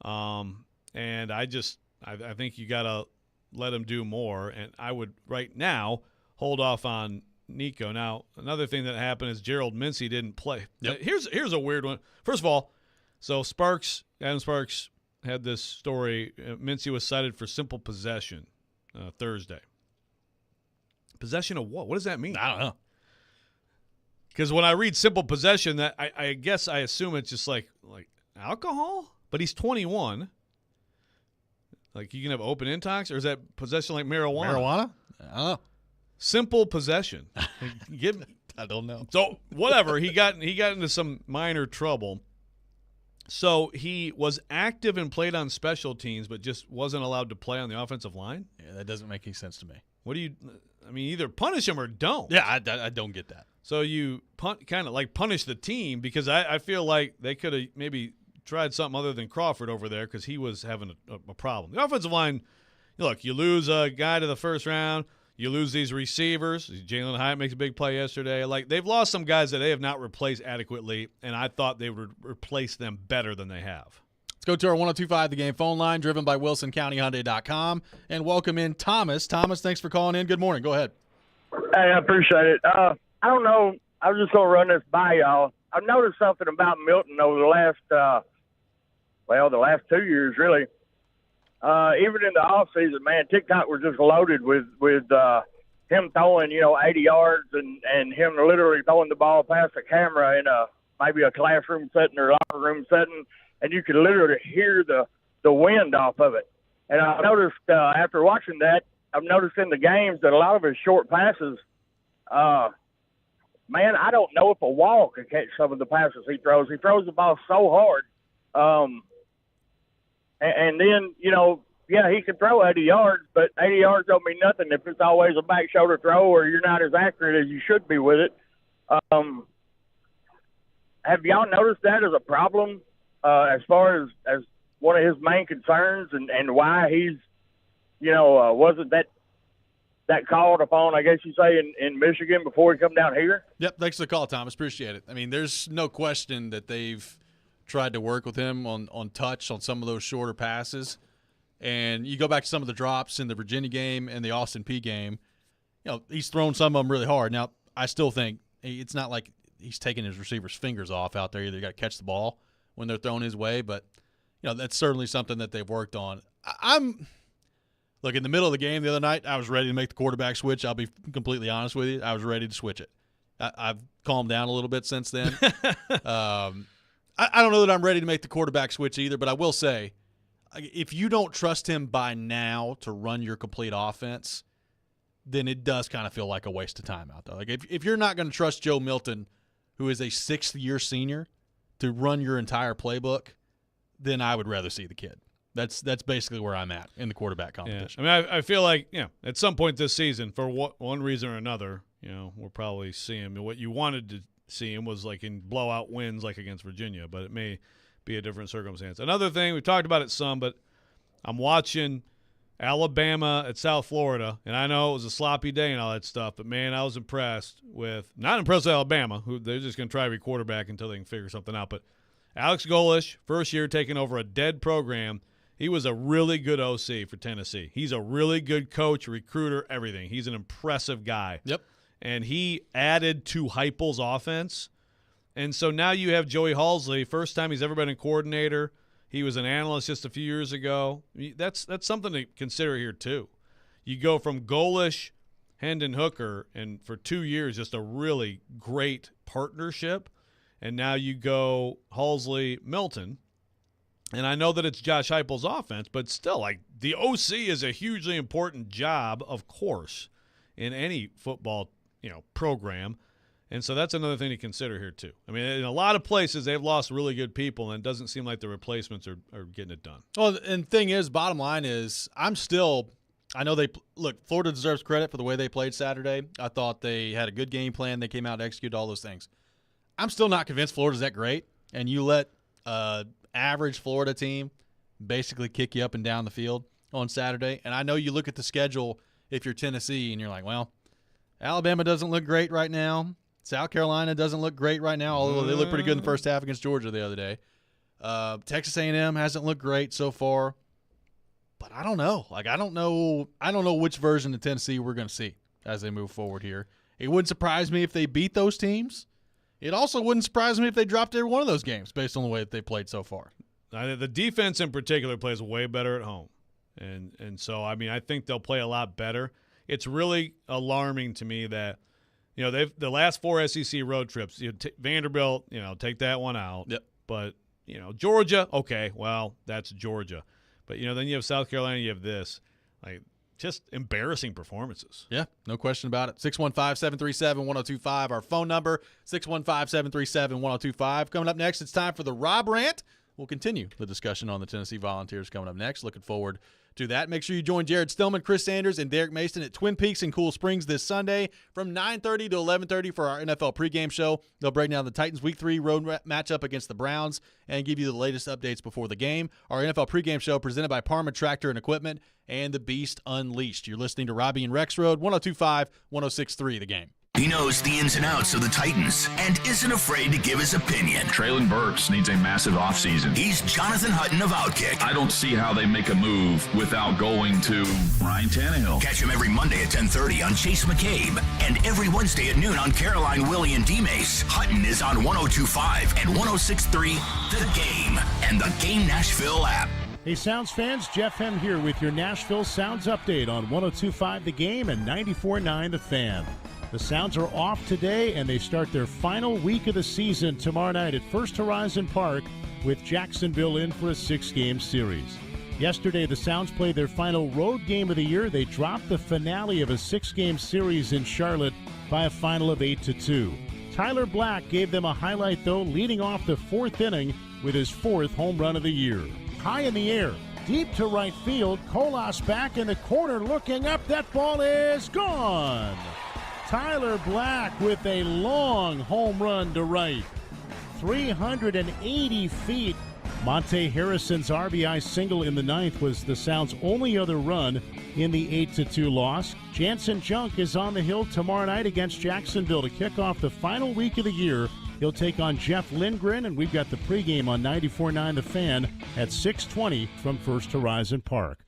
and I think you got to let him do more. And I would right now hold off on Nico. Now another thing that happened is Gerald Mincey didn't play. Yep. Here's a weird one. First of all, so Adam Sparks had this story. Mincey was cited for simple possession Thursday. Possession of what? What does that mean? I don't know. Because when I read simple possession, that I guess I assume it's just like alcohol. But he's 21. Like you can have open intox, or is that possession like marijuana? Marijuana? I don't know. Simple possession. I don't know. So whatever, he got into some minor trouble. So he was active and played on special teams, but just wasn't allowed to play on the offensive line? Yeah, that doesn't make any sense to me. Either punish him or don't. Yeah, I don't get that. So you kind of like punish the team, because I feel like they could have maybe tried something other than Crawford over there, because he was having a problem. The offensive line, look, you lose a guy to the first round. You lose these receivers. Jalen Hyatt makes a big play yesterday. Like, they've lost some guys that they have not replaced adequately, and I thought they would replace them better than they have. Let's go to our 102.5 The Game phone line, driven by WilsonCountyHyundai.com, and welcome in Thomas. Thomas, thanks for calling in. Good morning. Go ahead. Hey, I appreciate it. I don't know. I was just going to run this by y'all. I've noticed something about Milton over the last 2 years, really. Even in the off season, man, TikTok was just loaded with him throwing, 80 yards and him literally throwing the ball past the camera in maybe a classroom setting or locker room setting, and you could literally hear the wind off of it. And I noticed after watching that, I've noticed in the games that a lot of his short passes, man, I don't know if a wall can catch some of the passes he throws. He throws the ball so hard. And then, he can throw 80 yards, but 80 yards don't mean nothing if it's always a back shoulder throw or you're not as accurate as you should be with it. Have y'all noticed that as a problem as far as one of his main concerns and why he's, wasn't that called upon, I guess you say, in Michigan before he come down here? Yep, thanks for the call, Thomas. Appreciate it. I mean, there's no question that they've tried to work with him on touch on some of those shorter passes. And you go back to some of the drops in the Virginia game and the Austin Peay game, he's thrown some of them really hard. Now, I still think it's not like he's taking his receivers' fingers off out there. Either got to catch the ball when they're thrown his way, but that's certainly something that they've worked on. Look, in the middle of the game the other night, I was ready to make the quarterback switch. I'll be completely honest with you. I was ready to switch it. I've calmed down a little bit since then. I don't know that I'm ready to make the quarterback switch either, but I will say, if you don't trust him by now to run your complete offense, then it does kind of feel like a waste of time out there. Like if you're not going to trust Joe Milton, who is a sixth-year senior, to run your entire playbook, then I would rather see the kid. That's basically where I'm at in the quarterback competition. Yeah. I mean, I feel like at some point this season, for one reason or another, we'll probably see him. What you wanted to see him was like in blowout wins like against Virginia, but it may be a different circumstance. Another thing, we've talked about it some, but I'm watching Alabama at South Florida, and I know it was a sloppy day and all that stuff, but, man, I was not impressed with Alabama, who they're just going to try every quarterback until they can figure something out. But Alex Golesh, first year taking over a dead program, he was a really good OC for Tennessee. He's a really good coach, recruiter, everything. He's an impressive guy. Yep. And he added to Heupel's offense. And so now you have Joey Halsley, first time he's ever been a coordinator. He was an analyst just a few years ago. That's something to consider here too. You go from Golesh, Hendon Hooker, and for 2 years just a really great partnership. And now you go Halsley, Milton. And I know that it's Josh Heupel's offense, but still, like, the OC is a hugely important job, of course, in any football program. And so that's another thing to consider here too. I mean, in a lot of places they've lost really good people, and it doesn't seem like the replacements are getting it done. Well, and the thing is, bottom line is, I know Florida deserves credit for the way they played Saturday. I thought they had a good game plan. They came out and executed all those things. I'm still not convinced Florida's that great, and you let average Florida team basically kick you up and down the field on Saturday. And I know you look at the schedule if you're Tennessee, and you're like, well, Alabama doesn't look great right now. South Carolina doesn't look great right now, although they looked pretty good in the first half against Georgia the other day. Texas A&M hasn't looked great so far. But I don't know. I don't know which version of Tennessee we're going to see as they move forward here. It wouldn't surprise me if they beat those teams. It also wouldn't surprise me if they dropped every one of those games based on the way that they played so far. The defense in particular plays way better at home. And so, I mean, I think they'll play a lot better. It's really alarming to me that, the last 4 SEC road trips, Vanderbilt, take that one out. Yep. But, Georgia, okay, well, that's Georgia. But, then you have South Carolina, you have this. Just embarrassing performances. Yeah, no question about it. 615-737-1025, our phone number, 615-737-1025. Coming up next, it's time for the Rob Rant. We'll continue the discussion on the Tennessee Volunteers coming up next. Looking forward to that. Make sure you join Jared Stillman, Chris Sanders, and Derek Mason at Twin Peaks in Cool Springs this Sunday from 9:30 to 11:30 for our NFL pregame show. They'll break down the Titans Week 3 road matchup against the Browns and give you the latest updates before the game. Our NFL pregame show presented by Parma Tractor and Equipment and the Beast Unleashed. You're listening to Robby and Rexrode, 102.5, 106.3 The Game. He knows the ins and outs of the Titans and isn't afraid to give his opinion. Traylon Burks needs a massive offseason. He's Jonathan Hutton of Outkick. I don't see how they make a move without going to Ryan Tannehill. Catch him every Monday at 10:30 on Chase McCabe and every Wednesday at noon on Caroline, Willie, and D-Mace. Hutton is on 102.5 and 106.3 The Game and the Game Nashville app. Hey, Sounds fans, Jeff Hem here with your Nashville Sounds update on 102.5 The Game and 94.9 The Fan. The Sounds are off today, and they start their final week of the season tomorrow night at First Horizon Park with Jacksonville in for a 6-game series. Yesterday, the Sounds played their final road game of the year. They dropped the finale of a 6-game series in Charlotte by a final of 8-2. Tyler Black gave them a highlight, though, leading off the 4th inning with his 4th home run of the year. High in the air, deep to right field, Colas back in the corner looking up. That ball is gone. Tyler Black with a long home run to right. 380 feet. Monte Harrison's RBI single in the 9th was the Sounds' only other run in the 8-2 loss. Jansen Junk is on the hill tomorrow night against Jacksonville to kick off the final week of the year. He'll take on Jeff Lindgren, and we've got the pregame on 94.9 The Fan at 6:20 from First Horizon Park.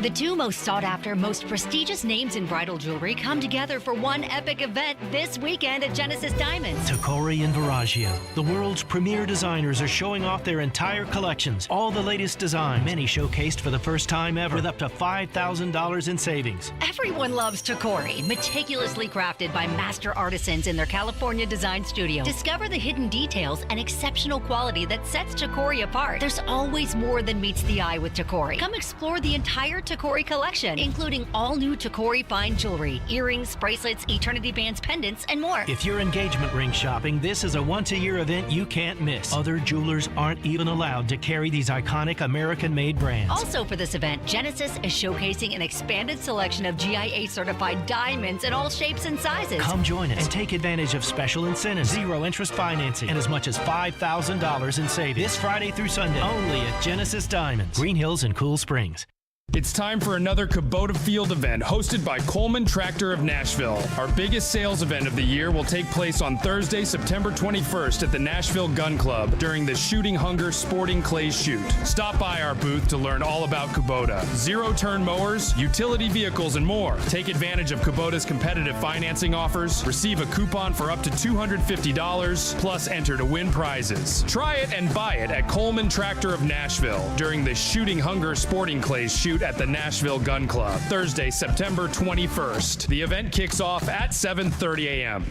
The two most sought-after, most prestigious names in bridal jewelry come together for one epic event this weekend at Genesis Diamonds. Tacori and Veragio, the world's premier designers, are showing off their entire collections. All the latest designs, many showcased for the first time ever, with up to $5,000 in savings. Everyone loves Tacori, meticulously crafted by master artisans in their California design studio. Discover the hidden details and exceptional quality that sets Tacori apart. There's always more than meets the eye with Tacori. Come explore the entire Tacori collection, including all new Tacori fine jewelry, earrings, bracelets, eternity bands, pendants, and more. If you're engagement ring shopping, this is a once-a-year event you can't miss. Other jewelers aren't even allowed to carry these iconic American-made brands. Also for this event, Genesis is showcasing an expanded selection of GIA-certified diamonds in all shapes and sizes. Come join us and take advantage of special incentives, zero-interest financing, and as much as $5,000 in savings. This Friday through Sunday, only at Genesis Diamonds, Green Hills and Cool Springs. It's time for another Kubota Field event hosted by Coleman Tractor of Nashville. Our biggest sales event of the year will take place on Thursday, September 21st at the Nashville Gun Club during the Shooting Hunger Sporting Clays Shoot. Stop by our booth to learn all about Kubota, zero-turn mowers, utility vehicles, and more. Take advantage of Kubota's competitive financing offers, receive a coupon for up to $250, plus enter to win prizes. Try it and buy it at Coleman Tractor of Nashville during the Shooting Hunger Sporting Clays Shoot at the Nashville Gun Club, Thursday, September 21st. The event kicks off at 7:30 a.m.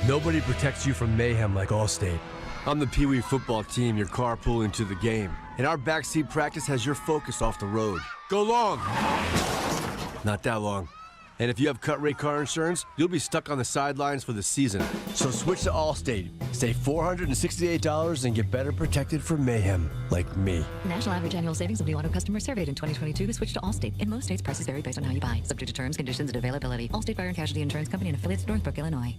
Nobody protects you from mayhem like Allstate. On the Pee Wee football team, you're carpooling to the game, and our backseat practice has your focus off the road. Go long! Not that long. And if you have cut rate car insurance, you'll be stuck on the sidelines for the season. So switch to Allstate. Save $468 and get better protected from mayhem, like me. National average annual savings of new auto customers surveyed in 2022 who switched to Allstate. In most states, prices vary based on how you buy. Subject to terms, conditions, and availability. Allstate Fire and Casualty Insurance Company and affiliates, Northbrook, Illinois.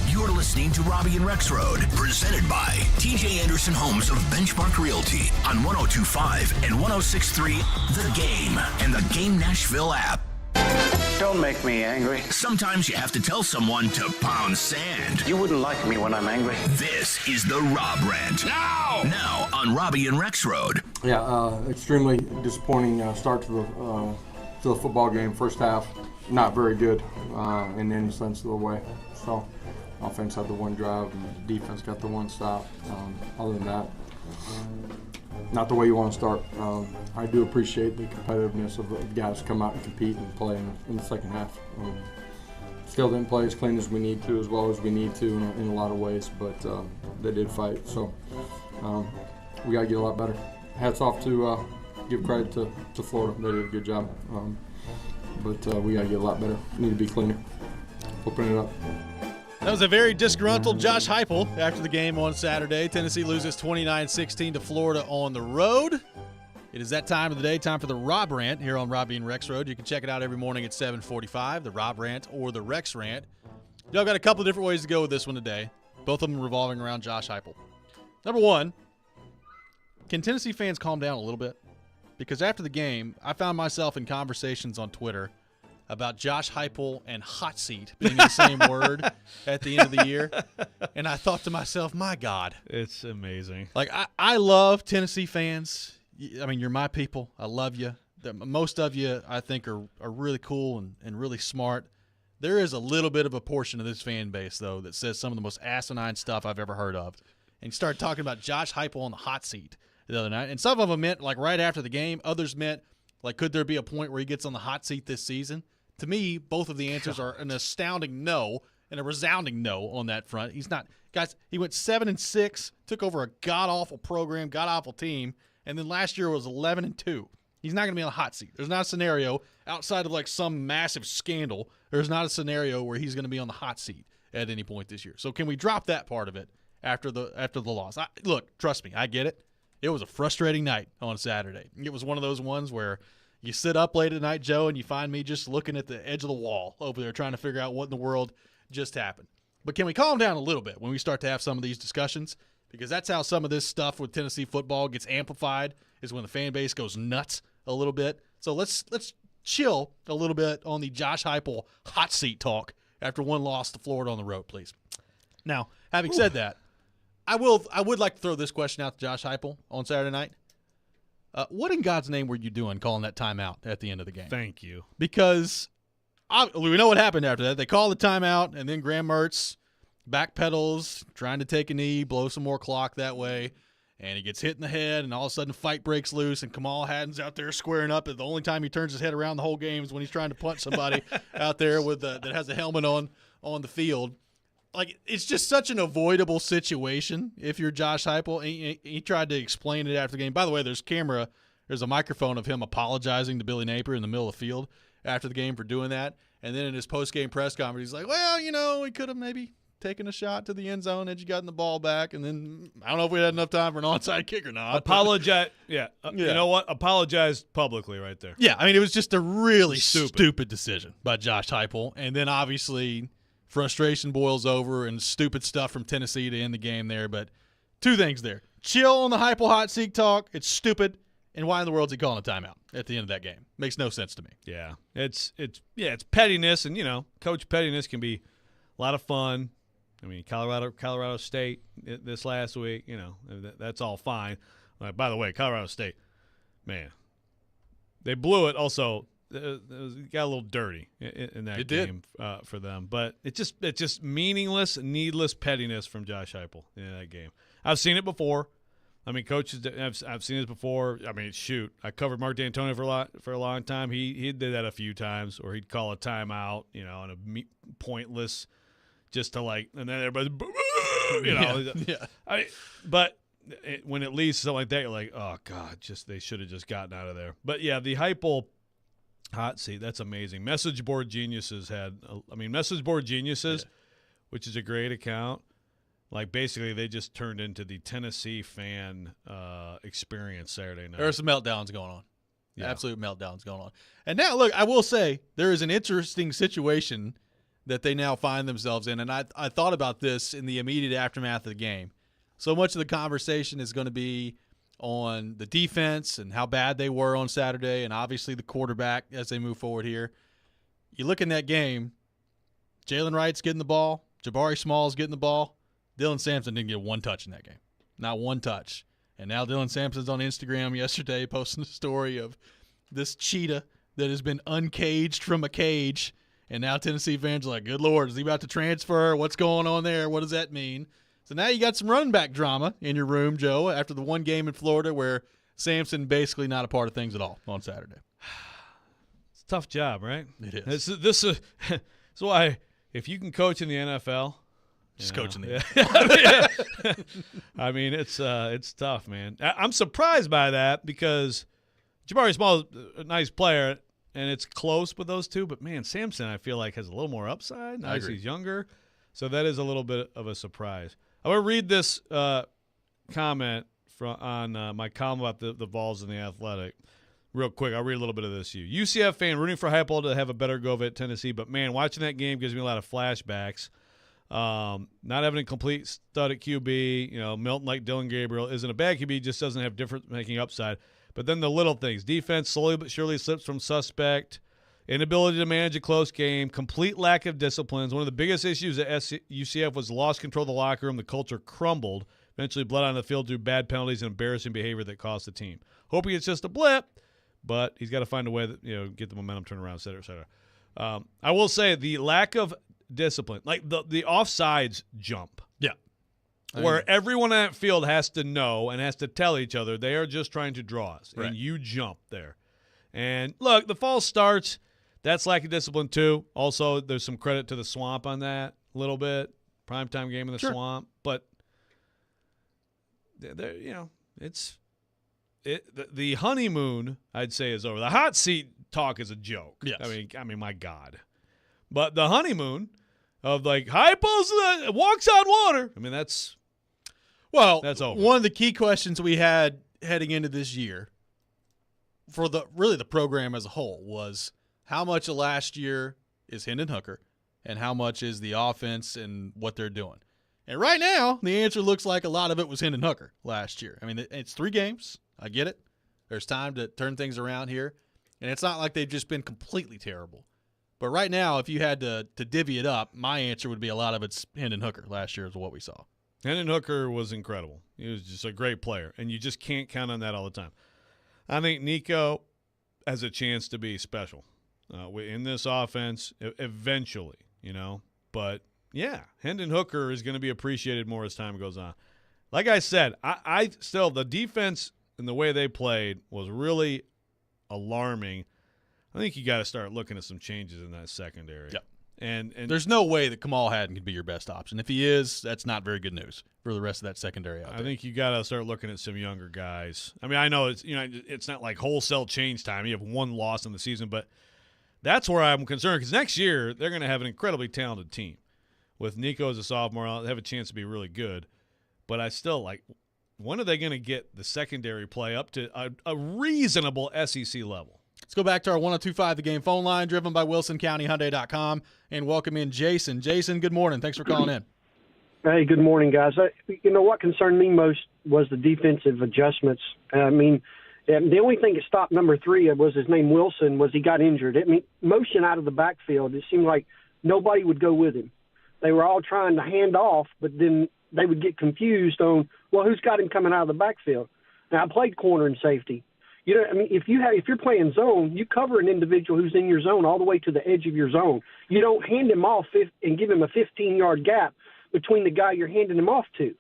You're listening to Robby and Rexrode, presented by TJ Anderson Homes of Benchmark Realty on 102.5 and 106.3 The Game and the Game Nashville app. Don't make me angry. Sometimes you have to tell someone to pound sand. You wouldn't like me when I'm angry. This is the Rob Rant. Now on Robby and Rexrode. Yeah, extremely disappointing start to the football game. First half, not very good in any sense of the way. So, offense had the one drive, and defense got the one stop. Other than that, not the way you want to start. I do appreciate the competitiveness of the guys come out and compete and play in the second half. Still didn't play as clean as we need to, as well as we need to in a lot of ways, but they did fight. So we got to get a lot better. Hats off to give credit to Florida. They did a good job. But we got to get a lot better. We need to be cleaner. Open it up. That was a very disgruntled Josh Heupel after the game on Saturday. Tennessee loses 29-16 to Florida on the road. It is that time of the day, time for the Rob Rant here on Robby and Rexrode. You can check it out every morning at 7:45, the Rob Rant or the Rex Rant. Y'all got a couple different ways to go with this one today, both of them revolving around Josh Heupel. Number one, can Tennessee fans calm down a little bit? Because after the game, I found myself in conversations on Twitter about Josh Heupel and hot seat being the same word at the end of the year. And I thought to myself, my God. It's amazing. Like, I love Tennessee fans. I mean, you're my people. I love you. Most of you, I think, are really cool and really smart. There is a little bit of a portion of this fan base, though, that says some of the most asinine stuff I've ever heard of. And you started talking about Josh Heupel on the hot seat the other night. And some of them meant, like, right after the game. Others meant, like, could there be a point where he gets on the hot seat this season? To me, both of the answers are an astounding no and a resounding no on that front. He's not – guys, he went 7-6, took over a god-awful program, god-awful team, and then last year was 11-2. He's not going to be on the hot seat. There's not a scenario outside of, like, some massive scandal. There's not a scenario where he's going to be on the hot seat at any point this year. So can we drop that part of it after the loss? Look, trust me, I get it. It was a frustrating night on Saturday. It was one of those ones where – you sit up late at night, Joe, and you find me just looking at the edge of the wall over there trying to figure out what in the world just happened. But can we calm down a little bit when we start to have some of these discussions? Because that's how some of this stuff with Tennessee football gets amplified, is when the fan base goes nuts a little bit. So let's chill a little bit on the Josh Heupel hot seat talk after one loss to Florida on the road, please. Now, having said that, I would like to throw this question out to Josh Heupel on Saturday night. What in God's name were you doing calling that timeout at the end of the game? Thank you. Because we know what happened after that. They call the timeout, and then Graham Mertz backpedals, trying to take a knee, blow some more clock that way, and he gets hit in the head, and all of a sudden fight breaks loose, and Kamal Haddon's out there squaring up. And the only time he turns his head around the whole game is when he's trying to punch somebody out there with that has a helmet on the field. Like, it's just such an avoidable situation if you're Josh Heupel. He tried to explain it after the game. By the way, there's a microphone of him apologizing to Billy Napier in the middle of the field after the game for doing that. And then in his post-game press conference, he's like, well, we could have maybe taken a shot to the end zone had you gotten the ball back. And then I don't know if we had enough time for an onside kick or not. Apologize. Yeah. You know what? Apologize publicly right there. Yeah, I mean, it was just a really stupid decision by Josh Heupel. And then obviously – frustration boils over and stupid stuff from Tennessee to end the game there. But two things there. Chill on the Heupel hot seat talk. It's stupid. And why in the world is he calling a timeout at the end of that game? Makes no sense to me. Yeah. It's pettiness. And, Coach pettiness can be a lot of fun. I mean, Colorado State this last week, that's all fine. By the way, Colorado State, man, they blew it also. It got a little dirty in that game for them, but it's just meaningless, needless pettiness from Josh Heupel in that game. I've seen it before. I mean, coaches, I've seen this before. I mean, shoot, I covered Mark D'Antonio for a long time. He did that a few times, or he'd call a timeout, on a pointless, just to and then everybody's, Yeah. But when it leads to something like that, you're like, oh God, they should have just gotten out of there. But yeah, the Heupel Hot seat. That's amazing. Message Board Geniuses Message Board Geniuses, which is a great account. Like, basically, they just turned into the Tennessee fan experience Saturday night. There are some meltdowns going on. Yeah. Absolute meltdowns going on. And now, look, I will say there is an interesting situation that they now find themselves in. And I thought about this in the immediate aftermath of the game. So much of the conversation is going to be on the defense and how bad they were on Saturday, and obviously the quarterback as they move forward here. You look in that game, Jalen Wright's getting the ball, Jabari Small's getting the ball. Dylan Sampson didn't get one touch in that game. Not one touch. And now Dylan Sampson's on Instagram yesterday posting a story of this cheetah that has been uncaged from a cage, and now Tennessee fans are like, good Lord, is he about to transfer? What's going on there? What does that mean? So now you got some running back drama in your room, Joe, after the one game in Florida where Sampson basically not a part of things at all on Saturday. It's a tough job, right? It is. This is why if you can coach in the NFL, just coaching the NFL. I mean, it's tough, man. I'm surprised by that because Jabari Small is a nice player, and it's close with those two. But, man, Sampson, I feel like, has a little more upside. I agree. He's younger. So that is a little bit of a surprise. I want to read this comment on my column about the Vols and the Athletic real quick. I'll read a little bit of this to you. UCF fan rooting for Heupel to have a better go of it at Tennessee, but, man, watching that game gives me a lot of flashbacks. Not having a complete stud at QB, Milton like Dylan Gabriel isn't a bad QB, just doesn't have difference-making upside. But then the little things. Defense slowly but surely slips from suspect. Inability to manage a close game, complete lack of disciplines. One of the biggest issues at UCF was lost control of the locker room. The culture crumbled, eventually bled on the field through bad penalties and embarrassing behavior that cost the team. Hoping it's just a blip, but he's got to find a way that get the momentum turned around, et cetera, et cetera. I will say the lack of discipline, like the offsides jump. Yeah. Where everyone on that field has to know and has to tell each other they are just trying to draw us, right. And you jump there. And, look, the fall starts. That's lack of discipline, too. Also, there's some credit to the Swamp on that a little bit. Primetime game in the Swamp. But, the honeymoon, I'd say, is over. The hot seat talk is a joke. Yes. I mean, my God. But the honeymoon of, like, Heupel walks on water. I mean, that's over. One of the key questions we had heading into this year for the program as a whole was how much of last year is Hendon Hooker and how much is the offense and what they're doing. And right now, the answer looks like a lot of it was Hendon Hooker last year. I mean, it's 3 games. I get it. There's time to turn things around here. And it's not like they've just been completely terrible. But right now, if you had to divvy it up, my answer would be a lot of it's Hendon Hooker last year is what we saw. Hendon Hooker was incredible. He was just a great player, and you just can't count on that all the time. I think Nico has a chance to be special in this offense eventually, But, yeah, Hendon Hooker is going to be appreciated more as time goes on. Like I said, I still, the defense and the way they played was really alarming. I think you got to start looking at some changes in that secondary. Yeah. And there's no way that Kamal Hadden could be your best option. If he is, that's not very good news for the rest of that secondary out there. I think you got to start looking at some younger guys. I mean, I know it's not like wholesale change time. You have one loss in the season, but that's where I'm concerned because next year they're going to have an incredibly talented team. With Nico as a sophomore, they have a chance to be really good. But I still when are they going to get the secondary play up to a reasonable SEC level? Let's go back to our 102.5 The Game phone line, driven by WilsonCountyHyundai.com, and welcome in Jason. Jason, good morning. Thanks for calling in. Hey, good morning, guys. What concerned me most was the defensive adjustments. I mean, the only thing that stopped number 3 was his name Wilson, was he got injured. I mean, motion out of the backfield, it seemed like nobody would go with him. They were all trying to hand off, but then they would get confused on, well, who's got him coming out of the backfield? Now, I played corner and safety. If you're playing zone, you cover an individual who's in your zone all the way to the edge of your zone. You don't hand him off and give him a 15-yard gap between the guy you're handing him off to.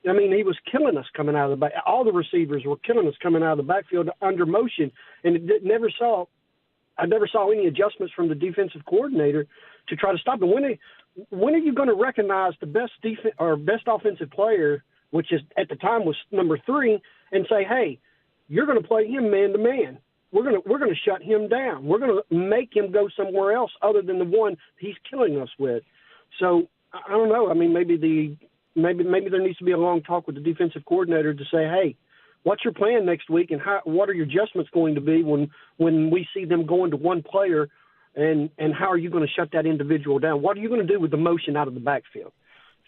I mean, he was killing us coming out of the back. All the receivers were killing us coming out of the backfield under motion, and I never saw any adjustments from the defensive coordinator to try to stop him. When are you going to recognize the best best offensive player, which is at the time was number 3, and say, hey, you're going to play him man-to-man. we're gonna shut him down. We're gonna make him go somewhere else other than the one he's killing us with. So I don't know. I mean, maybe there needs to be a long talk with the defensive coordinator to say, hey, what's your plan next week, and what are your adjustments going to be when we see them going to one player, and how are you going to shut that individual down? What are you going to do with the motion out of the backfield?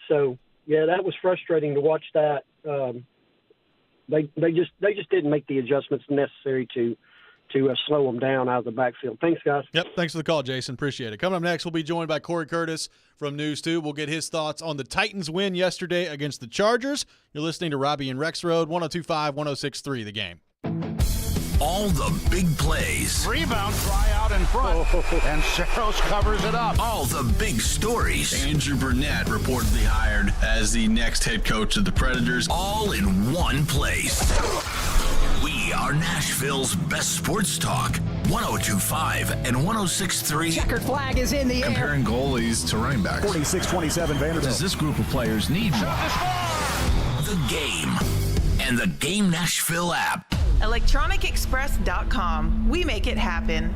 So yeah, that was frustrating to watch that. They just didn't make the adjustments necessary to slow them down out of the backfield. Thanks, guys. Yep, thanks for the call, Jason. Appreciate it. Coming up next, we'll be joined by Corey Curtis from News 2. We'll get his thoughts on the Titans' win yesterday against the Chargers. You're listening to Robby and Rexrode, 102.5, 106.3 The Game. All the big plays. Rebound, try out in front, and Saros covers it up. All the big stories. Andrew Burnett reportedly hired as the next head coach of the Predators. All in one place. We are Nashville's best sports talk. 102.5 and 106.3. Checkered flag is in the air. Comparing goalies to running backs. 46-27 Vanderbilt. Does this group of players need The Game and the Game Nashville app. ElectronicExpress.com. We make it happen.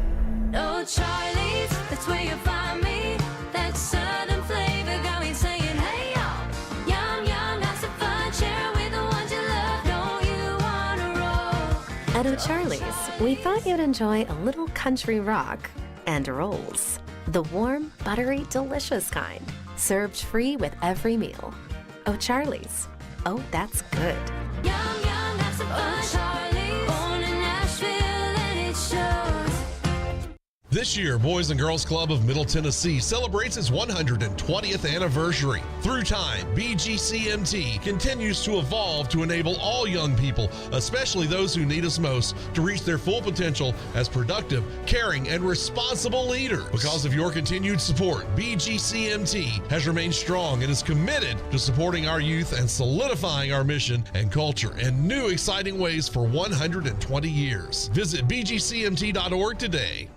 Oh, Charlie's, that's where you'll find me. That southern flavor got me saying, hey, y'all. Yum, yum, got some fun. Share with the ones you love. Don't you want to roll? At O'Charlie's, we thought you'd enjoy a little country rock and rolls. The warm, buttery, delicious kind. Served free with every meal. O'Charlie's. Oh, that's good. Yum, yum, got some fun. Charlie's, born in Nashville, and it shows. This year, Boys and Girls Club of Middle Tennessee celebrates its 120th anniversary. Through time, BGCMT continues to evolve to enable all young people, especially those who need us most, to reach their full potential as productive, caring, and responsible leaders. Because of your continued support, BGCMT has remained strong and is committed to supporting our youth and solidifying our mission and culture in new exciting ways for 120 years. Visit bgcmt.org today.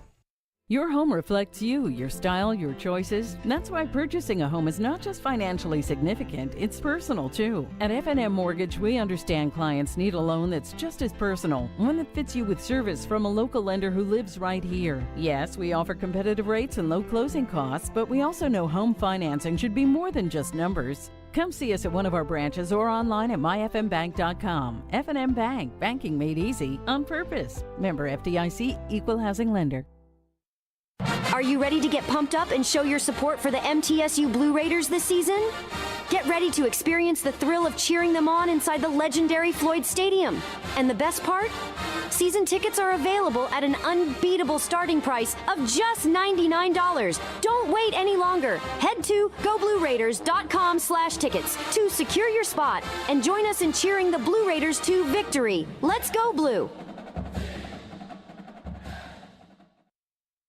Your home reflects you, your style, your choices. That's why purchasing a home is not just financially significant, it's personal too. At F&M Mortgage, we understand clients need a loan that's just as personal, one that fits you with service from a local lender who lives right here. Yes, we offer competitive rates and low closing costs, but we also know home financing should be more than just numbers. Come see us at one of our branches or online at myfmbank.com. F&M Bank, banking made easy on purpose. Member FDIC, equal housing lender. Are you ready to get pumped up and show your support for the MTSU Blue Raiders this season? Get ready to experience the thrill of cheering them on inside the legendary Floyd Stadium. And the best part? Season tickets are available at an unbeatable starting price of just $99. Don't wait any longer. Head to goblueraiders.com/tickets to secure your spot and join us in cheering the Blue Raiders to victory. Let's go Blue!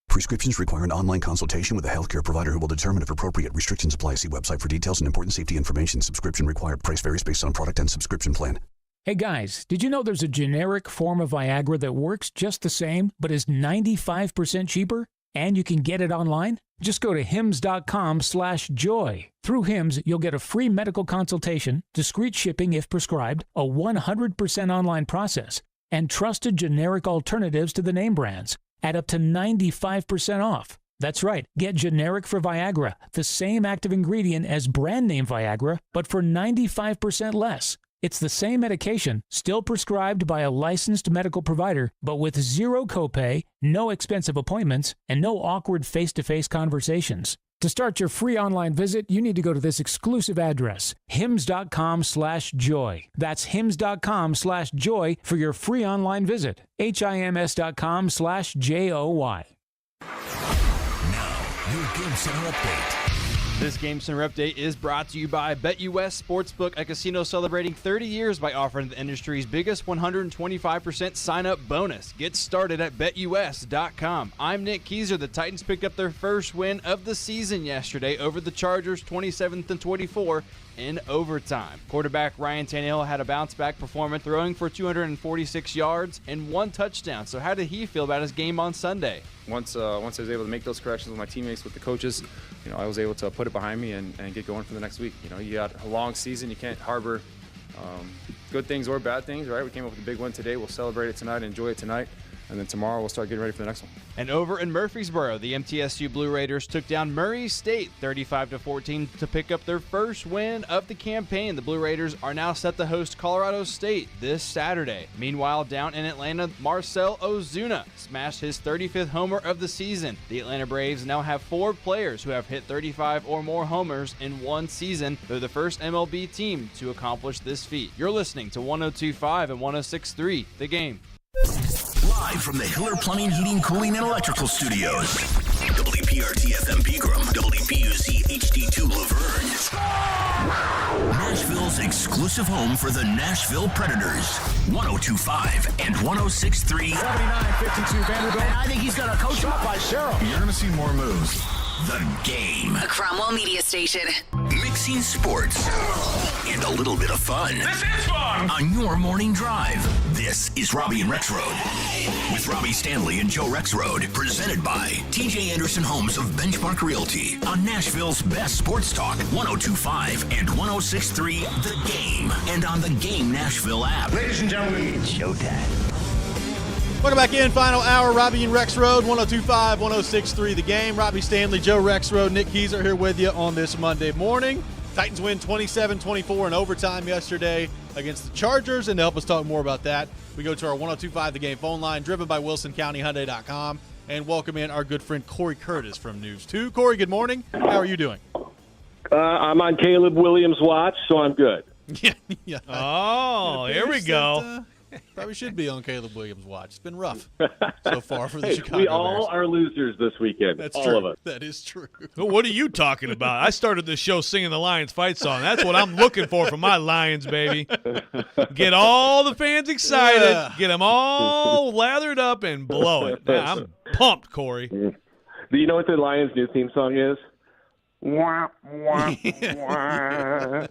Prescriptions require an online consultation with a healthcare provider who will determine if appropriate. Restrictions apply. See website for details and important safety information. Subscription required. Price varies based on product and subscription plan. Hey guys, did you know there's a generic form of Viagra that works just the same, but is 95% cheaper? And you can get it online? Just go to hims.com/joy. Through Hims, you'll get a free medical consultation, discreet shipping if prescribed, a 100% online process, and trusted generic alternatives to the name brands at up to 95% off. That's right, get generic for Viagra, the same active ingredient as brand name Viagra, but for 95% less. It's the same medication, still prescribed by a licensed medical provider, but with zero copay, no expensive appointments, and no awkward face-to-face conversations. To start your free online visit, you need to go to this exclusive address, hims.com/joy. That's hims.com/joy for your free online visit. hims.com/joy. Now, your Game Center update. This Game Center update is brought to you by BetUS Sportsbook, a casino celebrating 30 years by offering the industry's biggest 125% sign-up bonus. Get started at BetUS.com. I'm Nick Keiser. The Titans picked up their first win of the season yesterday over the Chargers, 27-24 in overtime. Quarterback Ryan Tannehill had a bounce-back performance, throwing for 246 yards and 1 touchdown. So how did he feel about his game on Sunday? Once I was able to make those corrections with my teammates, with the coaches, I was able to put it behind me and get going for the next week. You got a long season. You can't harbor good things or bad things, right? We came up with a big win today. We'll celebrate it tonight, enjoy it tonight. and then tomorrow we'll start getting ready for the next one. And over in Murfreesboro, the MTSU Blue Raiders took down Murray State 35-14 to pick up their first win of the campaign. The Blue Raiders are now set to host Colorado State this Saturday. Meanwhile, down in Atlanta, Marcel Ozuna smashed his 35th homer of the season. The Atlanta Braves now have 4 players who have hit 35 or more homers in one season. They're the first MLB team to accomplish this feat. You're listening to 102.5 and 106.3 The Game. Live from the Hiller Plumbing, Heating, Cooling, and Electrical Studios. WPRT-FM Pegram, WPUC HD2 Laverne. Nashville's exclusive home for the Nashville Predators. 102.5 and 106.3. 79-52 Vanderbilt. And I think he's going to coach Shot by Cheryl. You're going to see more moves. The Game. A Cromwell Media Station. Mixing sports and a little bit of fun. This is fun! On your morning drive. This is Robby and Rexrode. With Robbie Stanley and Joe Rexrode. Presented by TJ Anderson Homes of Benchmark Realty. On Nashville's best sports talk. 102.5 and 106.3 The Game. And on the Game Nashville app. Ladies and gentlemen, it's showtime. Welcome back in. Final hour, Robby and Rexrode, 102.5, 106.3 The Game. Robbie Stanley, Joe Rexrode, Nick Keyser here with you on this Monday morning. Titans win 27-24 in overtime yesterday against the Chargers. And to help us talk more about that, we go to our 102.5 The Game phone line, driven by WilsonCountyHyundai.com, and welcome in our good friend Corey Curtis from News 2. Corey, good morning. How are you doing? I'm on Caleb Williams' watch, so I'm good. Yeah. Oh, here we go. Probably should be on Caleb Williams' watch. It's been rough so far for the Chicago We all Bears. are losers this weekend. That's all true. of us. That is true. What are you talking about? I started this show singing the Lions fight song. That's what I'm looking for my Lions, baby. Get all the fans excited. Yeah. Get them all lathered up and blow it. Now, I'm pumped, Corey. Do you know what the Lions' new theme song is? Wah, wah, wah.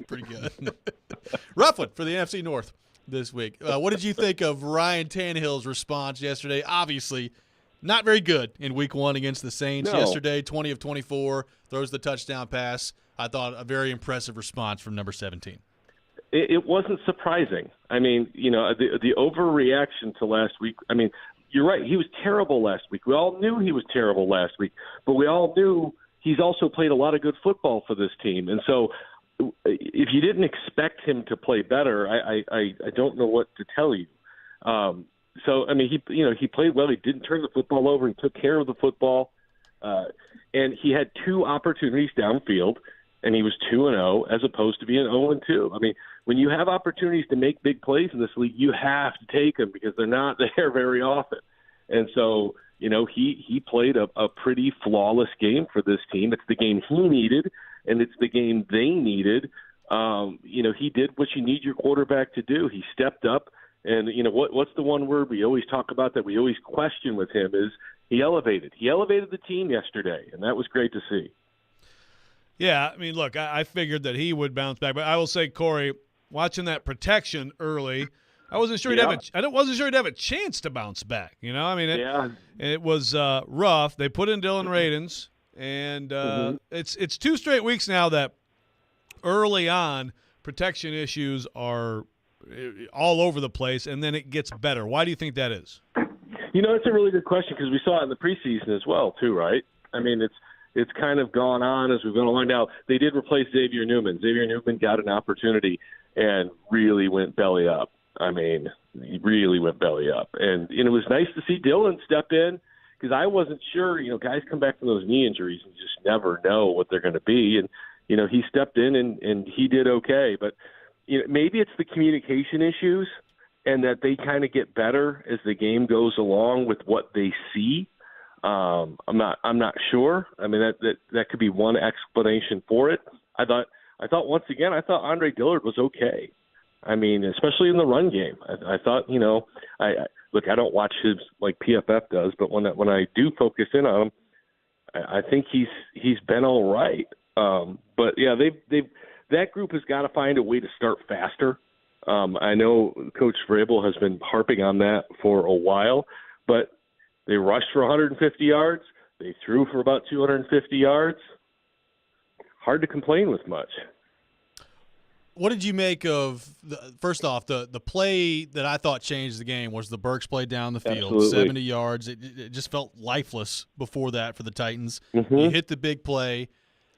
Pretty good. Rough one for the NFC North this week. What did you think of Ryan Tannehill's response yesterday? Obviously, not very good in week 1 against the Saints yesterday. 20 of 24, throws the touchdown pass. I thought a very impressive response from number 17. It wasn't surprising. I mean, you know, the overreaction to last week. I mean, you're right. He was terrible last week. We all knew he was terrible last week, but we all knew he's also played a lot of good football for this team. And so if you didn't expect him to play better, I don't know what to tell you. So I mean, he played well. He didn't turn the football over. He took care of the football, and he had 2 opportunities downfield, and he was 2-0 as opposed to being 0-2. I mean, when you have opportunities to make big plays in this league, you have to take them because they're not there very often. And so, you know, he played a pretty flawless game for this team. It's the game he needed, and it's the game they needed. You know, he did what you need your quarterback to do. He stepped up, and, you know, what's the one word we always talk about that we always question with him is he elevated. He elevated the team yesterday, and that was great to see. Yeah, I mean, look, I figured that he would bounce back, but I will say, Corey, watching that protection early, I wasn't sure wasn't sure he'd have a chance to bounce back. You know, I mean, it was rough. They put in Dylan Radins, and it's 2 straight weeks now that early on protection issues are all over the place, and then it gets better. Why do you think that is? You know, it's a really good question because we saw it in the preseason as well, too, right? I mean, it's kind of gone on as we've gone along. Now, they did replace Xavier Newman. Xavier Newman got an opportunity and really went belly up. I mean, he really went belly up. And it was nice to see Dylan step in because I wasn't sure. You know, guys come back from those knee injuries and just never know what they're going to be. And, you know, he stepped in and he did okay. But, you know, maybe it's the communication issues and that they kind of get better as the game goes along with what they see. I'm not sure. I mean, that could be one explanation for it. I thought once again, Andre Dillard was okay. I mean, especially in the run game. I thought, you know, I don't watch his like PFF does, but when I do focus in on him, I think he's been all right. But yeah, that group has got to find a way to start faster. I know Coach Vrabel has been harping on that for a while, but they rushed for 150 yards. They threw for about 250 yards. Hard to complain with much. What did you make of first off the play that I thought changed the game was the Burks play down the field, Absolutely. 70 yards. It just felt lifeless before that for the Titans. Mhm. You hit the big play.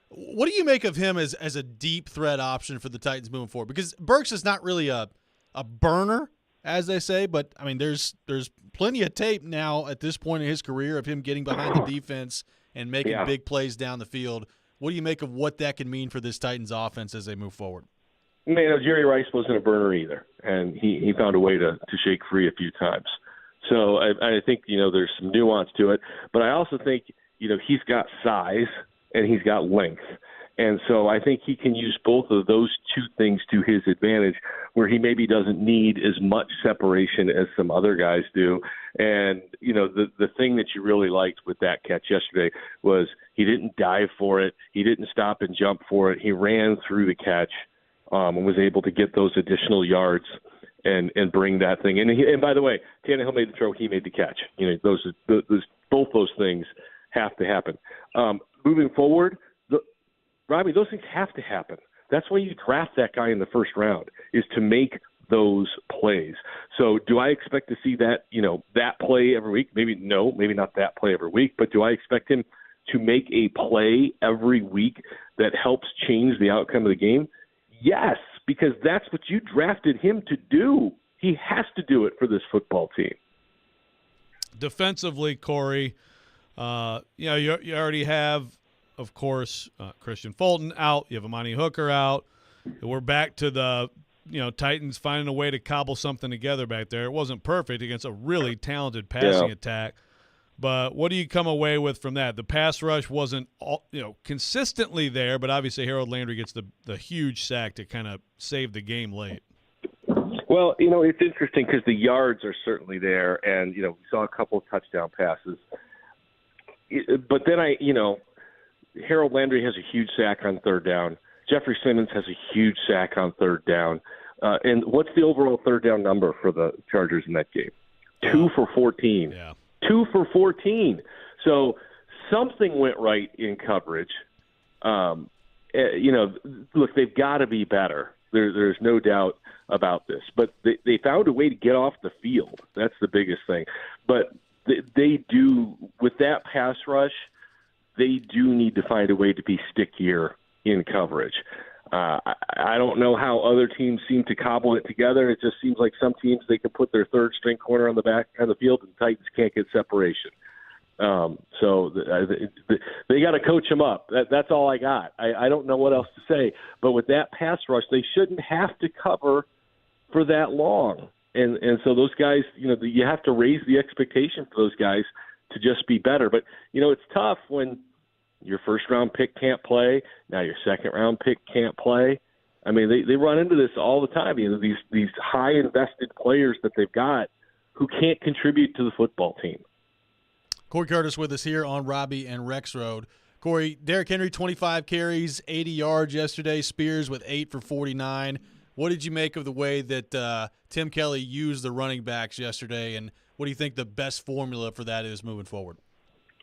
What do you make of him as a deep threat option for the Titans moving forward? Because Burks is not really a burner, as they say, but I mean there's plenty of tape now at this point in his career of him getting behind the defense and making big plays down the field. What do you make of what that can mean for this Titans offense as they move forward? Jerry Rice wasn't a burner either, and he found a way to shake free a few times. So I think, there's some nuance to it. But I also think, he's got size and he's got length. And so I think he can use both of those two things to his advantage, where he maybe doesn't need as much separation as some other guys do. And, the thing that you really liked with that catch yesterday was he didn't dive for it. He didn't stop and jump for it. He ran through the catch. And was able to get those additional yards and bring that thing in. And by the way, Tannehill made the throw, he made the catch. Both those things have to happen. Moving forward, Robby, those things have to happen. That's why you draft that guy in the first round, is to make those plays. So do I expect to see that, that play every week? Maybe no, maybe not that play every week, but do I expect him to make a play every week that helps change the outcome of the game? Yes, because that's what you drafted him to do. He has to do it for this football team. Defensively, Corey, you already have, of course, Christian Fulton out. You have Amani Hooker out. We're back to the, Titans finding a way to cobble something together back there. It wasn't perfect against a really talented passing attack. But what do you come away with from that? The pass rush wasn't, consistently there, but obviously Harold Landry gets the huge sack to kind of save the game late. Well, it's interesting because the yards are certainly there, and, we saw a couple of touchdown passes. But then Harold Landry has a huge sack on third down. Jeffrey Simmons has a huge sack on third down. And what's the overall third down number for the Chargers in that game? 2 for 14. Yeah. 2 for 14. So something went right in coverage. Look, they've got to be better. There's no doubt about this. But they found a way to get off the field. That's the biggest thing. But they do, with that pass rush, they do need to find a way to be stickier in coverage. I don't know how other teams seem to cobble it together. It just seems like some teams, they can put their third string corner on the back of the field, and the Titans can't get separation. So they got to coach them up. That's all I got. I don't know what else to say. But with that pass rush, they shouldn't have to cover for that long. And so those guys, you have to raise the expectation for those guys to just be better. But, it's tough when your first-round pick can't play. Now your second-round pick can't play. I mean, they run into this all the time. These high-invested players that they've got who can't contribute to the football team. Corey Curtis with us here on Robby and Rexrode. Corey, Derrick Henry, 25 carries, 80 yards yesterday. Spears with 8 for 49. What did you make of the way that Tim Kelly used the running backs yesterday, and what do you think the best formula for that is moving forward?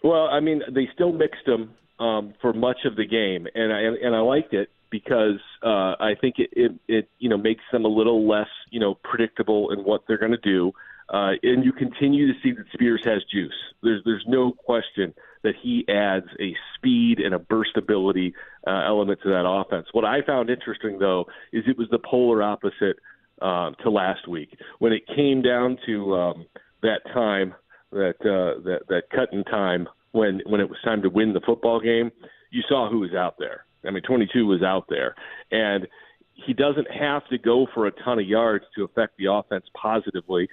Well, I mean, they still mixed them for much of the game, and I liked it because I think it makes them a little less predictable in what they're going to do, and you continue to see that Spears has juice. There's no question that he adds a speed and a burstability element to that offense. What I found interesting, though, is it was the polar opposite to last week when it came down to that time. That cut-in time when it was time to win the football game, you saw who was out there. I mean, 22 was out there. And he doesn't have to go for a ton of yards to affect the offense positively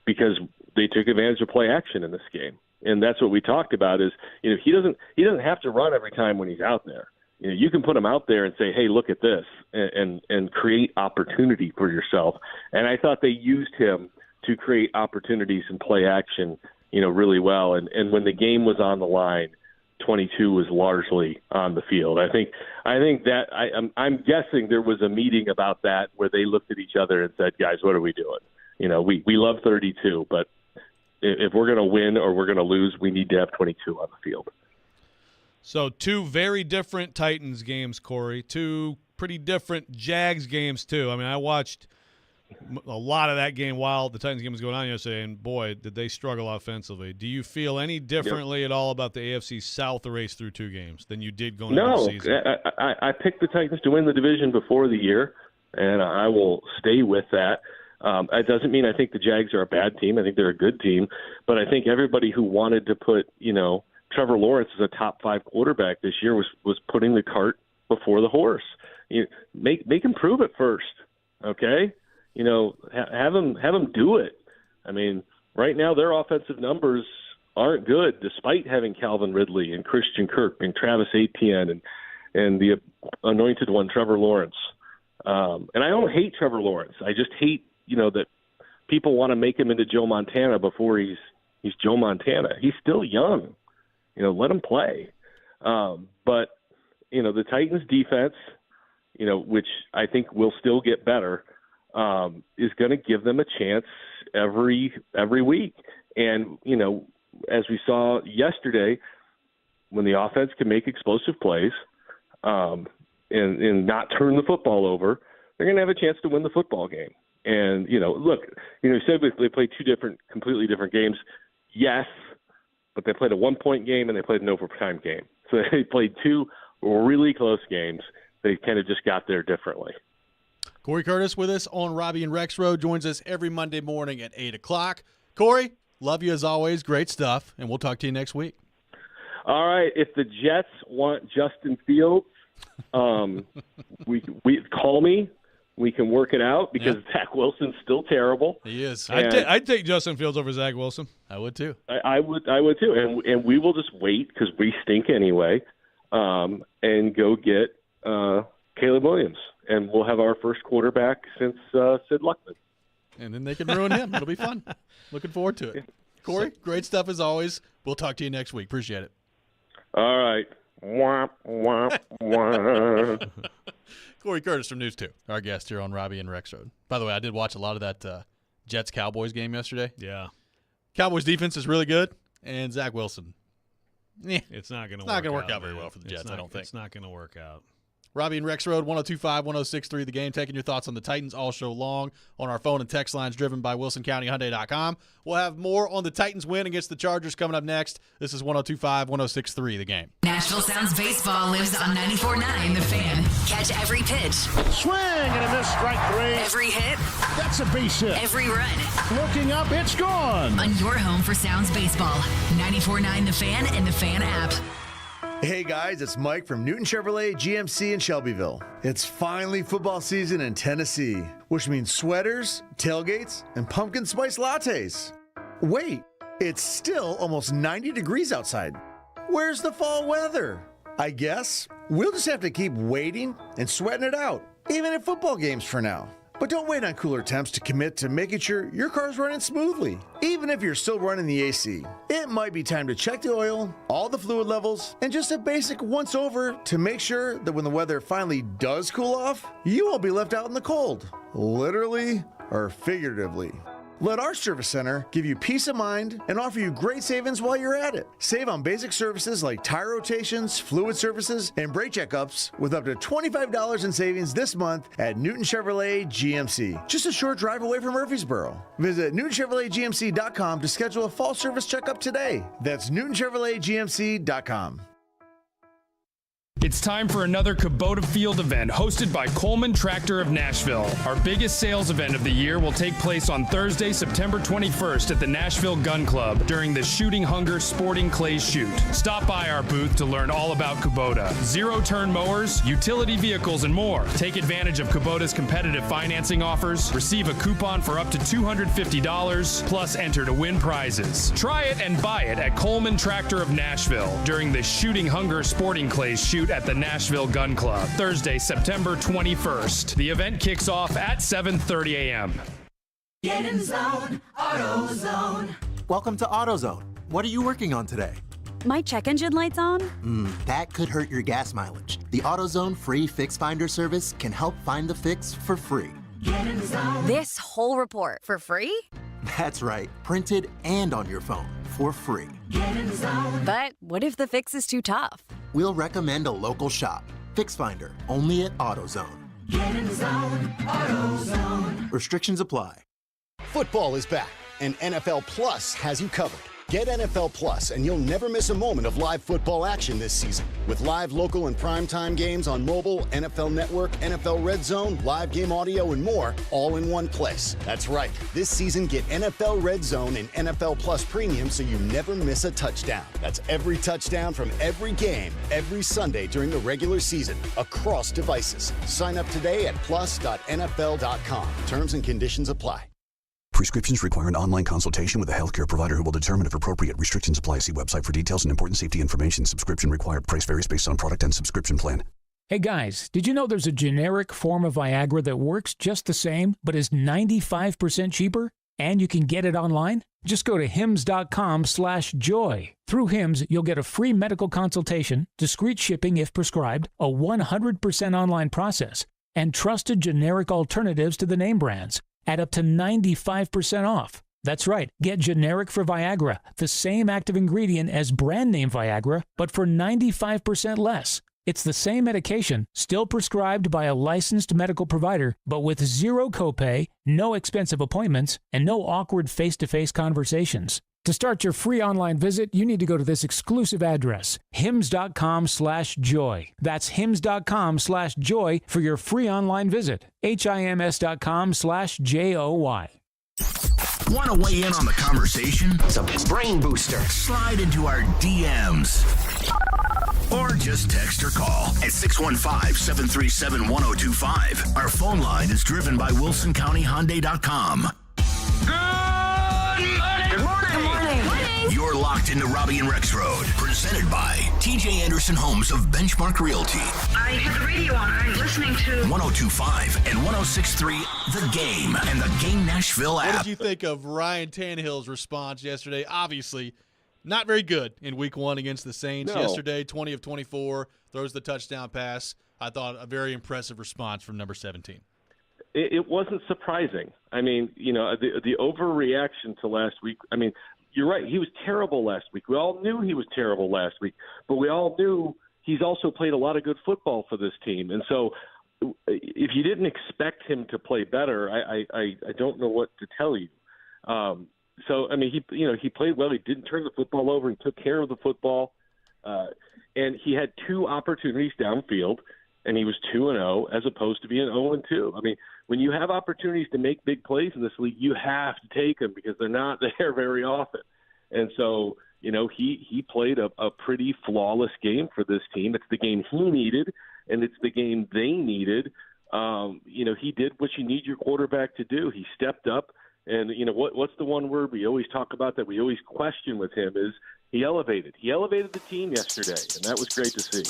because they took advantage of play action in this game. And that's what we talked about is, he doesn't have to run every time when he's out there. You can put him out there and say, hey, look at this, and create opportunity for yourself. And I thought they used him to create opportunities and play action, really well. And when the game was on the line, 22 was largely on the field. I think that I'm guessing there was a meeting about that where they looked at each other and said, guys, what are we doing? We love 32, but if we're going to win or we're going to lose, we need to have 22 on the field. So 2 very different Titans games, Corey. 2 pretty different Jags games too. I mean, I watched a lot of that game while the Titans game was going on yesterday, and boy, did they struggle offensively. Do you feel any differently at all about the AFC South race through 2 games than you did going into the season? No, I picked the Titans to win the division before the year, and I will stay with that. It doesn't mean I think the Jags are a bad team. I think they're a good team, but I think everybody who wanted to put, Trevor Lawrence as a top 5 quarterback this year was putting the cart before the horse. Make him prove it first, okay? Have them do it. I mean, right now their offensive numbers aren't good, despite having Calvin Ridley and Christian Kirk and Travis Etienne and the anointed one, Trevor Lawrence. And I don't hate Trevor Lawrence. I just hate, that people want to make him into Joe Montana before he's Joe Montana. He's still young. Let him play. But, the Titans defense, which I think will still get better, is going to give them a chance every week. And, as we saw yesterday, when the offense can make explosive plays and not turn the football over, they're going to have a chance to win the football game. And, look, you said they played 2 completely different games. Yes, but they played a 1-point game and they played an overtime game. So they played 2 really close games. They kind of just got there differently. Corey Curtis with us on Robby and Rexrode, joins us every Monday morning at 8 o'clock. Corey, love you as always. Great stuff, and we'll talk to you next week. All right. If the Jets want Justin Fields, we call me. We can work it out because Zach Wilson's still terrible. He is. I'd take Justin Fields over Zach Wilson. I would too. I would too. And we will just wait because we stink anyway, and go get Caleb Williams. And we'll have our first quarterback since Sid Luckman. And then they can ruin him. It'll be fun. Looking forward to it. Corey, great stuff as always. We'll talk to you next week. Appreciate it. All right. Wah, wah, wah. Corey Curtis from News 2, our guest here on Robby and Rexrode. By the way, I did watch a lot of that Jets-Cowboys game yesterday. Yeah. Cowboys defense is really good, and Zach Wilson, it's not going to work out very well for the Jets, I don't think. It's not going to work out. Robby and Rexrode, 102.5, 106.3 The Game, taking your thoughts on the Titans all show long on our phone and text lines driven by WilsonCountyHyundai.com. We'll have more on the Titans win against the Chargers coming up next. This is 102.5, 106.3 The Game. Nashville Sounds Baseball lives on 94.9 The Fan. Catch every pitch. Swing and a miss, strike 3. Every hit. That's a base hit. Every run. Looking up, it's gone. On your home for Sounds Baseball. 94.9 The Fan and The Fan app. Hey guys, it's Mike from Newton Chevrolet GMC in Shelbyville. It's finally football season in Tennessee, which means sweaters, tailgates, and pumpkin spice lattes. Wait, it's still almost 90 degrees outside. Where's the fall weather? I guess we'll just have to keep waiting and sweating it out, even at football games for now. But don't wait on cooler temps to commit to making sure your car's running smoothly, even if you're still running the AC. It might be time to check the oil, all the fluid levels, and just a basic once-over to make sure that when the weather finally does cool off, you won't be left out in the cold, literally or figuratively. Let our service center give you peace of mind and offer you great savings while you're at it. Save on basic services like tire rotations, fluid services, and brake checkups with up to $25 in savings this month at Newton Chevrolet GMC. Just a short drive away from Murfreesboro. Visit NewtonChevroletGMC.com to schedule a fall service checkup today. That's NewtonChevroletGMC.com. It's time for another Kubota Field event hosted by Coleman Tractor of Nashville. Our biggest sales event of the year will take place on Thursday, September 21st at the Nashville Gun Club during the Shooting Hunger Sporting Clays Shoot. Stop by our booth to learn all about Kubota. Zero-turn mowers, utility vehicles, and more. Take advantage of Kubota's competitive financing offers, receive a coupon for up to $250, plus enter to win prizes. Try it and buy it at Coleman Tractor of Nashville during the Shooting Hunger Sporting Clays Shoot at the Nashville Gun Club, Thursday, September 21st. The event kicks off at 7:30 a.m. Get in zone, AutoZone. Welcome to AutoZone. What are you working on today? My check engine light's on? That could hurt your gas mileage. The AutoZone free Fix Finder service can help find the fix for free. Get in zone. This whole report for free? That's right, printed and on your phone for free. Get in zone. But what if the fix is too tough? We'll recommend a local shop. FixFinder, only at AutoZone. Get in the zone, AutoZone. Restrictions apply. Football is back, and NFL Plus has you covered. Get NFL Plus, and you'll never miss a moment of live football action this season. With live, local, and primetime games on mobile, NFL Network, NFL Red Zone, live game audio, and more, all in one place. That's right. This season, get NFL Red Zone and NFL Plus Premium so you never miss a touchdown. That's every touchdown from every game, every Sunday during the regular season, across devices. Sign up today at plus.nfl.com. Terms and conditions apply. Prescriptions require an online consultation with a healthcare provider who will determine if appropriate. Restrictions apply. See website for details and important safety information. Subscription required. Price varies based on product and subscription plan. Hey guys, did you know there's a generic form of Viagra that works just the same, but is 95% cheaper? And you can get it online? Just go to hims.com/joy. Through Hims, you'll get a free medical consultation, discreet shipping if prescribed, a 100% online process, and trusted generic alternatives to the name brands at up to 95% off. That's right, get generic for Viagra, the same active ingredient as brand name Viagra, but for 95% less. It's the same medication, still prescribed by a licensed medical provider, but with zero copay, no expensive appointments, and no awkward face-to-face conversations. To start your free online visit, you need to go to this exclusive address, hims.com/joy. That's hims.com/joy for your free online visit. HIMS.com/JOY. Want to weigh in on the conversation? It's a brain booster. Slide into our DMs. Or just text or call at 615-737-1025. Our phone line is driven by WilsonCountyHyundai.com. Good morning. You're locked into Robby and Rexrode, presented by TJ Anderson Homes of Benchmark Realty. I have the radio on. I'm listening to 102.5 and 106.3 The Game and the Game Nashville app. What did you think of Ryan Tannehill's response yesterday? Obviously, not very good in week one against the Saints yesterday. 20 of 24, throws the touchdown pass. I thought a very impressive response from number 17. It wasn't surprising. I mean, you know, the overreaction to last week. I mean, you're right. He was terrible last week. We all knew he was terrible last week, but we all knew he's also played a lot of good football for this team. And so if you didn't expect him to play better, I don't know what to tell you. So, I mean, he played well. He didn't turn the football over. He took care of the football. And he had two opportunities downfield, and he was 2-0 as opposed to being 0-2. I mean, when you have opportunities to make big plays in this league, you have to take them because they're not there very often. And so, you know, he played a pretty flawless game for this team. It's the game he needed, and it's the game they needed. You know, he did what you need your quarterback to do. He stepped up, and, you know, what's the one word we always talk about that we always question with him is he elevated. He elevated the team yesterday, and that was great to see.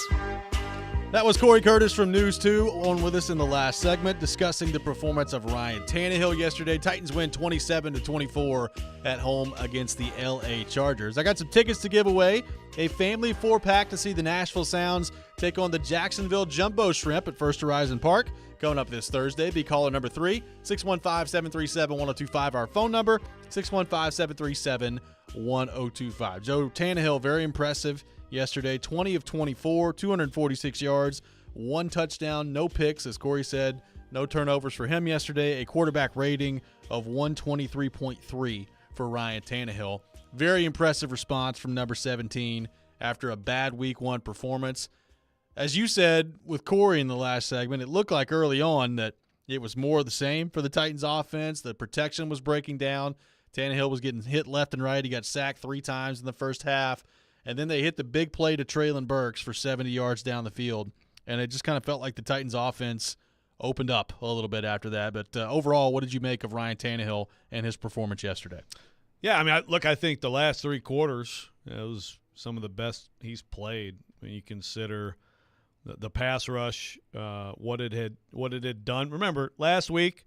That was Corey Curtis from News 2 on with us in the last segment discussing the performance of Ryan Tannehill yesterday. Titans win 27-24 at home against the LA Chargers. I got some tickets to give away. A family 4-pack to see the Nashville Sounds take on the Jacksonville Jumbo Shrimp at First Horizon Park. Coming up this Thursday, be caller number 3, 615-737-1025. Our phone number, 615-737-1025. Joe Tannehill, very impressive yesterday. 20 of 24, 246 yards, 1 touchdown, no picks. As Corey said, no turnovers for him yesterday. A quarterback rating of 123.3 for Ryan Tannehill. Very impressive response from number 17 after a bad week 1 performance. As you said with Corey in the last segment, it looked like early on that it was more of the same for the Titans offense. The protection was breaking down. Tannehill was getting hit left and right. He got sacked 3 times in the first half. And then they hit the big play to Traylon Burks for 70 yards down the field. And it just kind of felt like the Titans offense opened up a little bit after that. But overall, what did you make of Ryan Tannehill and his performance yesterday? Yeah, I mean, I think the last 3 quarters, it was some of the best he's played. When you consider the pass rush, what it had done. Remember, last week,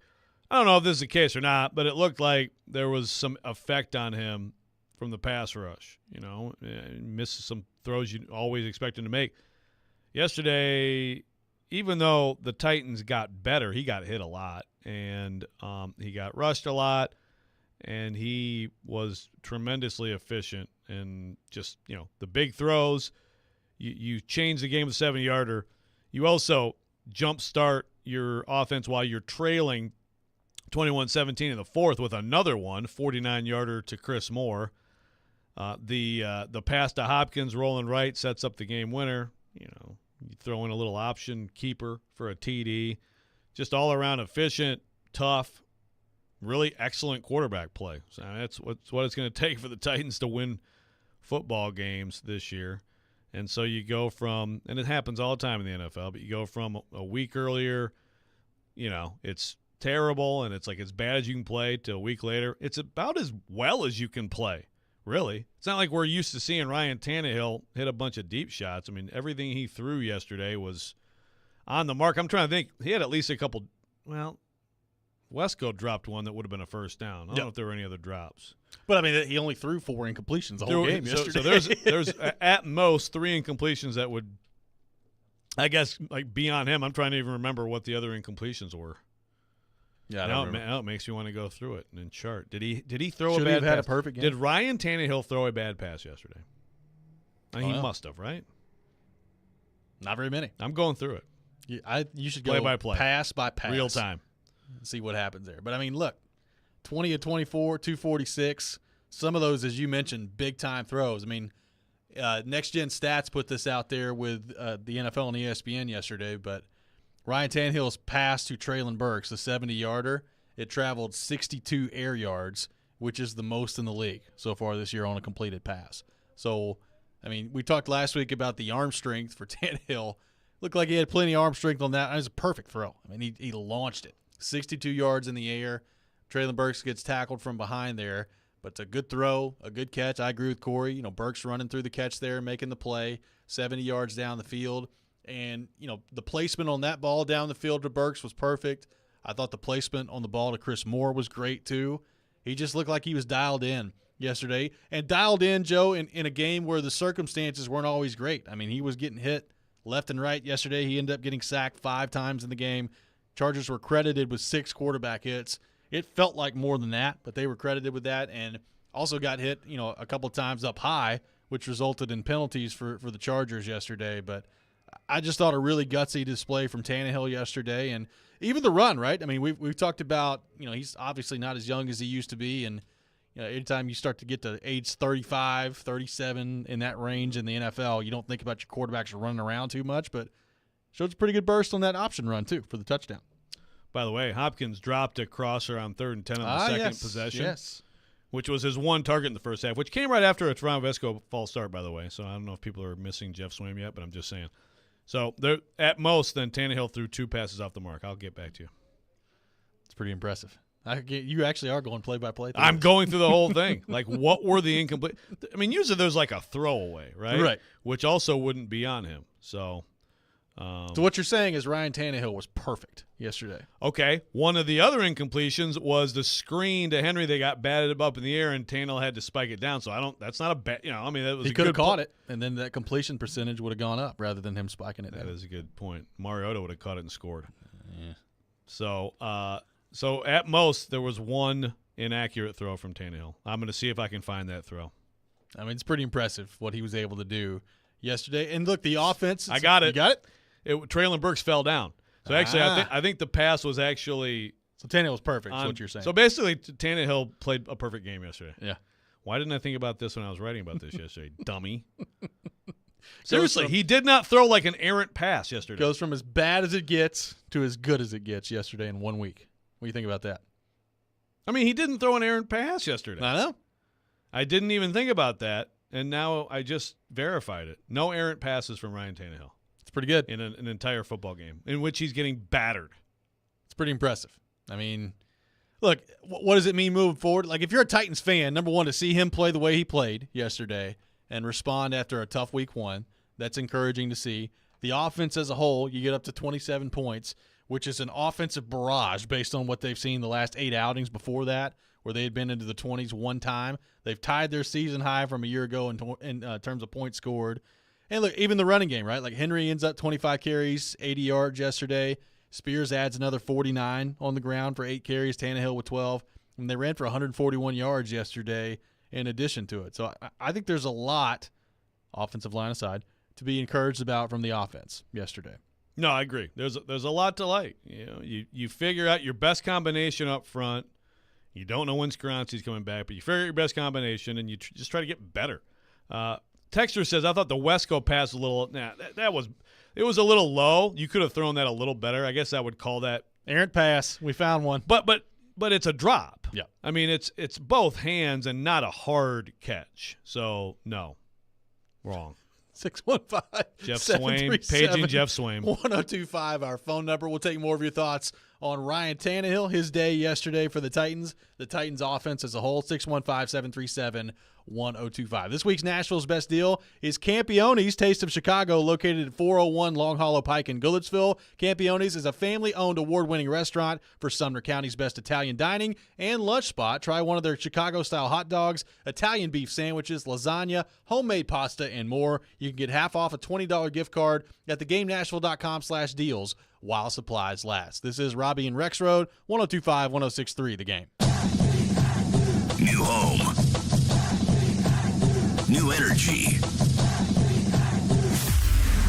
I don't know if this is the case or not, but it looked like there was some effect on him from the pass rush. You know, misses some throws you always expect him to make. Yesterday, even though the Titans got better, he got hit a lot, and he got rushed a lot, and he was tremendously efficient. And just, you know, the big throws, you change the game with a 7-yarder. you also jumpstart your offense while you're trailing 21-17 in the fourth with another one, 49-yarder to Chris Moore. The pass to Hopkins rolling right sets up the game winner. You throw in a little option keeper for a TD. Just all around efficient, tough, really excellent quarterback play. So that's what it's going to take for the Titans to win football games this year. And so you go from, and it happens all the time in the NFL, but you go from a week earlier, it's terrible and it's like as bad as you can play, to a week later, it's about as well as you can play, really. It's not like we're used to seeing Ryan Tannehill hit a bunch of deep shots. I mean, everything he threw yesterday was on the mark. I'm trying to think. He had at least a couple, Wesco dropped one that would have been a first down. I don't know if there were any other drops. But, I mean, he only threw 4 incompletions the whole game yesterday. So there's at most 3 incompletions that would, I guess, be on him. I'm trying to even remember what the other incompletions were. Yeah, now it makes you want to go through it and chart. Did he throw Should a bad he have pass? had a perfect game? Did Ryan Tannehill throw a bad pass yesterday? He must have, right? Not very many. I'm going through it. You should go play by play, pass by pass, real time. See what happens there. But, I mean, look, 20 of 24, 246. Some of those, as you mentioned, big-time throws. I mean, Next Gen Stats put this out there with the NFL and ESPN yesterday, but Ryan Tannehill's pass to Traylon Burks, the 70-yarder, it traveled 62 air yards, which is the most in the league so far this year on a completed pass. So, I mean, we talked last week about the arm strength for Tannehill. Looked like he had plenty of arm strength on that. It was a perfect throw. I mean, he launched it. 62 yards in the air. Traylon Burks gets tackled from behind there, but it's a good throw, a good catch. I agree with Corey. Burks running through the catch there, making the play, 70 yards down the field. And, the placement on that ball down the field to Burks was perfect. I thought the placement on the ball to Chris Moore was great too. He just looked like he was dialed in yesterday. And dialed in, Joe, in a game where the circumstances weren't always great. I mean, he was getting hit left and right yesterday. He ended up getting sacked 5 times in the game. Chargers were credited with 6 quarterback hits. It felt like more than that, but they were credited with that, and also got hit, a couple of times up high, which resulted in penalties for the Chargers yesterday. But I just thought a really gutsy display from Tannehill yesterday, and even the run, right? I mean, we've talked about, he's obviously not as young as he used to be, and anytime you start to get to age 35, 37 in that range in the NFL, you don't think about your quarterbacks running around too much, but showed a pretty good burst on that option run too for the touchdown. By the way, Hopkins dropped a crosser on 3rd and 10 on the second possession, which was his one target in the first half, which came right after a Toronto Vesco false start, by the way. So I don't know if people are missing Jeff Swim yet, but I'm just saying. So at most, then Tannehill threw 2 passes off the mark. I'll get back to you. It's pretty impressive. You actually are going play-by-play. I'm going through the whole thing. Like, what were the incomplete? I mean, usually there's like a throwaway, right? Right. Which also wouldn't be on him. So what you're saying is Ryan Tannehill was perfect yesterday. Okay. One of the other incompletions was the screen to Henry. They got batted up in the air, and Tannehill had to spike it down. So that's not a bad. That was he could have caught it, and then that completion percentage would have gone up rather than him spiking it down. That is a good point. Mariota would have caught it and scored. Yeah. So at most there was one inaccurate throw from Tannehill. I'm going to see if I can find that throw. I mean, it's pretty impressive what he was able to do yesterday. And look, the offense. I got it. You got it? Traylon Burks fell down. So actually, I think the pass was actually. So Tannehill was perfect. Is what you're saying. So basically, Tannehill played a perfect game yesterday. Yeah. Why didn't I think about this when I was writing about this yesterday, dummy? Seriously, he did not throw like an errant pass yesterday. Goes from as bad as it gets to as good as it gets yesterday in 1 week. What do you think about that? I mean, he didn't throw an errant pass yesterday. I know. I didn't even think about that, and now I just verified it. No errant passes from Ryan Tannehill. It's pretty good. In an entire football game in which he's getting battered. It's pretty impressive. I mean, look, what does it mean moving forward? Like, if you're a Titans fan, number one, to see him play the way he played yesterday and respond after a tough week 1, that's encouraging to see. The offense as a whole, you get up to 27 points, which is an offensive barrage based on what they've seen the last 8 outings before that, where they had been into the 20s one time. They've tied their season high from a year ago in terms of points scored. And look, even the running game, right? Like, Henry ends up 25 carries, 80 yards yesterday. Spears adds another 49 on the ground for 8 carries. Tannehill with 12. And they ran for 141 yards yesterday in addition to it. So I think there's a lot, offensive line aside, to be encouraged about from the offense yesterday. No, I agree. There's a lot to like. You figure out your best combination up front. You don't know when Skaronski's coming back, but you figure out your best combination, and you just try to get better. Texter says, I thought the Wesco pass was a little it was a little low. You could have thrown that a little better. I guess I would call that errant pass. We found one. But it's a drop. Yeah. I mean, it's both hands and not a hard catch. So, no. Wrong. 615 Jeff Swaim, paging Jeff Swaim. 1025, our phone number. We'll take more of your thoughts on Ryan Tannehill, his day yesterday for the Titans offense as a whole. 615-737-1025. This week's Nashville's Best Deal is Campione's Taste of Chicago, located at 401 Long Hollow Pike in Goodlettsville. Campione's is a family-owned, award-winning restaurant for Sumner County's best Italian dining and lunch spot. Try one of their Chicago-style hot dogs, Italian beef sandwiches, lasagna, homemade pasta, and more. You can get half off a $20 gift card at theGameNashville.com/deals while supplies last. This is Robby and Rexrode, 102.5, 106.3 The Game. New home. New energy.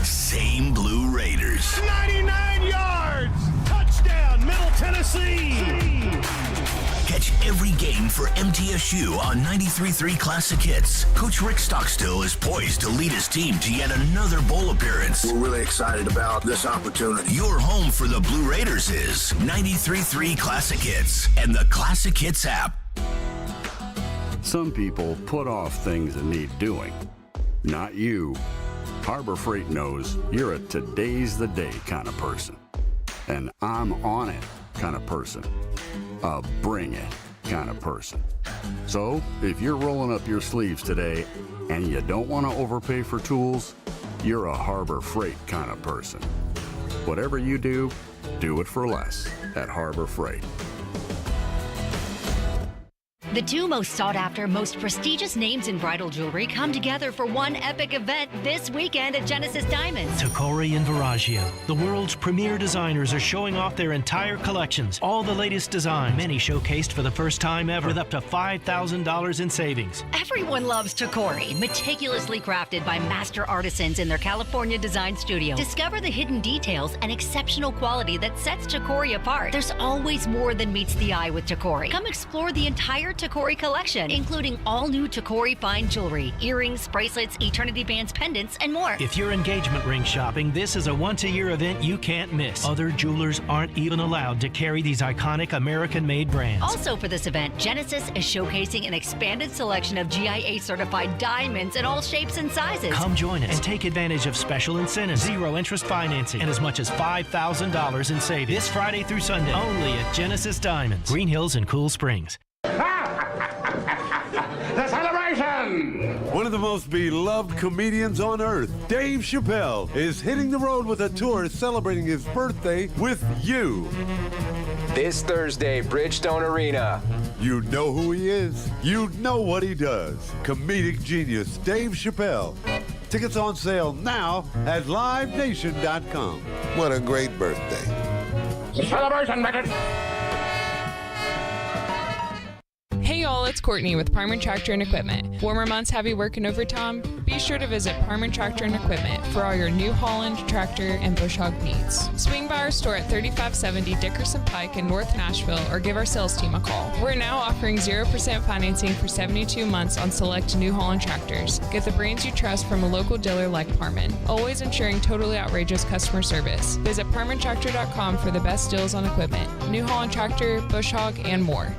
Same Blue Raiders. 99 yards! Touchdown, Middle Tennessee! Catch every game for MTSU on 93.3 Classic Hits. Coach Rick Stockstill is poised to lead his team to yet another bowl appearance. We're really excited about this opportunity. Your home for the Blue Raiders is 93.3 Classic Hits and the Classic Hits app. Some people put off things that need doing. Not you. Harbor Freight knows you're a today's the day kind of person. And I'm on it kind of person. A bring it kind of person. So if you're rolling up your sleeves today and you don't want to overpay for tools, you're a Harbor Freight kind of person. Whatever you do it for less at Harbor Freight. The two most sought-after, most prestigious names in bridal jewelry come together for one epic event this weekend at Genesis Diamonds. Tacori and Viraggio, the world's premier designers, are showing off their entire collections. All the latest designs, many showcased for the first time ever, with up to $5,000 in savings. Everyone loves Tacori, meticulously crafted by master artisans in their California design studio. Discover the hidden details and exceptional quality that sets Tacori apart. There's always more than meets the eye with Tacori. Come explore the entire Tacori collection, including all new Tacori fine jewelry, earrings, bracelets, eternity bands, pendants, and more. If you're engagement ring shopping, this is a once-a-year event you can't miss. Other jewelers aren't even allowed to carry these iconic American-made brands. Also for this event, Genesis is showcasing an expanded selection of GIA-certified diamonds in all shapes and sizes. Come join us and take advantage of special incentives, zero-interest financing, and as much as $5,000 in savings. This Friday through Sunday, only at Genesis Diamonds, Green Hills and Cool Springs. The celebration! One of the most beloved comedians on earth, Dave Chappelle, is hitting the road with a tour celebrating his birthday with you. This Thursday, Bridgestone Arena. You know who he is. You know what he does. Comedic genius Dave Chappelle. Tickets on sale now at livenation.com. What a great birthday. Celebration, make it! Hey y'all, it's Courtney with Parman Tractor and Equipment. Warmer months have you working overtime? Be sure to visit Parman Tractor and Equipment for all your New Holland tractor and bush hog needs. Swing by our store at 3570 Dickerson Pike in North Nashville or give our sales team a call. We're now offering 0% financing for 72 months on select New Holland tractors. Get the brands you trust from a local dealer like Parman, always ensuring totally outrageous customer service. Visit ParmanTractor.com for the best deals on equipment, New Holland tractor, bush hog, and more.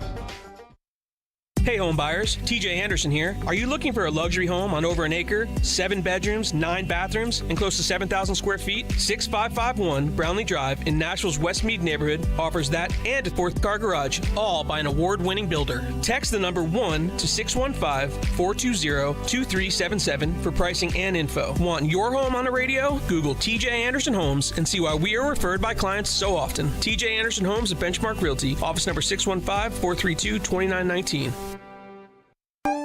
Hey home buyers, TJ Anderson here. Are you looking for a luxury home on over an acre, 7 bedrooms, 9 bathrooms, and close to 7,000 square feet? 6551 Brownlee Drive in Nashville's Westmead neighborhood offers that and a 4th car garage, all by an award-winning builder. Text the number 1 to 615-420-2377 for pricing and info. Want your home on the radio? Google TJ Anderson Homes and see why we are referred by clients so often. TJ Anderson Homes at Benchmark Realty, office number 615-432-2919.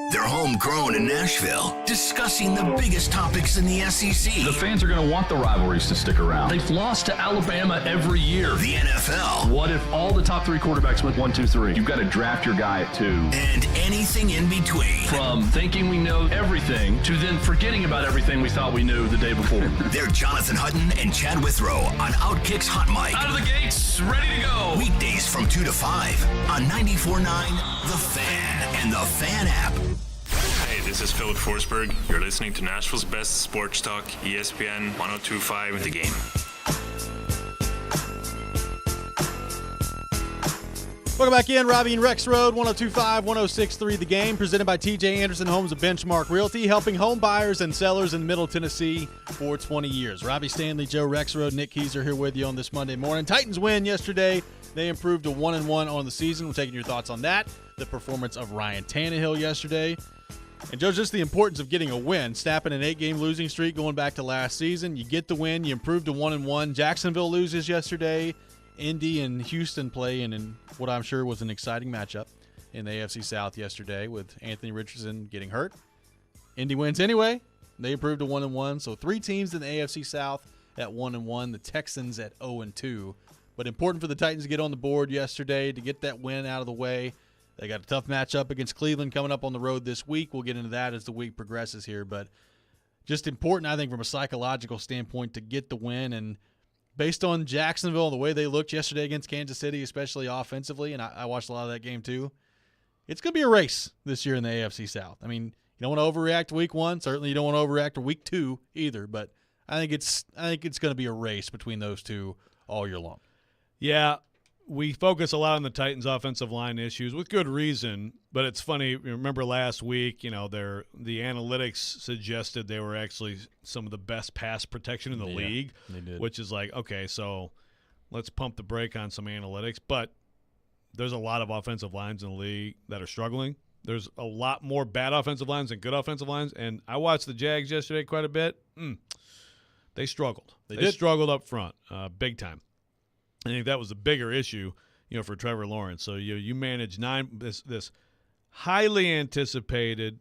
Their home Homegrown in Nashville, discussing the biggest topics in the SEC. The fans are going to want the rivalries to stick around. They've lost to Alabama every year. The NFL. What if all the top 3 quarterbacks went 1, 2, 3? You've got to draft your guy at 2. And anything in between. From thinking we know everything to then forgetting about everything we thought we knew the day before. They're Jonathan Hutton and Chad Withrow on Outkick's Hot Mic. Out of the gates, ready to go. Weekdays from 2 to 5 on 94.9 The Fan and The Fan app. Hey, this is Philip Forsberg. You're listening to Nashville's best sports talk, ESPN 102.5 The Game. Welcome back in. Robby and Rexrode, 102.5, 106.3 The Game, presented by TJ Anderson Homes of Benchmark Realty, helping home buyers and sellers in Middle Tennessee for 20 years. Robbie Stanley, Joe Rexrode, Nick Keyser here with you on this Monday morning. Titans win yesterday. They improved to 1-1 on the season. We're taking your thoughts on that, the performance of Ryan Tannehill yesterday. And, Joe, just the importance of getting a win, snapping an 8-game losing streak going back to last season. You get the win. You improve to 1-1. Jacksonville loses yesterday. Indy and Houston play in what I'm sure was an exciting matchup in the AFC South yesterday with Anthony Richardson getting hurt. Indy wins anyway. They improved to 1-1. So 3 teams in the AFC South at 1-1. The Texans at 0-2. But important for the Titans to get on the board yesterday to get that win out of the way. They got a tough matchup against Cleveland coming up on the road this week. We'll get into that as the week progresses here. But just important, I think, from a psychological standpoint to get the win. And based on Jacksonville, the way they looked yesterday against Kansas City, especially offensively, and I watched a lot of that game too, it's going to be a race this year in the AFC South. I mean, you don't want to overreact to week 1. Certainly you don't want to overreact to week 2 either. But I think it's going to be a race between those two all year long. Yeah, we focus a lot on the Titans' offensive line issues with good reason, but it's funny. Remember last week, the analytics suggested they were actually some of the best pass protection in the league, they did. Which is like, okay, so let's pump the brake on some analytics. But there's a lot of offensive lines in the league that are struggling. There's a lot more bad offensive lines than good offensive lines, and I watched the Jags yesterday quite a bit. They struggled. They struggled up front big time. I think that was the bigger issue, for Trevor Lawrence. So you manage this highly anticipated,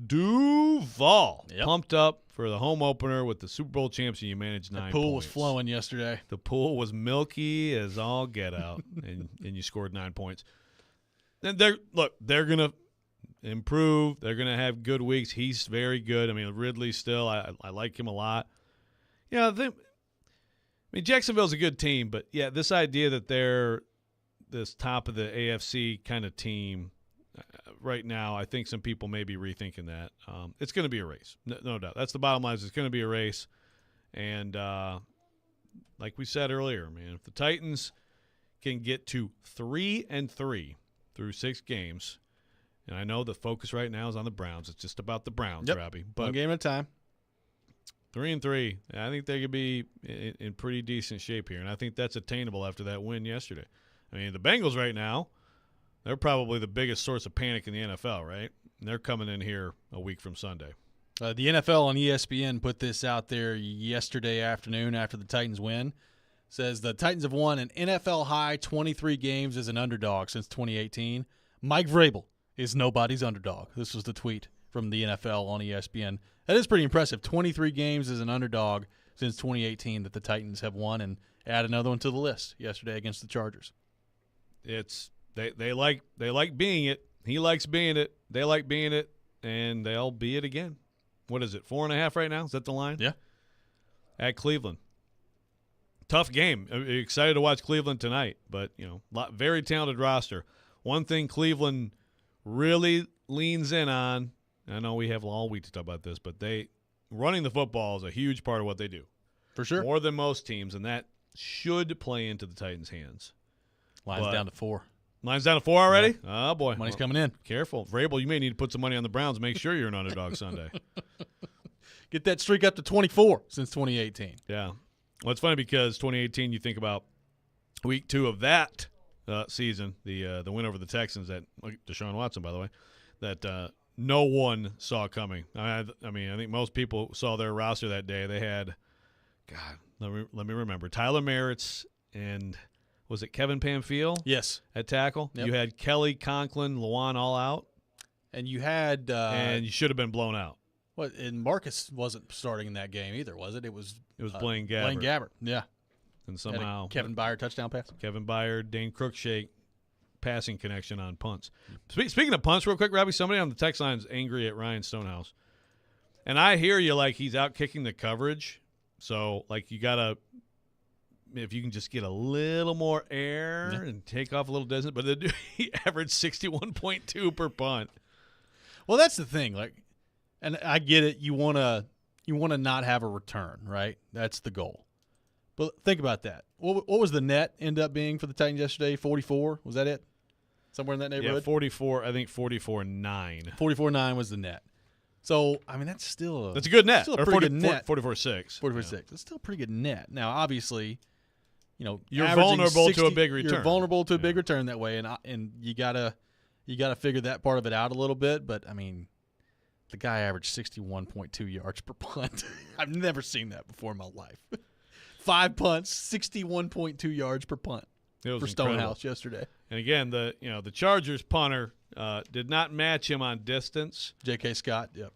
Duval pumped up for the home opener with the Super Bowl champs, and you managed 9 points. The pool was flowing yesterday. The pool was milky as all get out, and you scored 9 points. And they're going to improve. They're going to have good weeks. He's very good. I mean, Ridley still, I like him a lot. Jacksonville's a good team, but, this idea that they're this top of the AFC kind of team right now, I think some people may be rethinking that. It's going to be a race, no doubt. That's the bottom line. It's going to be a race. And like we said earlier, man, if the Titans can get to 3-3 through 6 games, and I know the focus right now is on the Browns. It's just about the Browns, Robbie. But one game at a time. 3-3. I think they could be in pretty decent shape here, and I think that's attainable after that win yesterday. I mean, the Bengals right now, they're probably the biggest source of panic in the NFL, right? And they're coming in here a week from Sunday. The NFL on ESPN put this out there yesterday afternoon after the Titans win. Says the Titans have won an NFL high 23 games as an underdog since 2018. Mike Vrabel is nobody's underdog. This was the tweet from the NFL on ESPN. That is pretty impressive. 23 games as an underdog since 2018 that the Titans have won, and add another one to the list yesterday against the Chargers. It's they like being it. He likes being it. They like being it, and they'll be it again. What is it, 4.5 right now? Is that the line? Yeah. At Cleveland. Tough game. I'm excited to watch Cleveland tonight, but very talented roster. One thing Cleveland really leans in on, I know we have all week to talk about this, but running the football is a huge part of what they do. For sure. More than most teams, and that should play into the Titans' hands. Line's down to 4. Line's down to 4 already? Yeah. Oh, boy. Money's coming in. Careful. Vrabel, you may need to put some money on the Browns. Make sure you're an underdog Sunday. Get that streak up to 24 since 2018. Yeah. Well, it's funny because 2018, you think about week 2 of that season, the win over the Texans, that Deshaun Watson, by the way, that no one saw coming. I mean, I think most people saw their roster that day. They had, let me remember, Tyler Merritt's and was it Kevin Pamphile? Yes. At tackle? Yep. You had Kelly, Conklin, Luan all out. And you had and you should have been blown out. What? And Marcus wasn't starting in that game either, was it? It was Blaine Gabbert. Blaine Gabbert, yeah. And somehow Kevin Byard touchdown pass. Kevin Byard, Dane Cruikshank passing connection on punts. Speaking of punts, real quick, Robbie, somebody on the text line is angry at Ryan Stonehouse. And I hear you, like, he's out kicking the coverage. So, like, you got to, if you can just get a little more air and take off a little distance. But he averaged 61.2 per punt. Well, that's the thing. Like, and I get it. You want to not have a return, right? That's the goal. But think about that. What was the net end up being for the Titans yesterday? 44? Was that it? Somewhere in that neighborhood? Yeah, 44. I think 44.9. 44.9 was the net. So, I mean, that's a good net. Still a pretty good net. 44.6. 44.6. It's still a pretty good net. Now, obviously, you're vulnerable to a big return. You're vulnerable to a big return that way, and you gotta figure that part of it out a little bit. But I mean, the guy averaged 61.2 yards per punt. I've never seen that before in my life. 5 punts, 61.2 yards per punt for Stonehouse yesterday. And again, the Chargers punter did not match him on distance. J.K. Scott, yep.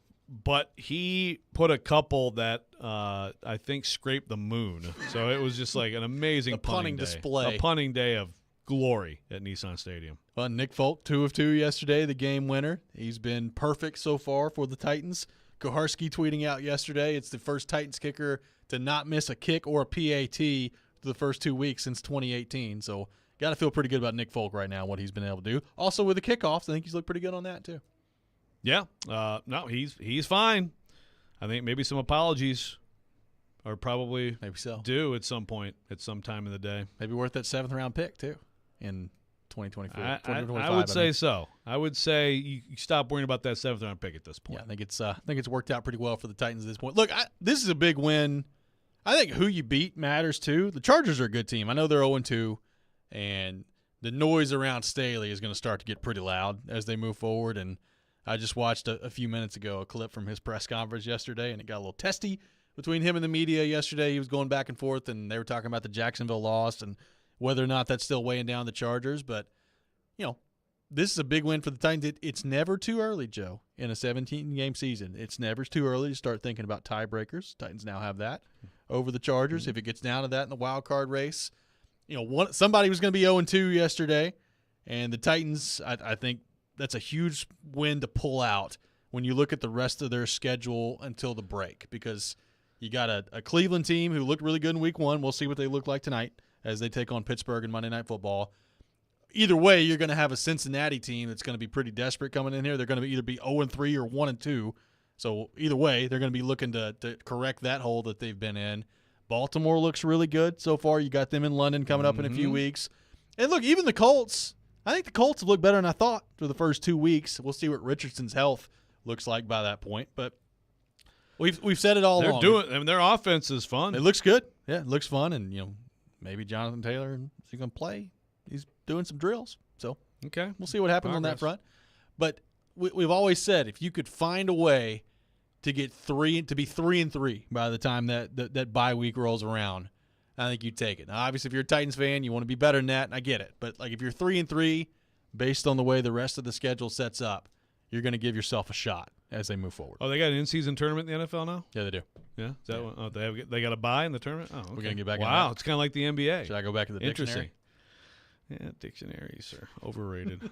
But he put a couple that I think scraped the moon. So it was just like an amazing punting day. display. A punting day of glory at Nissan Stadium. Well, Nick Folk, 2 of 2 yesterday, the game winner. He's been perfect so far for the Titans. Koharski tweeting out yesterday, it's the first Titans kicker to not miss a kick or a PAT the first 2 weeks since 2018. So got to feel pretty good about Nick Folk right now, what he's been able to do. Also with the kickoffs, I think he's looked pretty good on that too. Yeah. No, he's fine. I think maybe some apologies are probably due at some point, at some time in the day. Maybe worth that 7th-round pick too in 2024. I would say so. I would say you stop worrying about that 7th-round pick at this point. Yeah, I think it's worked out pretty well for the Titans at this point. Look, this is a big win. I think who you beat matters too. The Chargers are a good team. I know they're 0-2, and the noise around Staley is going to start to get pretty loud as they move forward. And I just watched a few minutes ago a clip from his press conference yesterday, and it got a little testy between him and the media yesterday. He was going back and forth, and they were talking about the Jacksonville loss and whether or not that's still weighing down the Chargers. But, this is a big win for the Titans. It's never too early, Joe, in a 17-game season. It's never too early to start thinking about tiebreakers. Titans now have that over the Chargers. If it gets down to that in the wild card race, somebody was going to be 0-2 yesterday, and the Titans, I think that's a huge win to pull out when you look at the rest of their schedule until the break, because you got a Cleveland team who looked really good in week 1. We'll see what they look like tonight as they take on Pittsburgh in Monday Night Football. Either way, you're going to have a Cincinnati team that's going to be pretty desperate coming in here. They're going to either be 0-3 or 1-2. So either way, they're going to be looking to correct that hole that they've been in. Baltimore looks really good so far. You got them in London coming up in a few weeks. And look, even the Colts, I think the Colts have looked better than I thought for the first 2 weeks. We'll see what Richardson's health looks like by that point. But we've said it all along. Their offense is fun. It looks good. Yeah, it looks fun. And, maybe Jonathan Taylor, is he going to play? He's doing some drills. So we'll see what happens on that front. But we've always said if you could find a way to be 3-3 by the time that bye week rolls around, I think you'd take it. Now, obviously, if you're a Titans fan, you want to be better than that. I get it. But like if you're 3-3, based on the way the rest of the schedule sets up, you're going to give yourself a shot as they move forward. Oh, they got an in-season tournament in the NFL now? Yeah, they do. Yeah? Is that one? Oh, they got a bye in the tournament? Oh, okay. We're going to get back in Wow, it's kind of like the NBA. Should I go back to the dictionary? Yeah, dictionaries are overrated.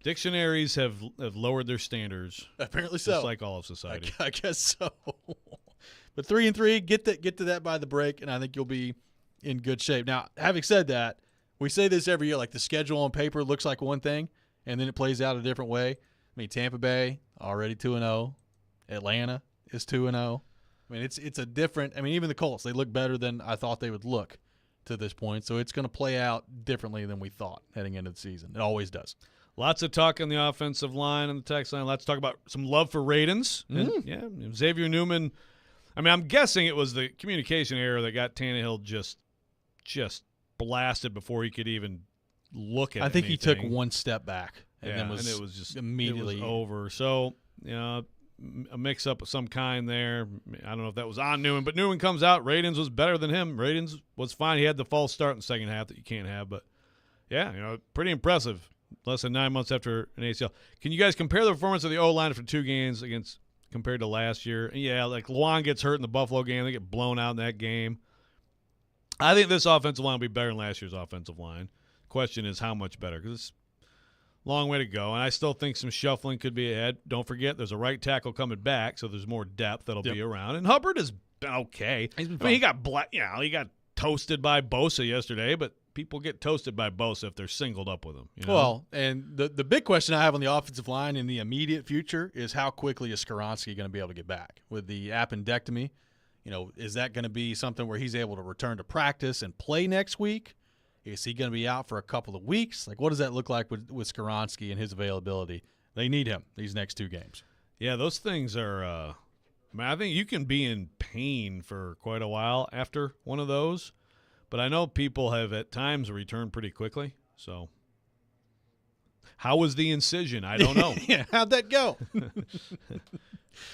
Dictionaries have lowered their standards. Apparently so. Just like all of society. I guess so. But 3-3, get to that by the break, and I think you'll be in good shape. Now, having said that, we say this every year, like the schedule on paper looks like one thing, and then it plays out a different way. I mean, Tampa Bay already 2-0. Atlanta is 2-0. I mean, it's a different – I mean, even the Colts, they look better than I thought they would look to this point. So it's going to play out differently than we thought heading into the season. It always does. Lots of talk on the offensive line and the text line. Let's talk about some love for Radens. Yeah, Xavier Newman. I mean, I'm guessing it was the communication error that got Tannehill just blasted before he could even look at it. I think he took one step back and then it was just immediately over. So, a mix-up of some kind there. I don't know if that was on Newman, but Newman comes out. Radens was better than him. Radens was fine. He had the false start in the second half that you can't have. But, yeah, pretty impressive less than 9 months after an ACL. Can you guys compare the performance of the O-line after 2 games compared to last year? And yeah, like Luan gets hurt in the Buffalo game. They get blown out in that game. I think this offensive line will be better than last year's offensive line. Question is how much better, because it's a long way to go. And I still think some shuffling could be ahead. Don't forget, there's a right tackle coming back, so there's more depth that'll be around. And Hubbard has been okay. He's been I mean, he got toasted by Bosa yesterday, but people get toasted by Bosa if they're singled up with him. You know? Well, and the big question I have on the offensive line in the immediate future is how quickly is Skoronski going to be able to get back with the appendectomy? You know, is that going to be something where he's able to return to practice and play next week? Is he going to be out for a couple of weeks? Like, what does that look like with Skoronski and his availability? They need him these next 2 games. Yeah, those things are I mean, I think you can be in pain for quite a while after one of those, but I know people have at times returned pretty quickly. So how was the incision? I don't know. Yeah, how'd that go?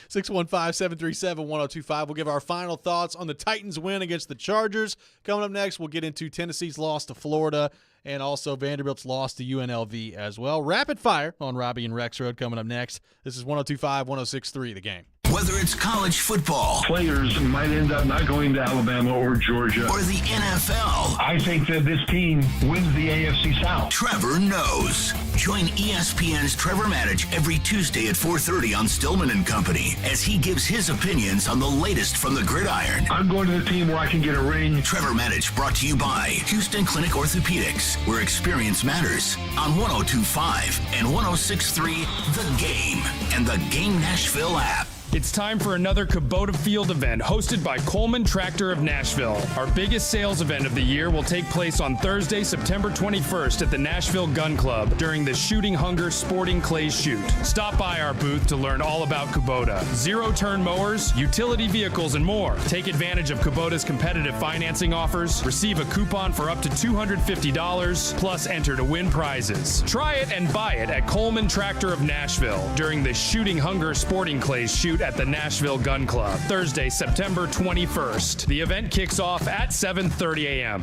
615-737-1025. We'll give our final thoughts on the Titans' win against the Chargers. Coming up next, we'll get into Tennessee's loss to Florida and also Vanderbilt's loss to UNLV as well. Rapid fire on Robby and Rexrode coming up next. This is 102.5, 106.3 The Game. Whether it's college football, players might end up not going to Alabama or Georgia, or the NFL, I think that this team wins the AFC South. Trevor knows. Join ESPN's Trevor Maddich every Tuesday at 4:30 on Stillman and Company as he gives his opinions on the latest from the gridiron. I'm going to the team where I can get a ring. Trevor Maddich brought to you by Houston Clinic Orthopedics, where experience matters, on 102.5 and 106.3 The Game and the Game Nashville app. It's time for another Kubota Field event hosted by Coleman Tractor of Nashville. Our biggest sales event of the year will take place on Thursday, September 21st at the Nashville Gun Club during the Shooting Hunger Sporting Clays Shoot. Stop by our booth to learn all about Kubota. Zero-turn mowers, utility vehicles, and more. Take advantage of Kubota's competitive financing offers, receive a coupon for up to $250, plus enter to win prizes. Try it and buy it at Coleman Tractor of Nashville during the Shooting Hunger Sporting Clays Shoot at the Nashville Gun Club, Thursday, September 21st. The event kicks off at 7:30 a.m.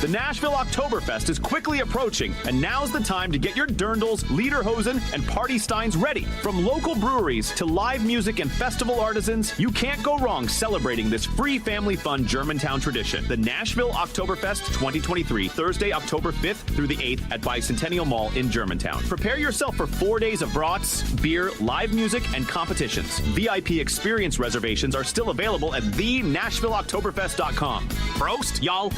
The Nashville Oktoberfest is quickly approaching, and now's the time to get your dirndls, lederhosen, and party steins ready. From local breweries to live music and festival artisans, you can't go wrong celebrating this free family fun Germantown tradition. The Nashville Oktoberfest 2023, Thursday, October 5th through the 8th at Bicentennial Mall in Germantown. Prepare yourself for 4 days of brats, beer, live music, and competitions. VIP experience reservations are still available at thenashvilleoktoberfest.com. Prost, y'all!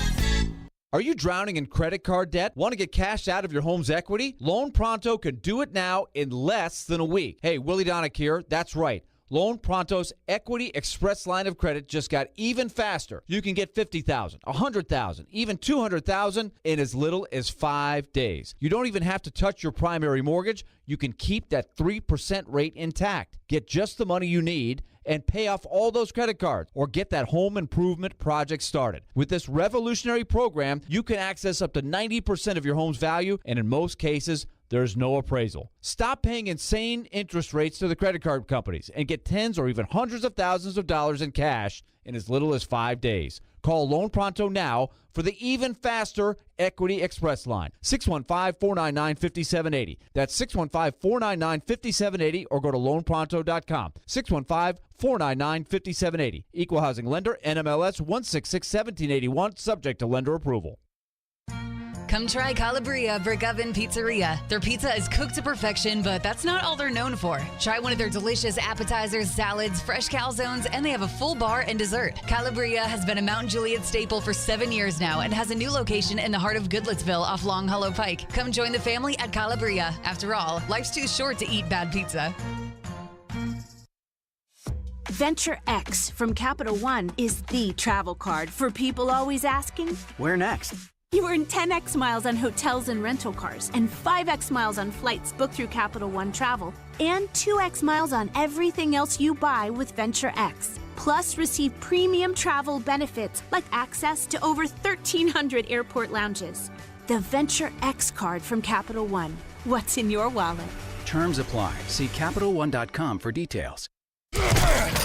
Are you drowning in credit card debt? Want to get cash out of your home's equity? Loan Pronto can do it now in less than a week. Hey, Willie Donick here. That's right. Loan Pronto's Equity Express line of credit just got even faster. You can get $50,000, $100,000, even $200,000 in as little as 5 days. You don't even have to touch your primary mortgage. You can keep that 3% rate intact. Get just the money you need and pay off all those credit cards or get that home improvement project started. With this revolutionary program, you can access up to 90% of your home's value, and in most cases, there's no appraisal. Stop paying insane interest rates to the credit card companies and get tens or even hundreds of thousands of dollars in cash in as little as 5 days. Call Loan Pronto now for the even faster Equity Express line. 615-499-5780. That's 615-499-5780 or go to loanpronto.com. 615-499-5780. Equal housing lender, NMLS 1661781, subject to lender approval. Come try Calabria Brick Oven Pizzeria. Their pizza is cooked to perfection, but that's not all they're known for. Try one of their delicious appetizers, salads, fresh calzones, and they have a full bar and dessert. Calabria has been a Mount Juliet staple for 7 years now and has a new location in the heart of Goodlettsville off Long Hollow Pike. Come join the family at Calabria. After all, life's too short to eat bad pizza. Venture X from Capital One is the travel card for people always asking, where next? You earn 10x miles on hotels and rental cars, and 5x miles on flights booked through Capital One Travel, and 2x miles on everything else you buy with Venture X. Plus, receive premium travel benefits like access to over 1,300 airport lounges. The Venture X card from Capital One. What's in your wallet? Terms apply. See CapitalOne.com for details.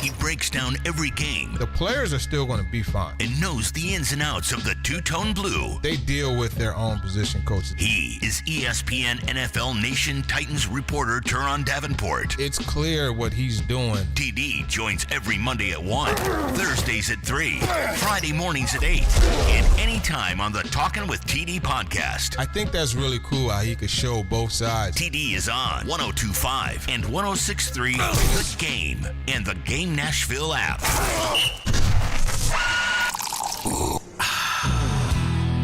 He breaks down every game. The players are still going to be fine. And knows the ins and outs of the two-tone blue. They deal with their own position coaches. He is ESPN NFL Nation Titans reporter Teron Davenport. It's clear what he's doing. TD joins every Monday at 1, Thursdays at 3, Friday mornings at 8, and anytime on the Talkin' with TD podcast. I think that's really cool how he could show both sides. TD is on 102.5 and 106.3 The Game and the Game Nashville app.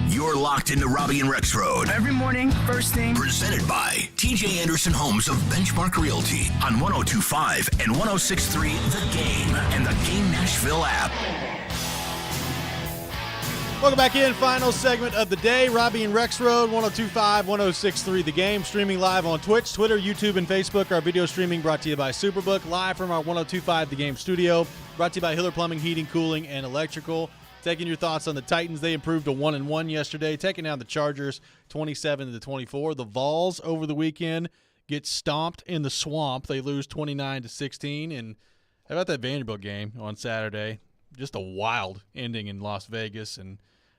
You're locked into Robby and Rexrode. Every morning, first thing. Presented by TJ Anderson Homes of Benchmark Realty on 102.5 and 106.3 The Game and the Game Nashville app. Welcome back in. Final segment of the day. Robby and Rexrode, 102.5, 106.3 The Game. Streaming live on Twitch, Twitter, YouTube, and Facebook. Our video streaming brought to you by Superbook. Live from our 102.5 The Game studio. Brought to you by Hiller Plumbing, Heating, Cooling, and Electrical. Taking your thoughts on the Titans. They improved to 1-1 yesterday, taking down the Chargers 27-24. The Vols over the weekend get stomped in the swamp. They lose 29-16. And how about that Vanderbilt game on Saturday? Just a wild ending in Las Vegas, and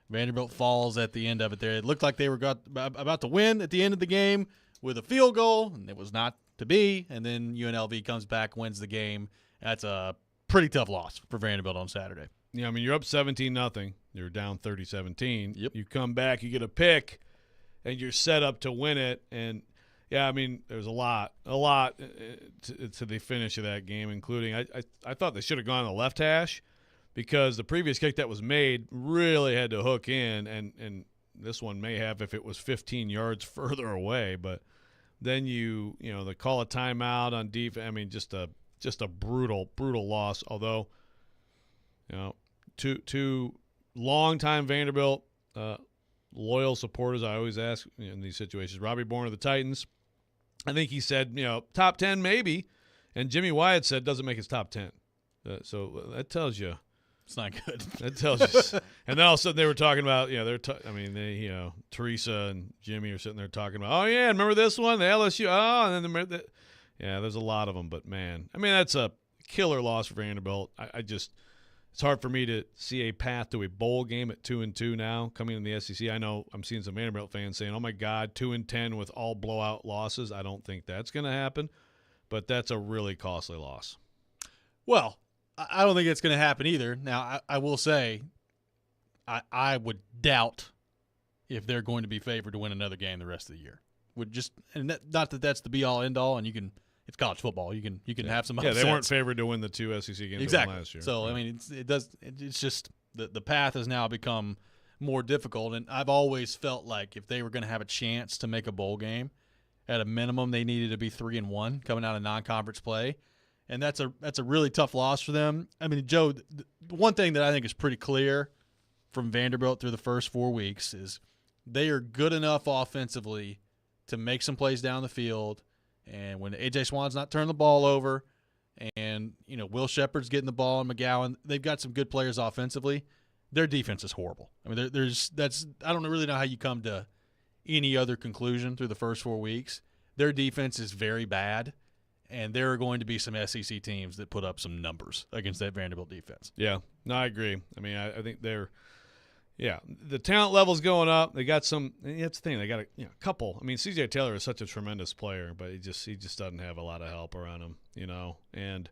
Vanderbilt falls at the end of it there. It looked like they were about to win at the end of the game with a field goal, and it was not to be. And then UNLV comes back, wins the game. That's a pretty tough loss for Vanderbilt on Saturday. Yeah, I mean, you're up 17-0. You're down 30-17. Yep. You come back, you get a pick, and you're set up to win it. And, yeah, I mean, there's a lot to the finish of that game, including I thought they should have gone to the left hash because the previous kick that was made really had to hook in, and this one may have if it was 15 yards further away. But then they call a timeout on defense. I mean, just a brutal loss, although – two long-time Vanderbilt loyal supporters, I always ask in these situations. Robby Bourne of the Titans, I think he said, top 10 maybe, and Jimmy Wyatt said doesn't make his top 10. So that tells you it's not good. That tells you. And then all of a sudden they were talking about, Teresa and Jimmy are sitting there talking about, oh yeah, remember this one, the LSU? Oh, and then there's a lot of them, but man, I mean that's a killer loss for Vanderbilt. It's hard for me to see a path to a bowl game at 2-2 now coming in the SEC. I know I'm seeing some Vanderbilt fans saying, oh, my God, 2-10 with all blowout losses. I don't think that's going to happen, but that's a really costly loss. Well, I don't think it's going to happen either. Now, I will say I would doubt if they're going to be favored to win another game the rest of the year. Not that that's the be-all, end-all, and you can – it's college football. You can have some upsets. Yeah, they weren't favored to win the two SEC games exactly. Last year. So, I mean, it's just the path has now become more difficult. And I've always felt like if they were going to have a chance to make a bowl game, at a minimum they needed to be 3-1 coming out of non-conference play. And that's a really tough loss for them. I mean, Joe, the one thing that I think is pretty clear from Vanderbilt through the first 4 weeks is they are good enough offensively to make some plays down the field. And when A.J. Swan's not turning the ball over and, Will Shepard's getting the ball and McGowan, they've got some good players offensively. Their defense is horrible. I mean, I don't really know how you come to any other conclusion through the first 4 weeks. Their defense is very bad, and there are going to be some SEC teams that put up some numbers against that Vanderbilt defense. Yeah, no, I agree. I mean, I think the talent level's going up. They got some. That's the thing. They got a couple. I mean, C.J. Taylor is such a tremendous player, but he just doesn't have a lot of help around him, And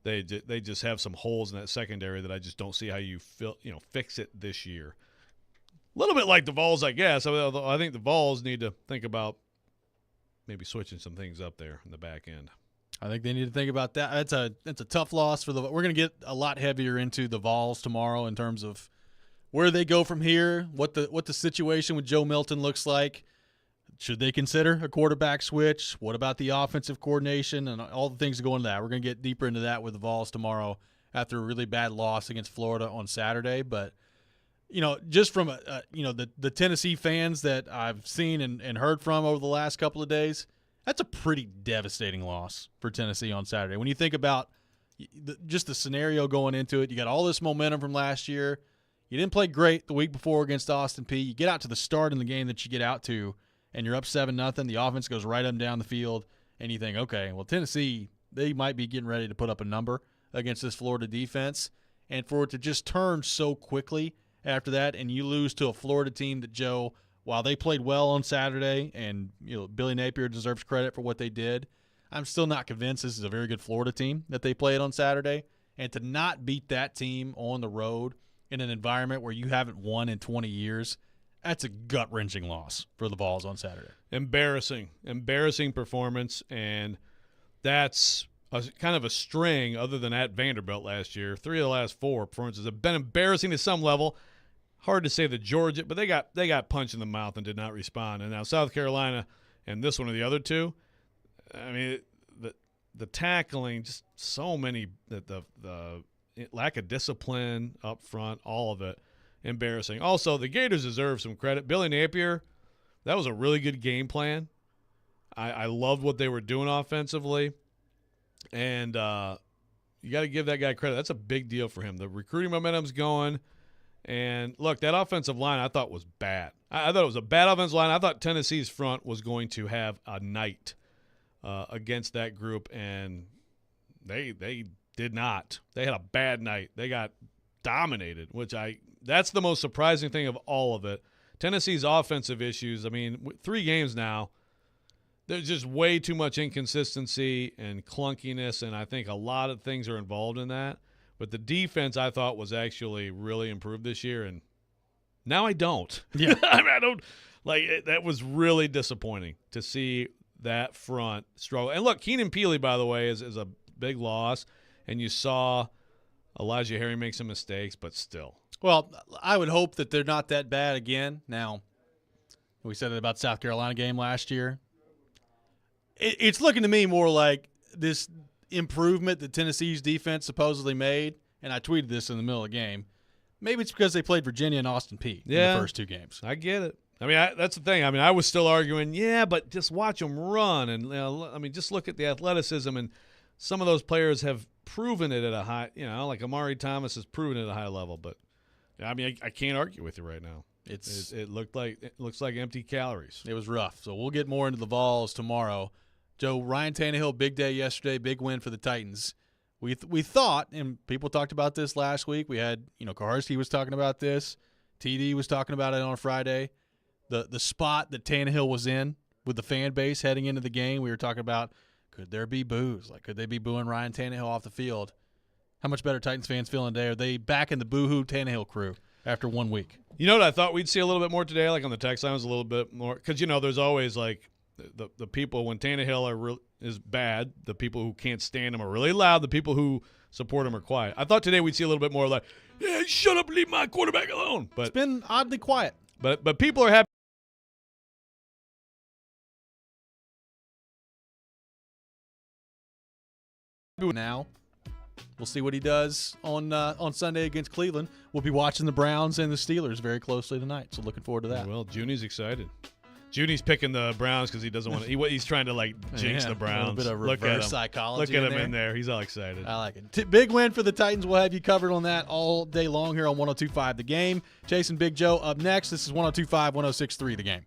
they just have some holes in that secondary that I just don't see how you fix it this year. A little bit like the Vols, I guess. I think the Vols need to think about maybe switching some things up there in the back end. I think they need to think about that. That's a tough loss for We're going to get a lot heavier into the Vols tomorrow in terms of where they go from here, what the situation with Joe Milton looks like. Should they consider a quarterback switch? What about the offensive coordination and all the things that go into that? We're going to get deeper into that with the Vols tomorrow after a really bad loss against Florida on Saturday. But, just from, the Tennessee fans that I've seen and heard from over the last couple of days, that's a pretty devastating loss for Tennessee on Saturday. When you think about just the scenario going into it, you got all this momentum from last year. You didn't play great the week before against Austin Peay. You get out to the start in the game that you get out to, and you're up 7-0. The offense goes right up and down the field, and you think, okay, well, Tennessee, they might be getting ready to put up a number against this Florida defense. And for it to just turn so quickly after that, and you lose to a Florida team that, Joe, while they played well on Saturday, and Billy Napier deserves credit for what they did, I'm still not convinced this is a very good Florida team that they played on Saturday. And to not beat that team on the road in an environment where you haven't won in 20 years, that's a gut-wrenching loss for the Vols on Saturday. Embarrassing performance, and that's kind of a string other than at Vanderbilt last year. 3 of the last 4 performances have been embarrassing to some level. Hard to say that Georgia, but they got punched in the mouth and did not respond. And now South Carolina and this one are the other two. I mean, the tackling, just so many, the lack of discipline up front, all of it, embarrassing. Also, the Gators deserve some credit. Billy Napier, that was a really good game plan. I loved what they were doing offensively. And you got to give that guy credit. That's a big deal for him. The recruiting momentum's going. And, look, that offensive line I thought was bad. I thought it was a bad offensive line. I thought Tennessee's front was going to have a night against that group, and they did not. They had a bad night. They got dominated, that's the most surprising thing of all of it. Tennessee's offensive issues, I mean, 3 games now, there's just way too much inconsistency and clunkiness, and I think a lot of things are involved in that. But the defense I thought was actually really improved this year, and now I don't. Yeah. I mean, I don't – that was really disappointing to see that front struggle. And, look, Keenan Peely, by the way, is a big loss, and you saw Elijah Harry make some mistakes, but still. Well, I would hope that they're not that bad again. Now, we said it about South Carolina game last year. It's looking to me more like this improvement that Tennessee's defense supposedly made, and I tweeted this in the middle of the game. Maybe it's because they played Virginia and Austin Peay in the first 2 games. I get it. I mean, that's the thing. I mean, I was still arguing, but just watch them run. And, I mean, just look at the athleticism. And some of those players have proven it at a high, like Amari Thomas has proven it at a high level. But, I mean, I can't argue with you right now. It looks like empty calories. It was rough. So we'll get more into the Vols tomorrow. Joe, Ryan Tannehill, big day yesterday, big win for the Titans. We thought, and people talked about this last week. We had, Kaharski was talking about this. TD was talking about it on Friday. The spot that Tannehill was in with the fan base heading into the game, we were talking about, could there be boos? Could they be booing Ryan Tannehill off the field? How much better Titans fans feeling today? Are they back in the boo-hoo Tannehill crew after 1 week? You know what I thought we'd see a little bit more today, on the text line was a little bit more, because, there's always, the people, when Tannehill is bad, the people who can't stand him are really loud. The people who support him are quiet. I thought today we'd see a little bit more shut up, leave my quarterback alone. But it's been oddly quiet. But people are happy. Now, we'll see what he does on Sunday against Cleveland. We'll be watching the Browns and the Steelers very closely tonight, so looking forward to that. Well, Junie's excited. Junie's picking the Browns because he doesn't want to. He's trying to jinx the Browns. A little bit of reverse psychology. Look at him in there. He's all excited. I like it. Big win for the Titans. We'll have you covered on that all day long here on 102.5 The Game. Jason, Big Joe up next. This is 102.5, 106.3 The Game.